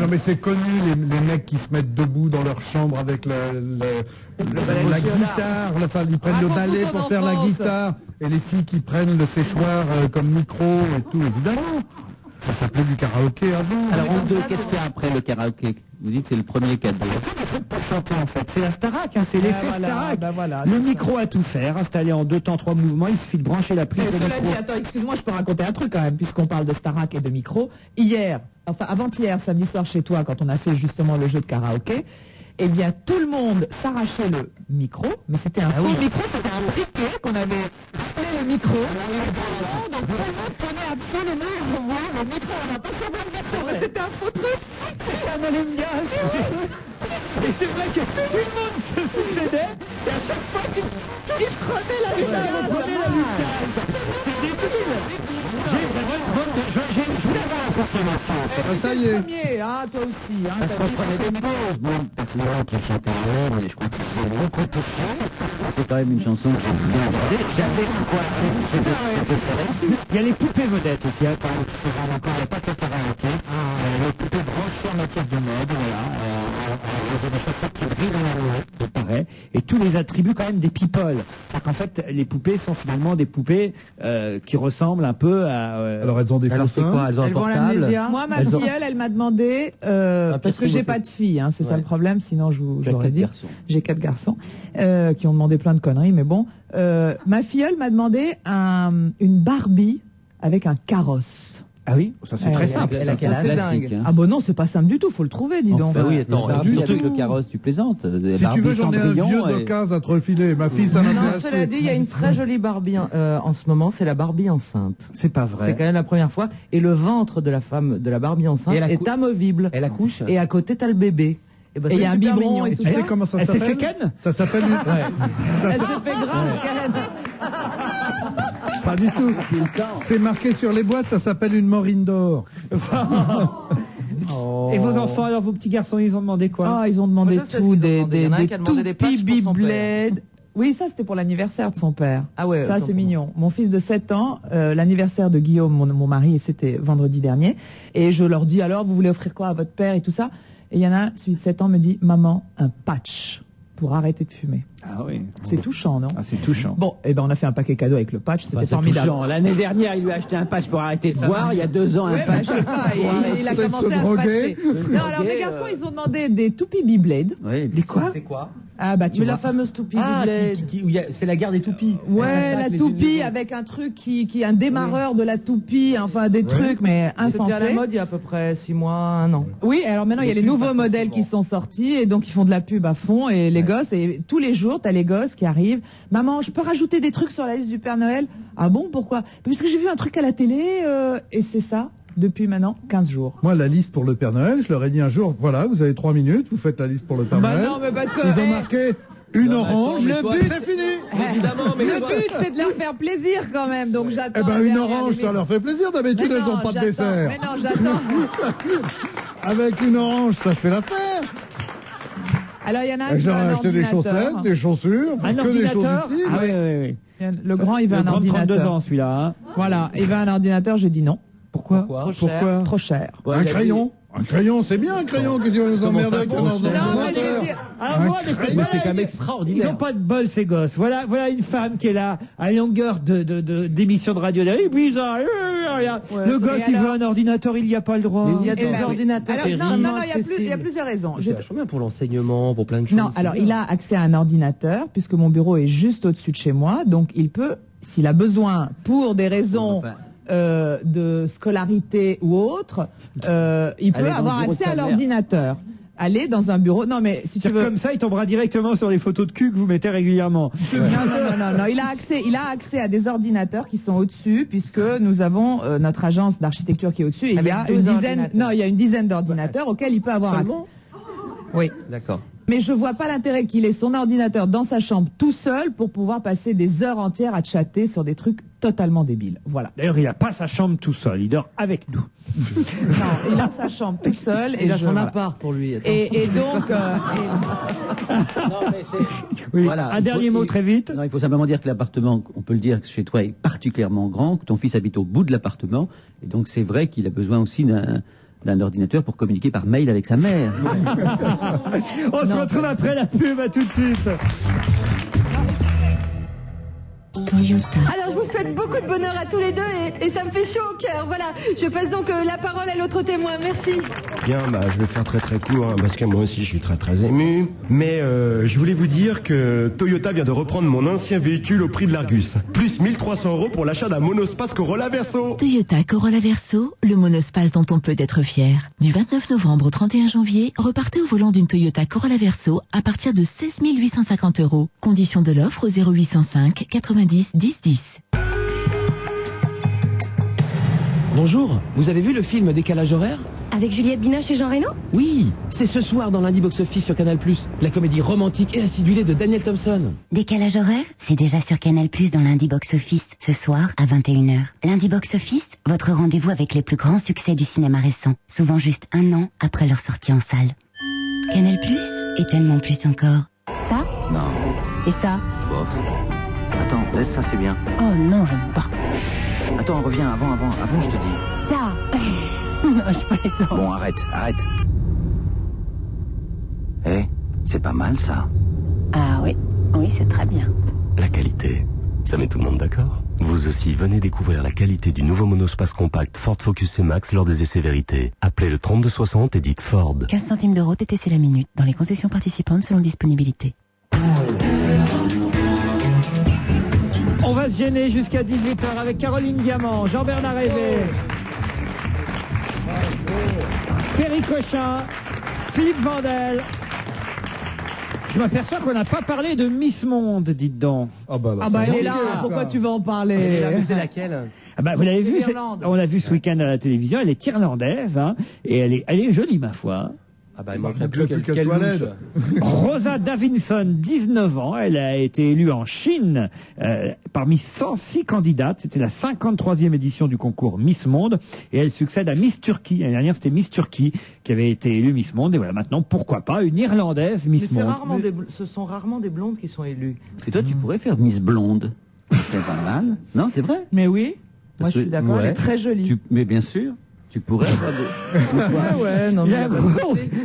Non mais c'est connu, les mecs qui se mettent debout dans leur chambre avec la guitare, enfin ils prennent le balai pour faire la guitare, et les filles qui prennent le séchoir comme micro et tout, évidemment. Ça s'appelait du karaoké avant. Alors, qu'est-ce qu'il y a après le karaoké? Vous dites que c'est le premier cadeau. Pour chanter, en fait. C'est la Starac, hein, c'est l'effet Starac. Le micro à tout faire, installé en 2 temps 3 mouvements, il suffit de brancher la prise de micro. Dit, attends, excuse-moi, je peux raconter un truc quand même, puisqu'on parle de Starac et de micro. Hier, enfin avant-hier, samedi soir chez toi, quand on a fait justement le jeu de karaoké, eh bien, tout le monde s'arrachait le micro, mais c'était un faux micro, c'était un briquet qu'on avait appelé le micro. Donc tout le monde prenait absolument le micro, on n'a pas fait plein de personnes, mais c'était un faux truc. C'était un allume gaz. Et c'est vrai que tout le monde se succédait, et à chaque fois, il prenait la lutte. C'est débile. Je voulais avoir la confirmation. Ça y est. Premier, hein, toi aussi. Hein, parce qu'on prenait des pauses. Bon, personnellement, qui chantait rien, mais je crois que c'est beaucoup plus cher. C'est quand même une chanson que j'ai bien regardée. J'avais quoi? Il y a les poupées vedettes aussi, hein, quand même. Il n'y a pas que le karaoké. Les poupées branchées en matière de mode, voilà. Ils ont des chaussures qui brillent dans la nuit, il paraît. Et tous les attributs quand même des people. C'est-à-dire qu'en fait, les poupées sont finalement des poupées qui ressemblent un peu à... Alors elles ont des faux seins. Elles ont un portable. Moi, ma fille, elle m'a demandé, parce que j'ai pas de fille, hein, c'est ça le problème, sinon j'aurais dit. J'ai 4 garçons qui ont demandé plein de conneries, mais bon. Ma filleule m'a demandé une Barbie avec un carrosse. Ah oui, ça c'est très simple. C'est dingue. Ah bon non, c'est pas simple du tout, faut le trouver, dis donc. Oui, attends, surtout que le carrosse, tu plaisantes. Si tu veux, j'en ai un vieux d'occasion à te refiler. Ma fille, ça m'intéresse. Non, cela dit, il y a une très jolie Barbie en ce moment, c'est la Barbie enceinte. C'est pas vrai. C'est quand même la première fois. Et le ventre de la femme, de la Barbie enceinte, est amovible. Elle accouche. Et à côté, t'as le bébé. Et il y a un biberon et tout ça. Tu sais comment ça s'appelle? Elle s'est fait ken? Ça s'appelle... Elle s'est fait grave, Ken. Pas du tout. C'est marqué sur les boîtes, ça s'appelle une morine d'or. Et vos enfants, alors vos petits garçons, ils ont demandé quoi? Ah, ils ont demandé tout, des toupies Beyblade. Oui, ça c'était pour l'anniversaire de son père. Ah ouais, ça c'est mignon. Mon fils de 7 ans, l'anniversaire de Guillaume, mon mari, c'était vendredi dernier. Et je leur dis alors, vous voulez offrir quoi à votre père et tout ça? Et il y en a, celui de 7 ans me dit, maman, un patch pour arrêter de fumer. Ah oui. C'est touchant, non? Ah, c'est touchant. Bon, eh ben on a fait un paquet cadeau avec le patch, c'était formidable. L'année dernière, il lui a acheté un patch pour arrêter de boire. Il y a 2 ans, un patch. Je sais pas, il a commencé à se fâcher. Non, alors mes garçons, ils ont demandé des toupies Beyblade. Oui, des quoi? C'est quoi? Ah bah tu vois. La fameuse toupie Beyblade. C'est la guerre des toupies. Ouais, la toupie avec un truc qui est un démarreur de la toupie, enfin des trucs, mais insensés. C'était à la mode il y a à peu près 6 mois, 1 an. Oui, alors maintenant il y a les nouveaux modèles qui sont sortis et donc ils font de la pub à fond et les gosses, et tous les jours t'as les gosses qui arrivent. Maman, je peux rajouter des trucs sur la liste du Père Noël? Ah bon, pourquoi? Parce que j'ai vu un truc à la télé et c'est ça. Depuis maintenant 15 jours. Moi, la liste pour le Père Noël, je leur ai dit un jour, voilà, vous avez 3 minutes, vous faites la liste pour le Père Noël. Non, mais parce que ils ont marqué une orange, le but, c'est fini. Évidemment, mais le but, c'est de leur faire plaisir quand même, donc j'attends. Eh ben, une orange, ça leur fait plaisir, d'habitude, elles n'ont pas de dessert. Mais non, j'attends. Avec une orange, ça fait l'affaire. Alors, il y en a un qui je leur ai acheté des chaussettes, des chaussures, un que ordinateur. des choses utiles. Ah oui. Le grand, il veut un ordinateur. 32 ans, celui-là. Hein. Voilà, il veut un ordinateur, j'ai dit non. Pourquoi? Trop cher. Ouais, un crayon. Un crayon, c'est bien un crayon, qu'est-ce qu'on nous emmerde avec un ordinateur. Mais c'est quand même extraordinaire. Ils n'ont pas de bol, ces gosses. Voilà une femme qui est là, à longueur d'émission de radio. Le gosse, il veut un ordinateur, il n'y a pas le droit. Il y a des ordinateurs. Non, il y a plusieurs raisons. C'est vachement bien pour l'enseignement, pour plein de choses. Non, alors il a accès à un ordinateur, puisque mon bureau est juste au-dessus de chez moi, donc il peut, s'il a besoin, pour des raisons de scolarité ou autre, il peut avoir accès à l'ordinateur. Aller dans un bureau. Non, mais si tu veux. Comme ça, il tombera directement sur les photos de cul que vous mettez régulièrement. Non. Il a accès à des ordinateurs qui sont au-dessus, puisque nous avons notre agence d'architecture qui est au-dessus. Et il y a une dizaine d'ordinateurs auxquels il peut avoir accès. Oui. D'accord. Mais je vois pas l'intérêt qu'il ait son ordinateur dans sa chambre tout seul pour pouvoir passer des heures entières à chatter sur des trucs totalement débiles. Voilà. D'ailleurs, il n'a pas sa chambre tout seul, il dort avec nous. Non, il a sa chambre tout seul. Il a son appart pour lui. Et donc... Un dernier mot très vite. Non, il faut simplement dire que l'appartement, on peut le dire, chez toi est particulièrement grand, que ton fils habite au bout de l'appartement, et donc c'est vrai qu'il a besoin aussi d'un ordinateur pour communiquer par mail avec sa mère. On se retrouve après la pub, à tout de suite. Alors je vous souhaite beaucoup de bonheur à tous les deux et ça me fait chaud au cœur. Voilà, je passe donc la parole à l'autre témoin. Merci. Bien, je vais faire très très court, parce que moi aussi je suis très très ému. Mais je voulais vous dire que Toyota vient de reprendre mon ancien véhicule au prix de l'Argus. Plus 1300 € pour l'achat d'un monospace Corolla Verso. Toyota Corolla Verso, le monospace dont on peut être fier. Du 29 novembre au 31 janvier, repartez au volant d'une Toyota Corolla Verso à partir de 16 850 €. Conditions de l'offre au 0805 90 10 10. Bonjour, vous avez vu le film Décalage horaire? Avec Juliette Binoche et Jean Reno? Oui, c'est ce soir dans lundi box-office sur Canal+, la comédie romantique et acidulée de Daniel Thompson. Décalage horaire, c'est déjà sur Canal+, dans lundi box-office, ce soir à 21h. Lundi box-office, votre rendez-vous avec les plus grands succès du cinéma récent, souvent juste 1 an après leur sortie en salle. Canal+, et tellement plus encore. Ça? Non. Et ça? Bof. Attends, laisse ça, c'est bien. Oh non, j'aime pas. Attends, reviens, avant, je te dis. Ça. Non, je plaisante. Bon, arrête. C'est pas mal, ça. Ah oui, c'est très bien. La qualité, ça met tout le monde d'accord. Vous aussi, venez découvrir la qualité du nouveau monospace compact Ford Focus C-Max lors des essais vérité. Appelez le 3260 et dites Ford. 15 centimes d'euros TTC la minute, dans les concessions participantes selon disponibilité. On va se gêner jusqu'à 18h avec Caroline Diamant, Jean-Bernard Révé, Perry Cochin, Philippe Vandel. Je m'aperçois qu'on n'a pas parlé de Miss Monde, dites donc. Elle est là, pourquoi tu veux en parler? C'est laquelle? Vous l'avez vu, on l'a vu ce week-end à la télévision, elle est irlandaise, et elle est jolie, ma foi. Ah bah, il manquerait plus qu'elle louche. Rosa Davinson, 19 ans, elle a été élue en Chine parmi 106 candidates. C'était la 53e édition du concours Miss Monde et elle succède à Miss Turquie. L'année dernière, c'était Miss Turquie qui avait été élue Miss Monde et voilà maintenant, pourquoi pas, une Irlandaise Miss Monde. Ce sont rarement des blondes qui sont élues. Et toi, tu pourrais faire Miss Blonde. C'est pas mal. Non, c'est vrai. Mais oui. Moi, je suis d'accord, elle est très jolie. Mais bien sûr. Tu pourrais avoir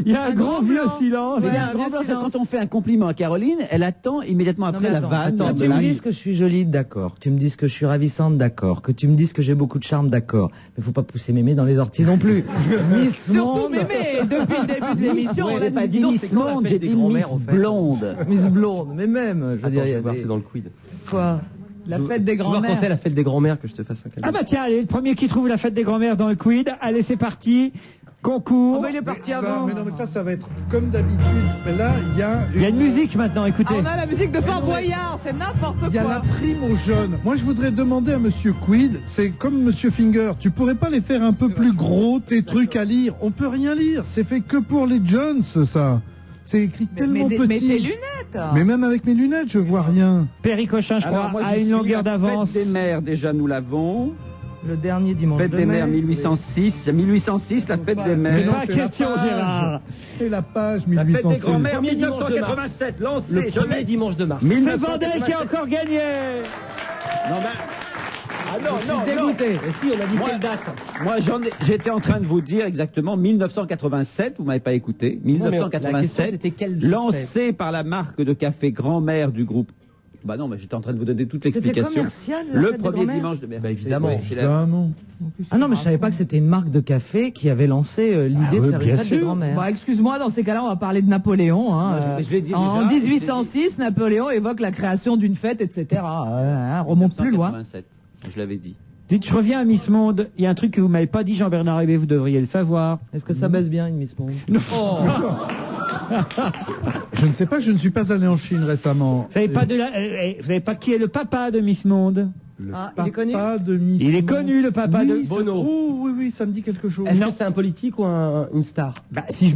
il y a un grand vieux silence. Il y a un grand silence. Quand on fait un compliment à Caroline, elle attend immédiatement après la vanne. Attends, tu me dises que je suis jolie, d'accord. Tu me dises que je suis ravissante, d'accord. Que tu me dises que j'ai beaucoup de charme, d'accord. Mais faut pas pousser Mémé dans les orties non plus. Miss Monde. Surtout Mémé, depuis le début de l'émission, on n'a pas dit Miss Monde, j'ai dit Miss Blonde. Miss Blonde, mais même, je veux dire, je vais voir, c'est dans le quid. Quoi? La fête des grands-mères. Je vais voir quand c'est la fête des grands-mères que je te fasse un cadeau. Ah bah tiens, allez, le premier qui trouve la fête des grands-mères dans le quid. Allez, c'est parti. Concours. Oh, mais il est parti avant. Mais non, mais ça va être comme d'habitude. Mais là, il y a une musique maintenant, écoutez. On a la musique de Fort Boyard, c'est n'importe quoi. Il y a la prime aux jeunes. Moi, je voudrais demander à Monsieur Quid, c'est comme Monsieur Finger, tu pourrais pas les faire un peu plus gros, tes trucs à lire? On peut rien lire, c'est fait que pour les jeunes, ça. C'est écrit tellement petit. Mais tes lunettes. Mais même avec mes lunettes, je vois rien. Perry Cochin, je crois, a une longueur d'avance. Fête des mères, déjà, nous l'avons. Le dernier dimanche Fête de des mai. mères 1806, 1806 la fête des mères. C'est pas question, Gérard. C'est la page 1806. La fête des grands-mères 1987, lancée. Le premier dimanche de mars. C'est Vandel qui a encore gagné. Non, mais... Ah non, je suis dégoûté. Et si, on a dit quelle date? Moi, j'étais en train de vous dire exactement 1987, vous m'avez pas écouté. 1987, c'était quelle date lancé par la marque de café Grand-Mère du groupe. Bah non, mais j'étais en train de vous donner toute l'explication. C'était commercial, le premier dimanche de mai. Bah évidemment. Ah non, mais je savais pas que c'était une marque de café qui avait lancé l'idée de faire une fête des grands-mères. Bah, excuse-moi, dans ces cas-là, on va parler de Napoléon. Je l'ai dit en déjà, 1806, Napoléon évoque la création d'une fête, etc. Remonte plus loin. 1987, je l'avais dit. Dites, je reviens à Miss Monde. Il y a un truc que vous m'avez pas dit, Jean-Bernard Hébé, vous devriez le savoir. Est-ce que ça baisse bien, une Miss Monde? Je ne sais pas, je ne suis pas allé en Chine récemment. Vous savez pas qui est le papa de Miss Monde? Le il est connu. papa de Miss Il est Monde. connu, le papa de Bono. Oh oui, ça me dit quelque chose. Est-ce que c'est un politique ou une star? Bah, si je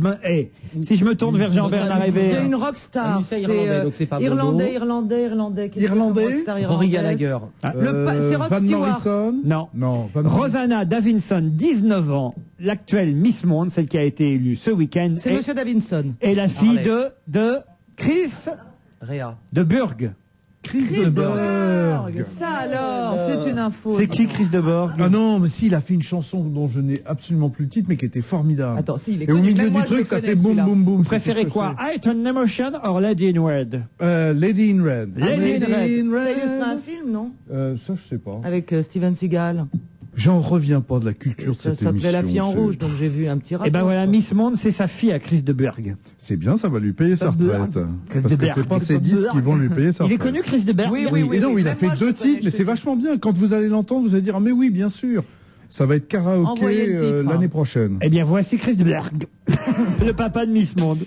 me tourne vers Jean-Bernard Hébé. C'est une rockstar. C'est irlandais, donc c'est pas Irlandais. Rory Gallagher. C'est Rod Van Stewart. Morrison. Non. Rosanna Davinson, 19 ans, l'actuelle Miss Monde, celle qui a été élue ce week-end. C'est Monsieur Davinson. Et la fille de Chris Réa. de Burgh. Chris de Burgh. Ça alors, c'est une info. C'est qui Chris de Burgh? Ah non, mais si, il a fait une chanson dont je n'ai absolument plus le titre, mais qui était formidable. Attends, si, il est Et au connu. milieu Même du moi, je truc, le ça connais, fait boum, celui-là. boum, boum. Vous préférez quoi? Height on Emotion or Lady in Red? Lady in Red. Lady in Red. C'est juste un film, non? Ça, je sais pas. Avec Steven Seagal. J'en reviens pas de la culture de Ça cette émission. s'appelait La fille en rouge, donc j'ai vu un petit rapport. Et ben voilà, Miss Monde, c'est sa fille à Chris de Burgh. C'est bien, ça va lui payer sa retraite. Parce de que c'est Burgh. pas ses disques qui vont lui payer sa Il est retraite. connu, Chris de Burgh? Oui. Et non, il a Même fait moi, je 2 le connais, titres, mais je c'est te vachement bien. Quand vous allez l'entendre, vous allez dire, ah mais oui, bien sûr. Ça va être Envoyez karaoké le titre, l'année prochaine. Eh bien, voici Chris de Burgh, le papa de Miss Monde.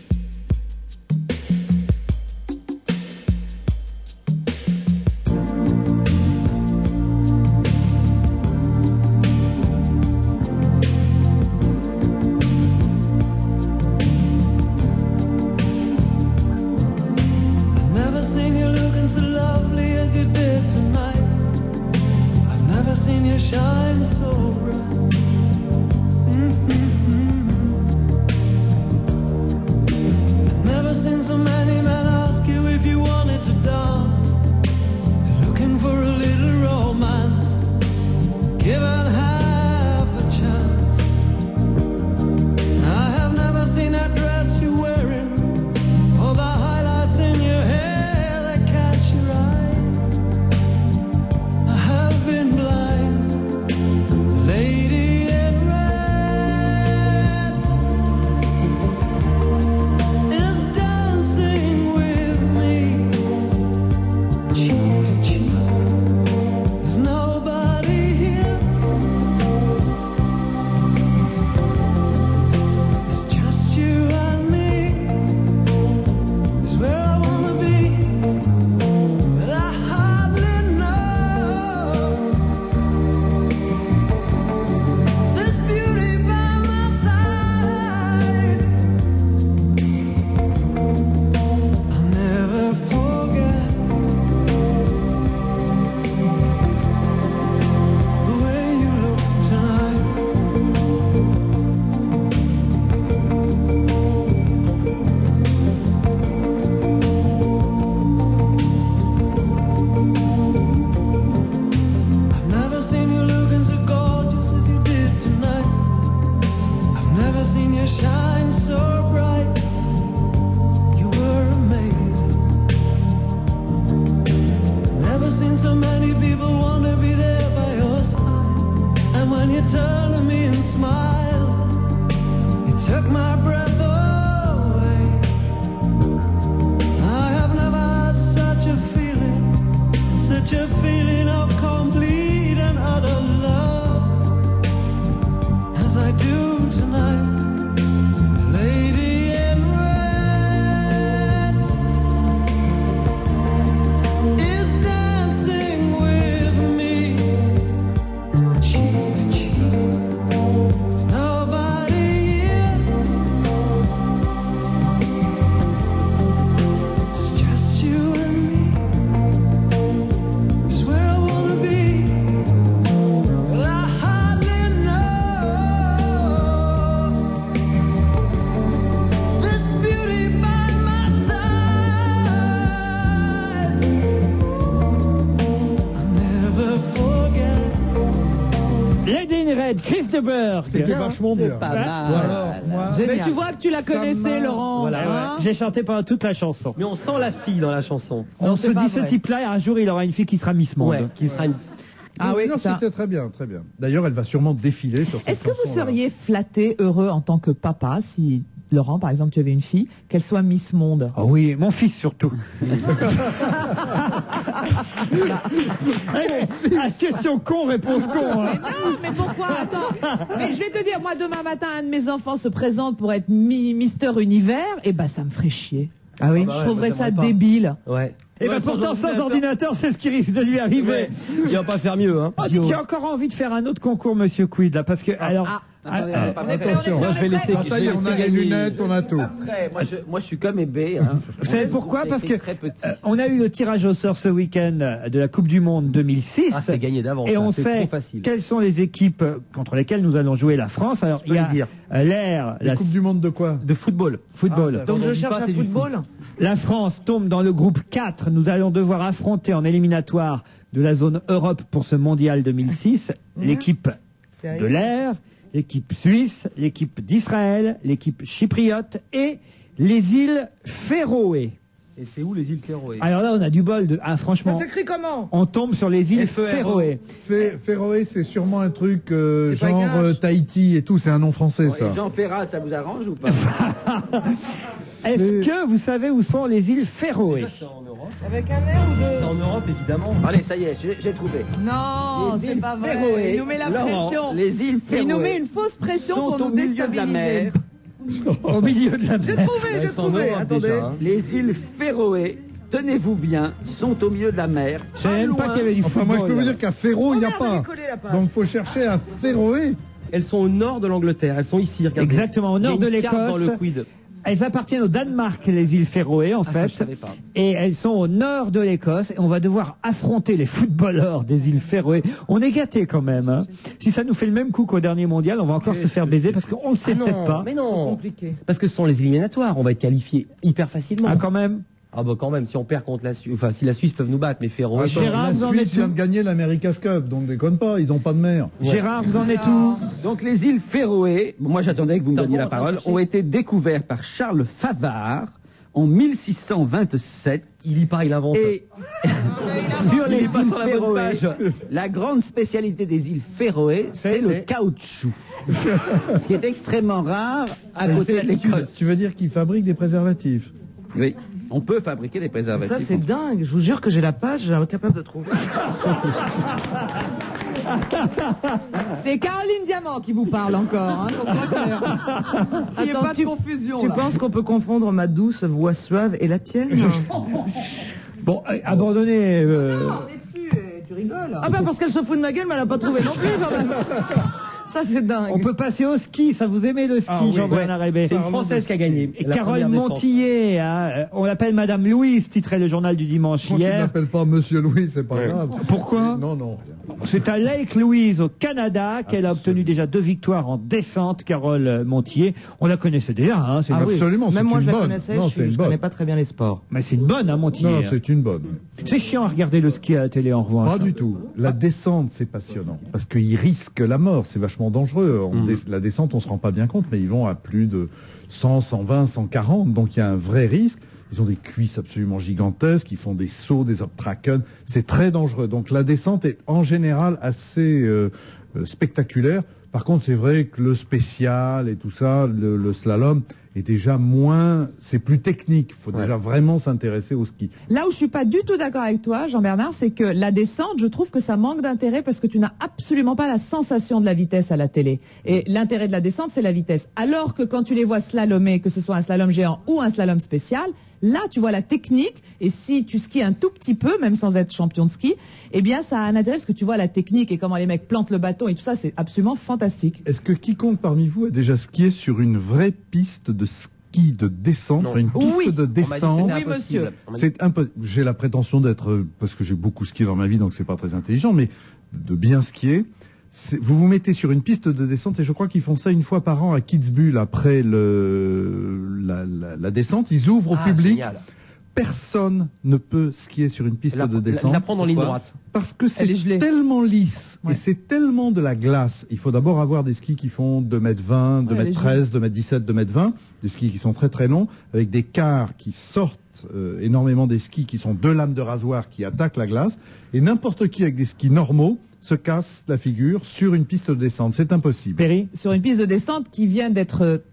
Never seen you looking so lovely as you did tonight. I've never seen you shine so bright. Göteborg. C'était vachement bien. Pas mal. Mais tu vois que tu la connaissais, Laurent. Voilà. J'ai chanté pendant toute la chanson. Mais on sent la fille dans la chanson. On se dit, ce type-là, un jour, il aura une fille qui sera Miss Monde. Ouais, qui sera une... Ah oui, c'était très bien, très bien. D'ailleurs, elle va sûrement défiler sur cette Est-ce que vous seriez flatté, heureux en tant que papa, si Laurent, par exemple, tu avais une fille, qu'elle soit Miss Monde? Ah oui, mon fils surtout. Question con, réponse con. Hein. Mais non, mais pourquoi? Attends. Mais je vais te dire, moi, demain matin, un de mes enfants se présente pour être Mister Univers, et ben ça me ferait chier. Ah oui, je trouverais ça débile. Ouais. Et ben pourtant, sans ordinateur, c'est ce qui risque de lui arriver. Ouais. Il va pas faire mieux, hein. J'ai encore envie de faire un autre concours, Monsieur Quid, là, parce que, attention, moi je vais laisser. Ça y est, on a les lunettes, on a tout. Après, moi je suis comme Hébé. Hein. Vous savez pourquoi? Parce que on a eu le tirage au sort ce week-end de la Coupe du Monde 2006. Ah, c'est gagné d'avance. Et on sait quelles sont les équipes contre lesquelles nous allons jouer la France. Alors il y a la Coupe du Monde de quoi? De football. Football. Donc je cherche un football. La France tombe dans le groupe 4. Nous allons devoir affronter en éliminatoire de la zone Europe pour ce mondial 2006 l'équipe de l'air, l'équipe suisse, l'équipe d'Israël, l'équipe chypriote et les îles Féroé. Et c'est où les îles Féroé? Alors là, on a du bol. Franchement, ça s'écrit comment? On tombe sur les îles Féroé. Féroé, c'est sûrement un truc genre Tahiti et tout. C'est un nom français, ça. Jean Ferrat, ça vous arrange ou pas? Est-ce que vous savez où sont les îles Féroé? C'est en Europe. Avec un air ou deux? C'est en Europe, évidemment. Allez, ça y est, j'ai trouvé. Non, c'est pas vrai. Féroé. Il nous met la Laurent, pression. les îles Féroé. Il nous met une fausse pression pour nous déstabiliser. Au milieu de la mer. J'ai trouvé. Attendez. Déjà, hein. Les îles Féroé, tenez-vous bien, sont au milieu de la mer. Je savais même pas qu'il y avait du football. Moi, je peux vous dire qu'à Féro, il n'y a pas. Donc, il faut chercher à Féroé. Elles sont au nord de l'Angleterre. Elles sont ici. Regardez. Exactement, au nord de l'Écosse. Dans le quid. Elles appartiennent au Danemark, les îles Féroé, en fait. Ça, je savais pas. Et elles sont au nord de l'Écosse. Et on va devoir affronter les footballeurs des îles Féroé. On est gâtés quand même. Hein. Si ça nous fait le même coup qu'au dernier mondial, on va encore se faire baiser parce qu'on ne sait peut-être pas. Mais non, parce que ce sont les éliminatoires. On va être qualifiés hyper facilement. Ah, quand même. Ah bah quand même, si on perd contre la Suisse, enfin si la Suisse peuvent nous battre, mais Féroé... La Suisse vient de gagner l'America's Cup, donc déconne pas, ils n'ont pas de mer. Ouais. Gérard, vous en êtes où? Donc les îles Féroé, moi j'attendais que vous me donniez la parole, ont été découvertes par Charles Favard en 1627. Il lit pas, il invente. Et sur les îles Féroé, la grande spécialité des îles Féroé, c'est le caoutchouc. Ce qui est extrêmement rare à côté de l'Écosse. Tu veux dire qu'ils fabriquent des préservatifs? Oui. On peut fabriquer des préservatifs. Ça, c'est dingue. Je vous jure que j'ai la page incapable de trouver. C'est Caroline Diamant qui vous parle encore. Hein, il n'y a pas de confusion. Tu penses qu'on peut confondre ma douce voix suave et la tienne? Bon, abandonnez. Non, on est dessus et tu rigoles. Ah bah parce qu'elle se fout de ma gueule, mais elle n'a pas trouvé non plus. Quand même. Ça, c'est dingue. On peut passer au ski. Ça vous aimez le ski, Jean-Bernard Hébé? C'est une Française qui a gagné. Et Carole Montillet, hein, on l'appelle Madame Louise, titrait le journal du dimanche hier. On ne l'appelle pas Monsieur Louis, c'est pas grave. Pourquoi? Non. C'est à Lake Louise, au Canada, qu'elle a obtenu déjà 2 victoires en descente, Carole Montillet. On la connaissait déjà, hein. Ah oui. Absolument, même moi, je la bonne. connaissais, je ne connais pas très bien les sports. Mais c'est une bonne, hein, Montillet. Non, c'est une bonne. C'est chiant à regarder le ski à la télé, en revanche. Pas du tout. La descente, c'est passionnant. Parce qu'ils risquent la mort. C'est vachement dangereux. La descente, on se rend pas bien compte, mais ils vont à plus de 100, 120, 140. Donc il y a un vrai risque. Ils ont des cuisses absolument gigantesques. Ils font des sauts, des obtraken. C'est très dangereux. Donc la descente est en général assez spectaculaire. Par contre, c'est vrai que le spécial et tout ça, le slalom, est déjà moins, c'est plus technique. Il faut déjà vraiment s'intéresser au ski. Là où je suis pas du tout d'accord avec toi, Jean-Bernard, c'est que la descente, je trouve que ça manque d'intérêt parce que tu n'as absolument pas la sensation de la vitesse à la télé. Et l'intérêt de la descente, c'est la vitesse. Alors que quand tu les vois slalomer, que ce soit un slalom géant ou un slalom spécial, là, tu vois la technique. Et si tu skis un tout petit peu, même sans être champion de ski, eh bien, ça a un intérêt parce que tu vois la technique et comment les mecs plantent le bâton et tout ça, c'est absolument fantastique. Est-ce que quiconque parmi vous a déjà skié sur une vraie piste de ski de descente, une piste de descente? Oui, monsieur. C'est impossible. J'ai la prétention d'être, parce que j'ai beaucoup skié dans ma vie, donc c'est pas très intelligent, mais de bien skier. Vous vous mettez sur une piste de descente et je crois qu'ils font ça une fois par an à Kitzbühel après la descente. Ils ouvrent au public. Génial. personne ne peut skier sur une piste de descente. La prendre en ligne droite. Parce que c'est tellement lisse et c'est tellement de la glace. Il faut d'abord avoir des skis qui font 2m20, 2m13, 2m17, 2m20, des skis qui sont très très longs, avec des quarts qui sortent énormément des skis, qui sont 2 lames de rasoir qui attaquent la glace. Et n'importe qui avec des skis normaux se casse la figure sur une piste de descente. C'est impossible. Perry ? Sur une piste de descente qui vient d'être...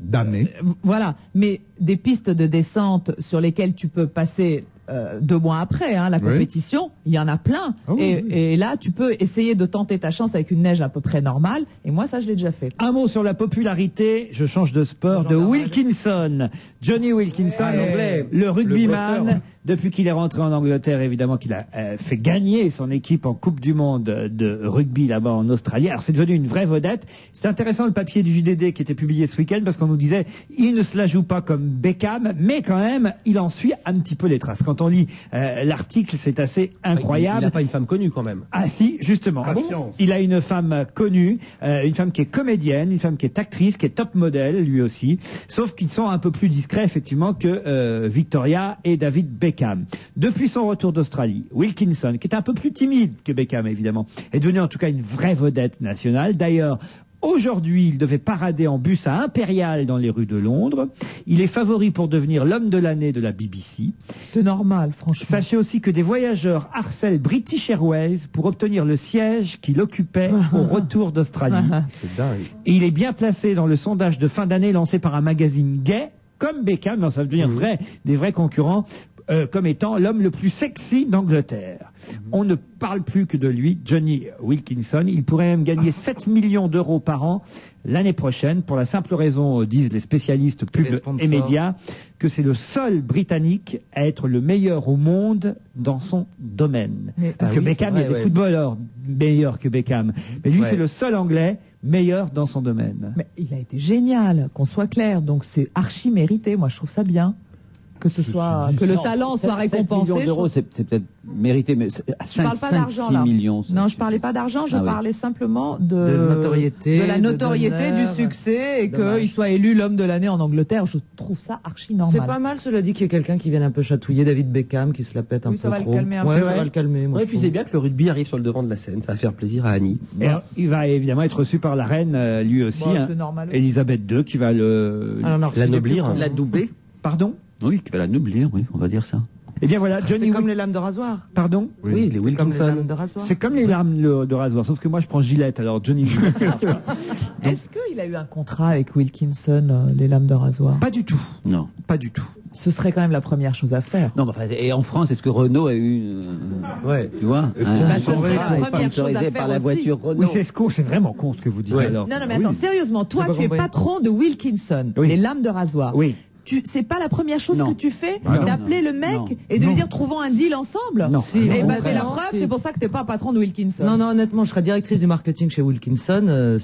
damnée. Voilà, mais des pistes de descente sur lesquelles tu peux passer 2 mois après la compétition, il y en a plein. Et là, tu peux essayer de tenter ta chance avec une neige à peu près normale. Et moi, ça, je l'ai déjà fait. Un mot sur la popularité, je change de sport, de Wilkinson. Johnny Wilkinson, anglais, le rugbyman. Depuis qu'il est rentré en Angleterre, évidemment qu'il a fait gagner son équipe en Coupe du Monde de rugby là-bas en Australie. Alors c'est devenu une vraie vedette. C'est intéressant le papier du JDD qui était publié ce week-end parce qu'on nous disait il ne se la joue pas comme Beckham, mais quand même il en suit un petit peu les traces. Quand on lit l'article, c'est assez incroyable. Il n'a pas une femme connue quand même. Ah si, justement. Il a une femme connue, une femme qui est comédienne, une femme qui est actrice, qui est top modèle lui aussi. Sauf qu'ils sont un peu plus discrets effectivement que Victoria et David Beckham. Depuis son retour d'Australie, Wilkinson, qui est un peu plus timide que Beckham évidemment, est devenu en tout cas une vraie vedette nationale. D'ailleurs, aujourd'hui, il devait parader en bus à Impérial dans les rues de Londres. Il est favori pour devenir l'homme de l'année de la BBC. C'est normal, franchement. Sachez aussi que des voyageurs harcèlent British Airways pour obtenir le siège qu'il occupait au retour d'Australie. C'est dingue. Et il est bien placé dans le sondage de fin d'année lancé par un magazine gay, comme Beckham, ça va devenir des vrais concurrents, comme étant l'homme le plus sexy d'Angleterre. On ne parle plus que de lui, Johnny Wilkinson. Il pourrait même gagner 7 millions d'euros par an l'année prochaine, pour la simple raison, disent les spécialistes pub et médias, que c'est le seul Britannique à être le meilleur au monde dans son domaine. Parce que Beckham, il y a des footballeurs meilleurs que Beckham. Mais lui, c'est le seul Anglais meilleur dans son domaine. Mais il a été génial, qu'on soit clair. Donc c'est archi mérité. Moi, je trouve ça bien. Que ce soit, que le talent soit récompensé. 7 millions d'euros, c'est peut-être mérité, mais 5-6 millions. Non, je parlais pas d'argent, je parlais simplement de la notoriété, du succès, et qu'il soit élu l'homme de l'année en Angleterre. Je trouve ça archi normal. C'est pas mal, cela dit, qu'il y ait quelqu'un qui vienne un peu chatouiller David Beckham, qui se la pète un peu trop. Ça va le calmer un peu. Ça va le calmer. Et puis c'est bien que le rugby arrive sur le devant de la scène. Ça va faire plaisir à Annie. Et il va évidemment être reçu par la reine, lui aussi, Elisabeth II, qui va l'anoblir. La doubler. Pardon? Oui, qui va la nublir, oui, on va dire ça. Eh bien voilà, Johnny. C'est comme les lames de rasoir. Pardon? Oui, les Wilkinson. C'est comme les lames de rasoir, sauf que moi je prends Gillette, alors Johnny. Est-ce qu'il a eu un contrat avec Wilkinson, les lames de rasoir? Pas du tout. Non. Pas du tout. Ce serait quand même la première chose à faire. Non, mais enfin, et en France, est-ce que Renault a eu tu vois, sponsorisé par la voiture Renault? Oui, c'est vraiment con ce que vous dites alors. Non, mais attends, sérieusement, toi tu es patron de Wilkinson, les lames de rasoir. Oui. C'est pas la première chose que tu fais d'appeler le mec et de lui dire trouvons un deal ensemble. Non. Et bah c'est la preuve, c'est pour ça que t'es pas patron de Wilkinson. Non, honnêtement, je serais directrice du marketing chez Wilkinson.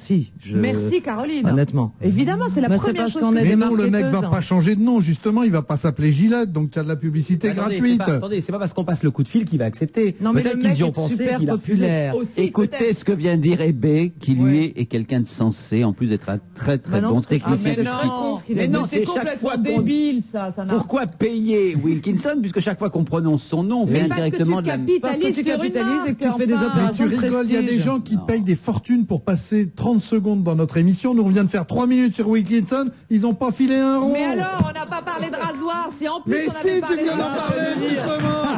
Merci Caroline. Honnêtement. Évidemment, c'est la première chose. Mais non, le mec va pas changer de nom, justement, il va pas s'appeler Gillette, donc tu as de la publicité gratuite. Attendez, c'est pas parce qu'on passe le coup de fil qu'il va accepter. Non, mais peut-être qu'ils y ont pensé, qu'il a populaire. Écoutez ce que vient de dire Hébé, qui lui est quelqu'un de sensé, en plus d'être un très très bon technicien de ski. Mais non, c'est chaque fois débile ça. Pourquoi payer Wilkinson, puisque chaque fois qu'on prononce son nom, on fait indirectement de la... Parce que tu capitalises et que tu fais des Mais opérations tu rigoles, il y a des gens qui payent des fortunes pour passer 30 secondes dans notre émission. Nous, on vient de faire 3 minutes sur Wilkinson, ils ont pas filé un rond. Mais alors, on n'a pas parlé de rasoir, si en plus mais on avait parlé tu viens d'en parler, justement.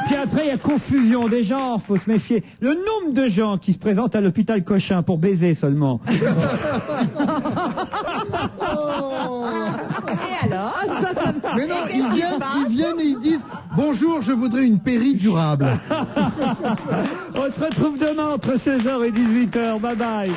Puis après, il y a confusion des genres, faut se méfier. Le nombre de gens qui se présentent à l'hôpital Cochin pour baiser seulement. Et alors Mais non, ils viennent et ils disent bonjour, je voudrais une péridurable. On se retrouve demain entre 16h et 18h. Bye bye.